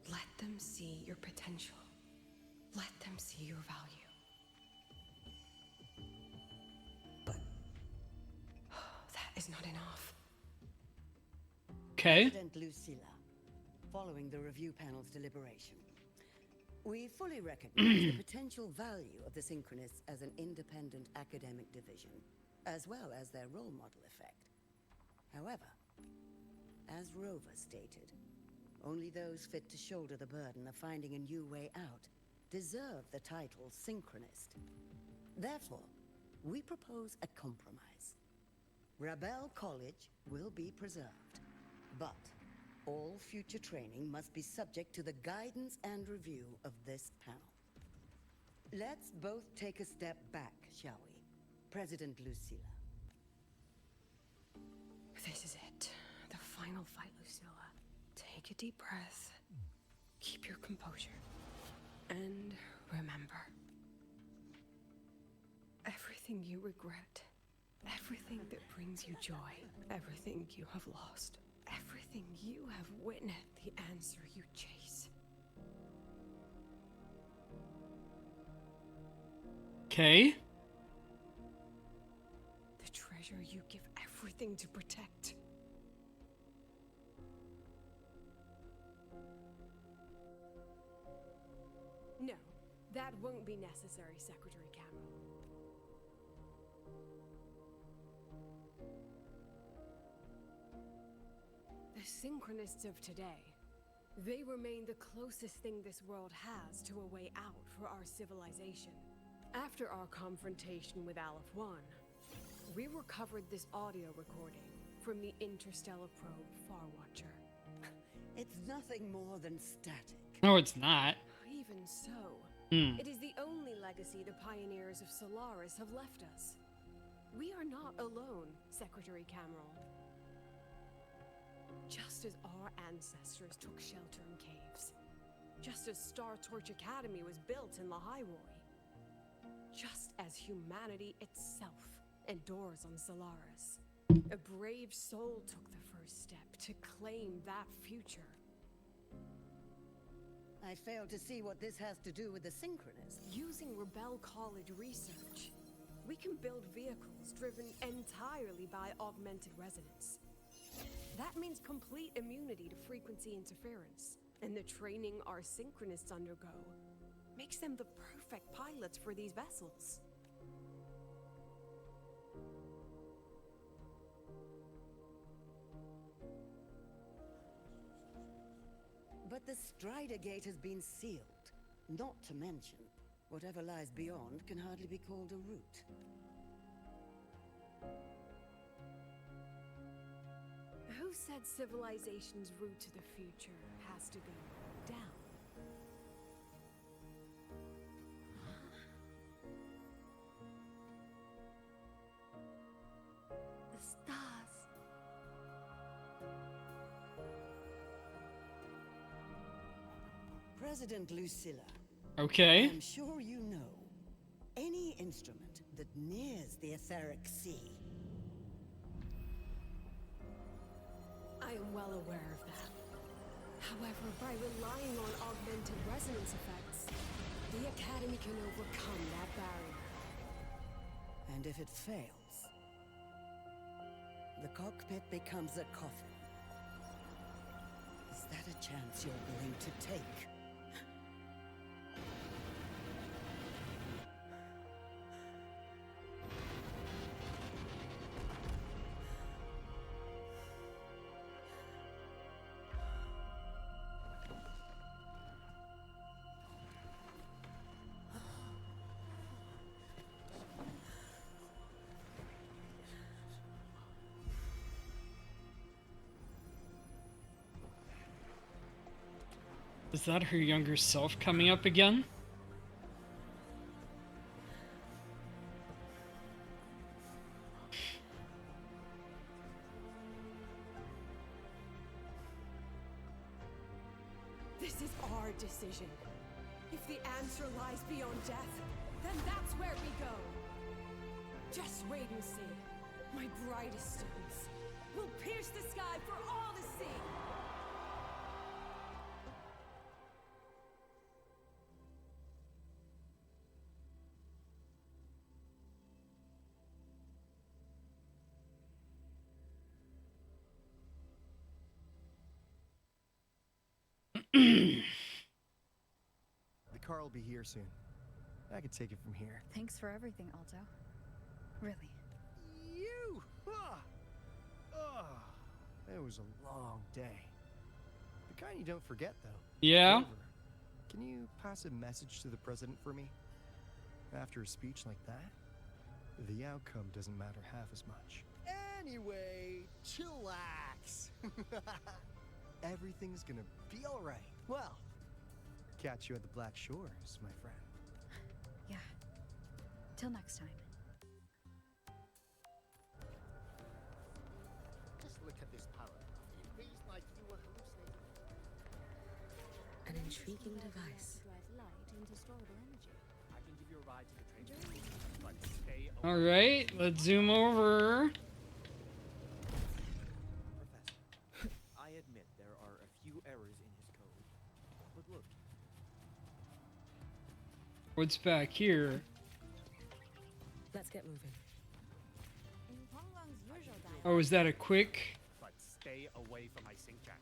Let them see your potential. Let them see your value. But that is not enough. Okay. President Lucilla, following the review panel's deliberation, we fully recognize the potential value of the Synchronists as an independent academic division, as well as their role model effect. However, as Rover stated, only those fit to shoulder the burden of finding a new way out deserve the title Synchronist. Therefore, we propose a compromise. Rebel College will be preserved, but all future training must be subject to the guidance and review of this panel. Let's both take a step back, shall we? President Lucilla. This is it. The final fight, Lucilla. Take a deep breath. Keep your composure. And remember, everything you regret, everything that brings you joy, everything you have lost, everything you have witnessed, the answer you chase. Okay. The treasure you give everything to protect. No, that won't be necessary, Secretary Camero. The Synchronists of today, they remain the closest thing this world has to a way out for our civilization. After our confrontation with Aleph-1, we recovered this audio recording from the interstellar probe Farwatcher. It's nothing more than static. No, it's not. Even so, Hmm. it is the only legacy the pioneers of Solaris have left us. We are not alone, Secretary Camero. Just as our ancestors took shelter in caves, just as Star Torch Academy was built in Lahairoi, just as humanity itself endures on Solaris, A brave soul took the first step to claim that future. I fail to see what this has to do with the Synchronists. Using Rebel College research, we can build vehicles driven entirely by augmented resonance. That means complete immunity to frequency interference. And the training our Synchronists undergo makes them the perfect pilots for these vessels. But the Strider Gate has been sealed. Not to mention, whatever lies beyond can hardly be called a route. Who said civilization's route to the future has to go down? The stars. President Lucilla. Okay. I'm sure you know, any instrument that nears the etheric sea. I am well aware of that. However, by relying on augmented resonance effects, the Academy can overcome that barrier. And if it fails, the cockpit becomes a coffin. Is that a chance you're willing to take? Is that her younger self coming up again? This is our decision. If the answer lies beyond death, then that's where we go. Just wait and see. My brightest students will pierce the sky for all to see. The car will be here soon. I can take it from here. Thanks for everything, Alto. Really. You! It was a long day. The kind you don't forget, though. Yeah? However, can you pass a message to the president for me? After a speech like that, the outcome doesn't matter half as much. Anyway, chillax. Everything's gonna be alright. Well, catch you at the Black Shores, my friend. Yeah. Till next time. Just look at this paragraph. It reads like you were hallucinating. An intriguing device. Drive light into storable energy. I can give you a ride to the train station, but stay away. Alright, let's zoom over. Professor, I admit there are a few errors in his code. But look, What's back here? Let's get moving. In Ponglong's usual diet. Oh, is that a quick? But stay away from my sync jack.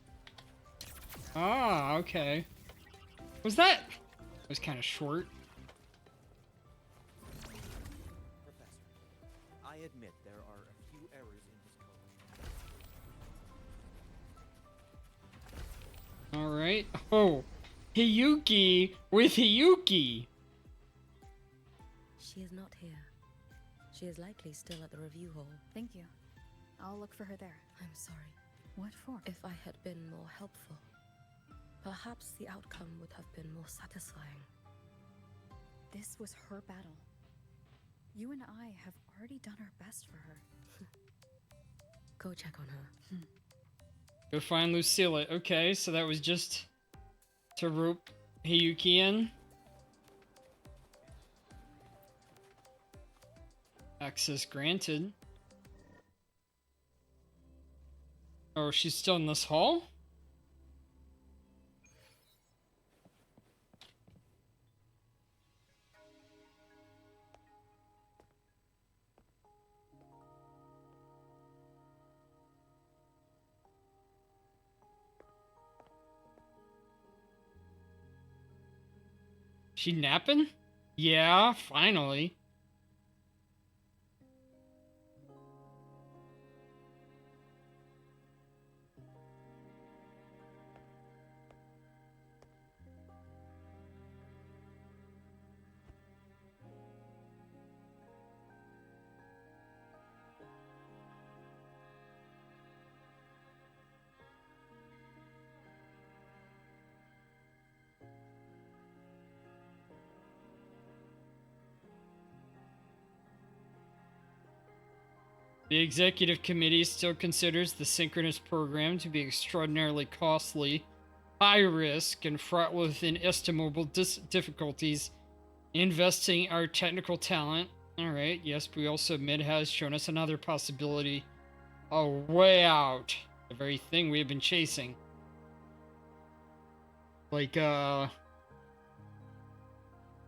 Ah, okay. Was that? It was kind of short. Professor, I admit there are a few errors in his code. Alright. Oh, Hiyuki with Hiyuki. She is not here. She is likely still at the review hall. Thank you. I'll look for her there. I'm sorry. What for? If I had been more helpful, perhaps the outcome would have been more satisfying. This was her battle. You and I have already done our best for her. Go check on her. Go find Lucilla. Okay, so that was just to rope Hiyuki in. Access granted. Oh, she's still in this hall? She napping? Yeah, finally. The executive committee still considers the synchronous program to be extraordinarily costly, high risk, and fraught with inestimable difficulties. Investing our technical talent, alright, yes, we also admit has shown us another possibility. A way out. The very thing we have been chasing.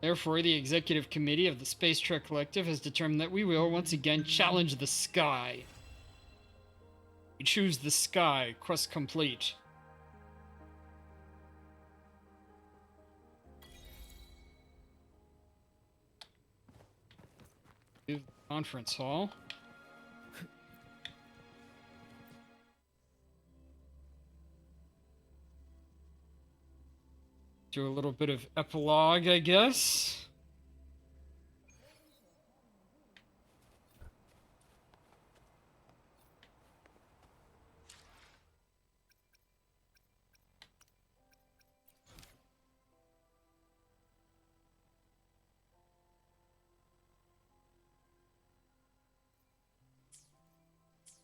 Therefore, the executive committee of the Space Trek Collective has determined that we will once again challenge the sky. We choose the sky. Quest complete. Conference hall. Do a little bit of epilogue, I guess.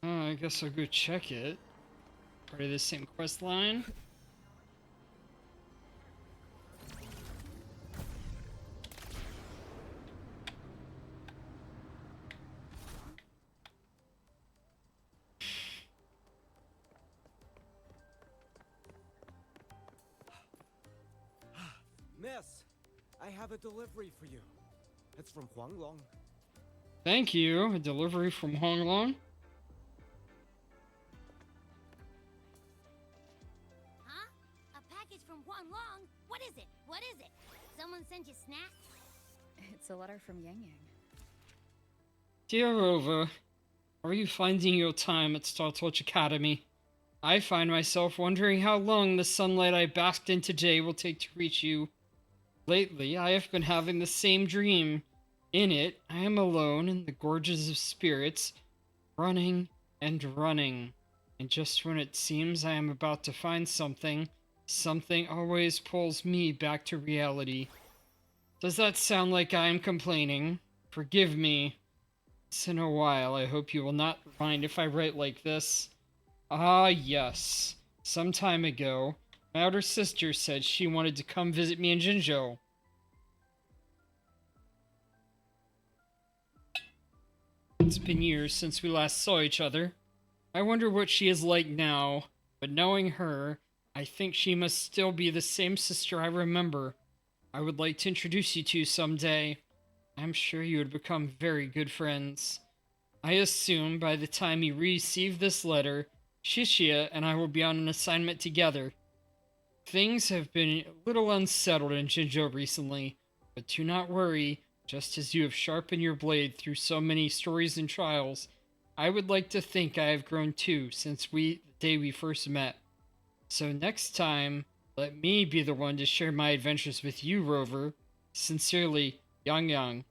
I guess I'll go check it. Part of the same quest line. Miss, I have a delivery for you. It's from Huanglong. Thank you. A delivery from Honglong. Huh? A package from Huanglong? What is it? What is it? Someone sent you snacks? It's a letter from Yang Yang. Dear Rover, are you finding your time at Startorch Academy? I find myself wondering how long the sunlight I basked in today will take to reach you. Lately, I have been having the same dream. In it, I am alone in the gorges of spirits, running and running. And just when it seems I am about to find something, something always pulls me back to reality. Does that sound like I am complaining? Forgive me. Once in a while, I hope you will not mind if I write like this. Ah, yes. Some time ago, my older sister said she wanted to come visit me in Jinzhou. It's been years since we last saw each other. I wonder what she is like now, but knowing her, I think she must still be the same sister I remember. I would like to introduce you to someday. I'm sure you would become very good friends. I assume by the time you receive this letter, Shishia and I will be on an assignment together. Things have been a little unsettled in Jinzhou recently, but do not worry. Just as you have sharpened your blade through so many stories and trials, I would like to think I have grown too since the day we first met. So next time, let me be the one to share my adventures with you, Rover. Sincerely, Yang Yang.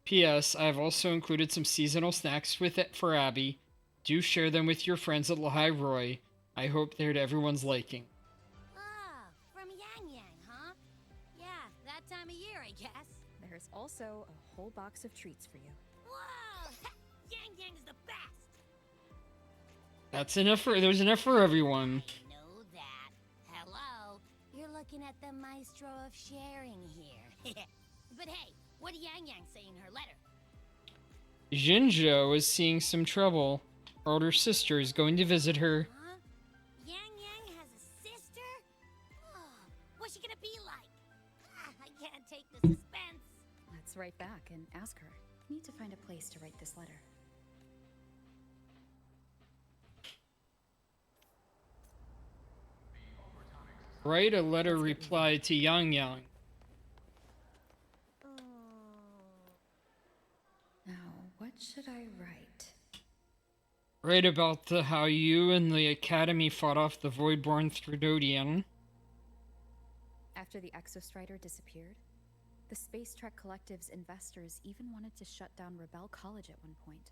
P.S. I have also included some seasonal snacks for Abby. Do share them with your friends at Lahai Roy. I hope they're to everyone's liking. Ah, from Yang Yang, huh? Yeah, that time of year, I guess. There's also a whole box of treats for you. Whoa! Yang Yang's the best! That's enough there's enough for everyone. I know that. Hello? You're looking at the maestro of sharing here. But hey, what did Yang Yang say in her letter? Jinzhou is seeing some trouble. Her older sister is going to visit her. Huh? Let's write back and ask her. Need to find a place to write this letter. Write a letter reply to Yang Yang. Now, what should I write? Write about how you and the Academy fought off the Voidborn Thridodian. After the Exostrider disappeared, the Space Trek Collective's investors even wanted to shut down Rebel College at one point.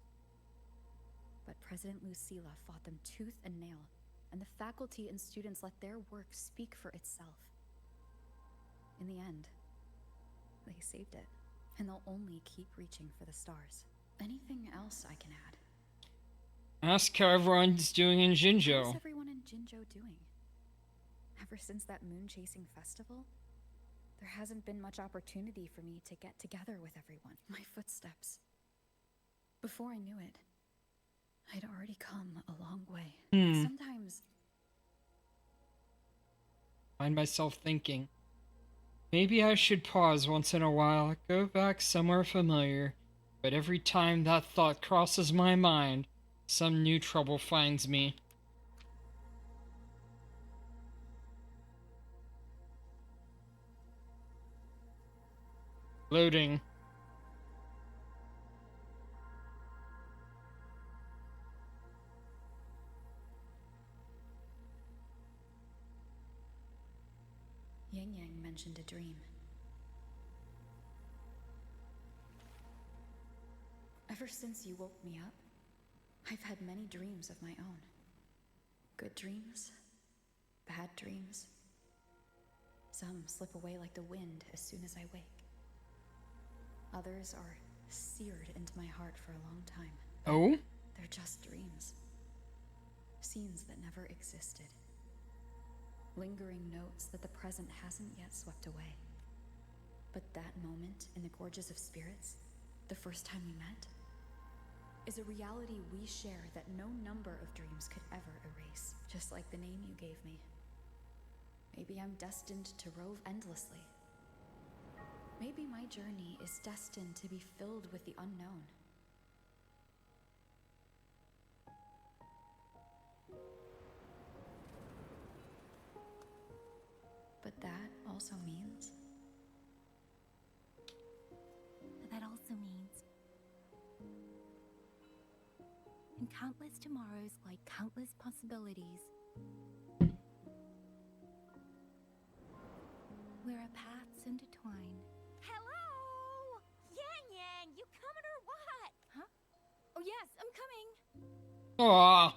But President Lucilla fought them tooth and nail, and the faculty and students let their work speak for itself. In the end, they saved it, and they'll only keep reaching for the stars. Anything else I can add? Ask how everyone's doing in Jinzhou. How's everyone in Jinzhou doing? Ever since that moon-chasing festival, there hasn't been much opportunity for me to get together with everyone. My footsteps. Before I knew it, I'd already come a long way. Sometimes... Find myself thinking, maybe I should pause once in a while, go back somewhere familiar, but every time that thought crosses my mind, some new trouble finds me. Loading. Yang Yang mentioned a dream. Ever since you woke me up, I've had many dreams of my own. Good dreams, bad dreams. Some slip away like the wind as soon as I wake. Others are seared into my heart for a long time. Oh? They're just dreams. Scenes that never existed. Lingering notes that the present hasn't yet swept away. But that moment in the Gorges of Spirits, the first time we met, is a reality we share that no number of dreams could ever erase. Just like the name you gave me. Maybe I'm destined to rove endlessly. Maybe my journey is destined to be filled with the unknown. But that also means... That also means... in countless tomorrows lie countless possibilities. Where our paths intertwine. Hello! Yang Yang, you coming or what? Huh? Oh yes, I'm coming! Aww.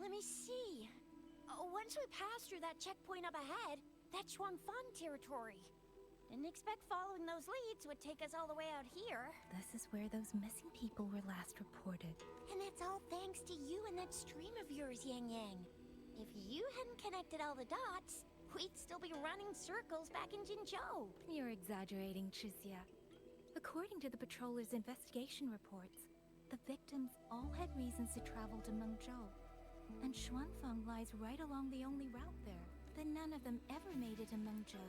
Let me see. Once we pass through that checkpoint up ahead, that's Shuangfang territory. Didn't expect following those leads would take us all the way out here. This is where those missing people were last reported. And that's all thanks to you and that stream of yours, Yang Yang. If you hadn't connected all the dots, we'd still be running circles back in Jinzhou. You're exaggerating, Chixia. According to the patroller's investigation reports, the victims all had reasons to travel to Mengzhou. And Xuanfang lies right along the only route there. But none of them ever made it to Mengzhou,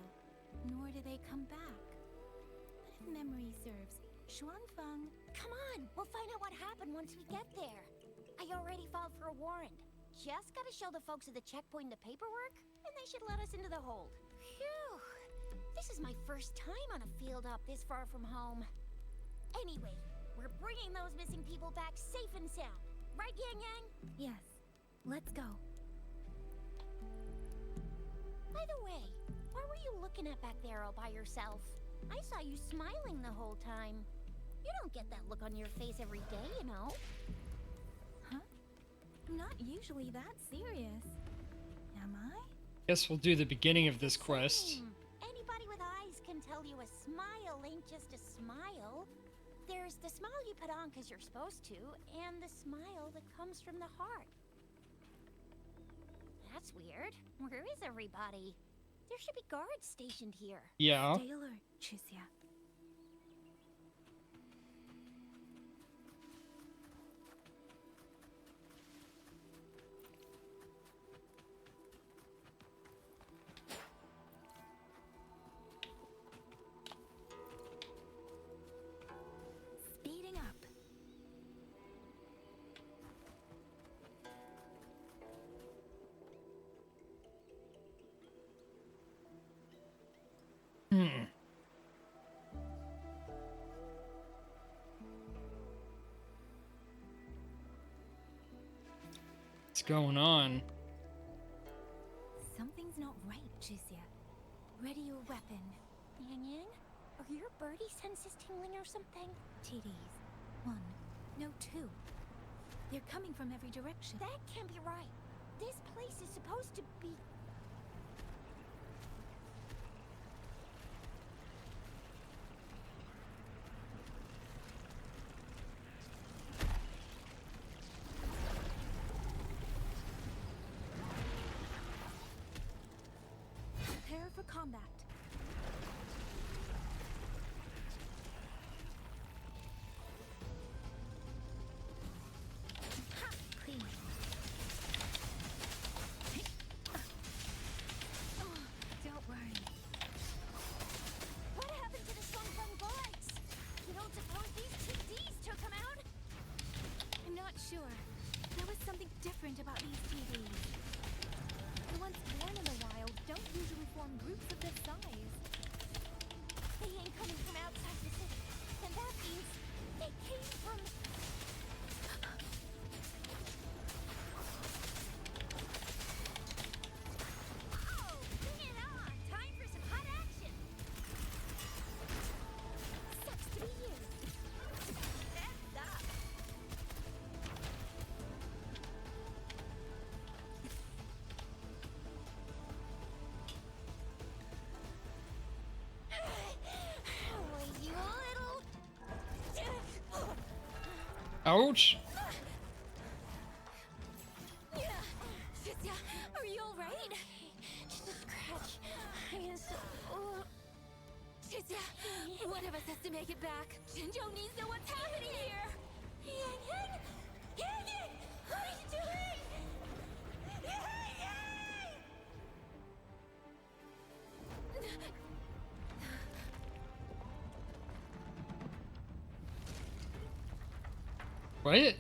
nor did they come back. But if memory serves, Xuanfang... Come on, we'll find out what happened once we get there. I already filed for a warrant. Just gotta show the folks at the checkpoint the paperwork, and they should let us into the hold. Phew! This is my first time on a field op this far from home. Anyway, we're bringing those missing people back safe and sound. Right, Yang Yang? Yes. Let's go. By the way, what were you looking at back there all by yourself? I saw you smiling the whole time. You don't get that look on your face every day, you know. Huh? I'm not usually that serious. Am I? Guess we'll do the beginning of this quest. Anybody with eyes can tell you a smile ain't just a smile. There's the smile you put on because you're supposed to, and the smile that comes from the heart. That's weird. Where is everybody? There should be guards stationed here. Yeah. Stay alert, Chisia. Speeding up. What's going on? Something's not right, Chisia. Ready your weapon. Yang Yang? Are your birdie senses tingling or something? TDs. 1. No, 2. They're coming from every direction. That can't be right. This place is supposed to be... Prepare for combat. Clean. Don't worry. What happened to the Songfeng bullets? You don't suppose these TDs took them out? I'm not sure. There was something different about these TVs. The ones born in the wild don't usually form groups of this size. They ain't coming from outside the city. And that means they came from... Oh, bring it on! Time for some hot action! Sucks to be you. That's up. Well, you little... Ouch. Fitya, are you alright? Just a scratch. I am so... Chisia, one of us has to make it back. Jinjo needs to know what's happening here. Yang Yang! Yang Yang! What are you doing? Yang Yang! What?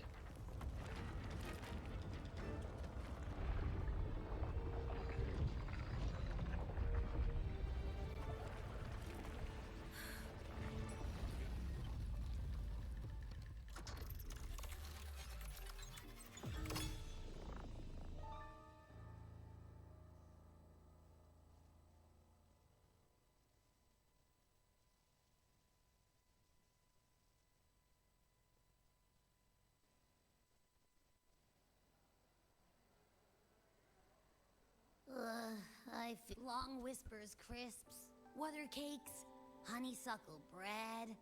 I feel long whispers, crisps, weather cakes, honeysuckle bread.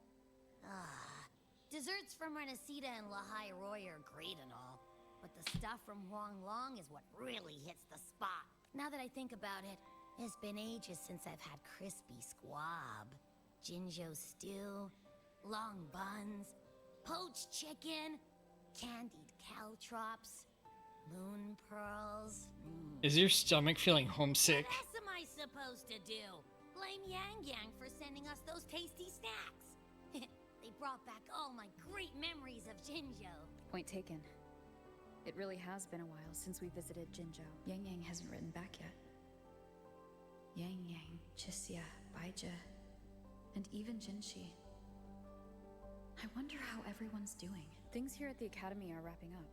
Desserts from Renacita and Lahai Roy are great and all, but the stuff from Huang Long is what really hits the spot. Now that I think about it, it's been ages since I've had crispy squab, Jinjo stew, long buns, poached chicken, candied caltrops, moon pearls. Is your stomach feeling homesick? What else am I supposed to do? Blame Yang Yang for sending us those tasty snacks. They brought back all my great memories of Jinjo. Point taken. It really has been a while since we visited Jinjo. Yang Yang hasn't written back yet. Yang Yang, Chisia, Baija, and even Jinshi. I wonder how everyone's doing. Things here at the Academy are wrapping up.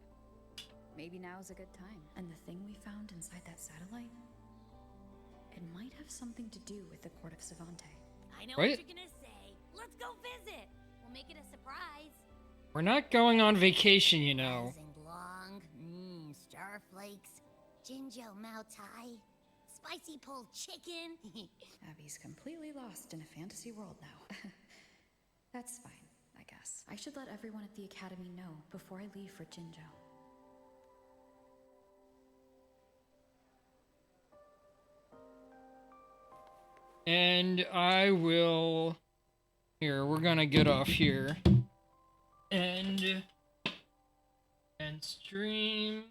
Maybe now's a good time. And the thing we found inside that satellite? It might have something to do with the Court of Savante. I know What? what you're gonna say. Let's go visit. We'll make it a surprise. We're not going on vacation, you know. Long, starflakes, Jinjo Mao Tai, spicy pulled chicken. Abby's completely lost in a fantasy world now. That's fine, I guess. I should let everyone at the Academy know before I leave for Jinjo. And I will... Here, we're gonna get off here. And stream...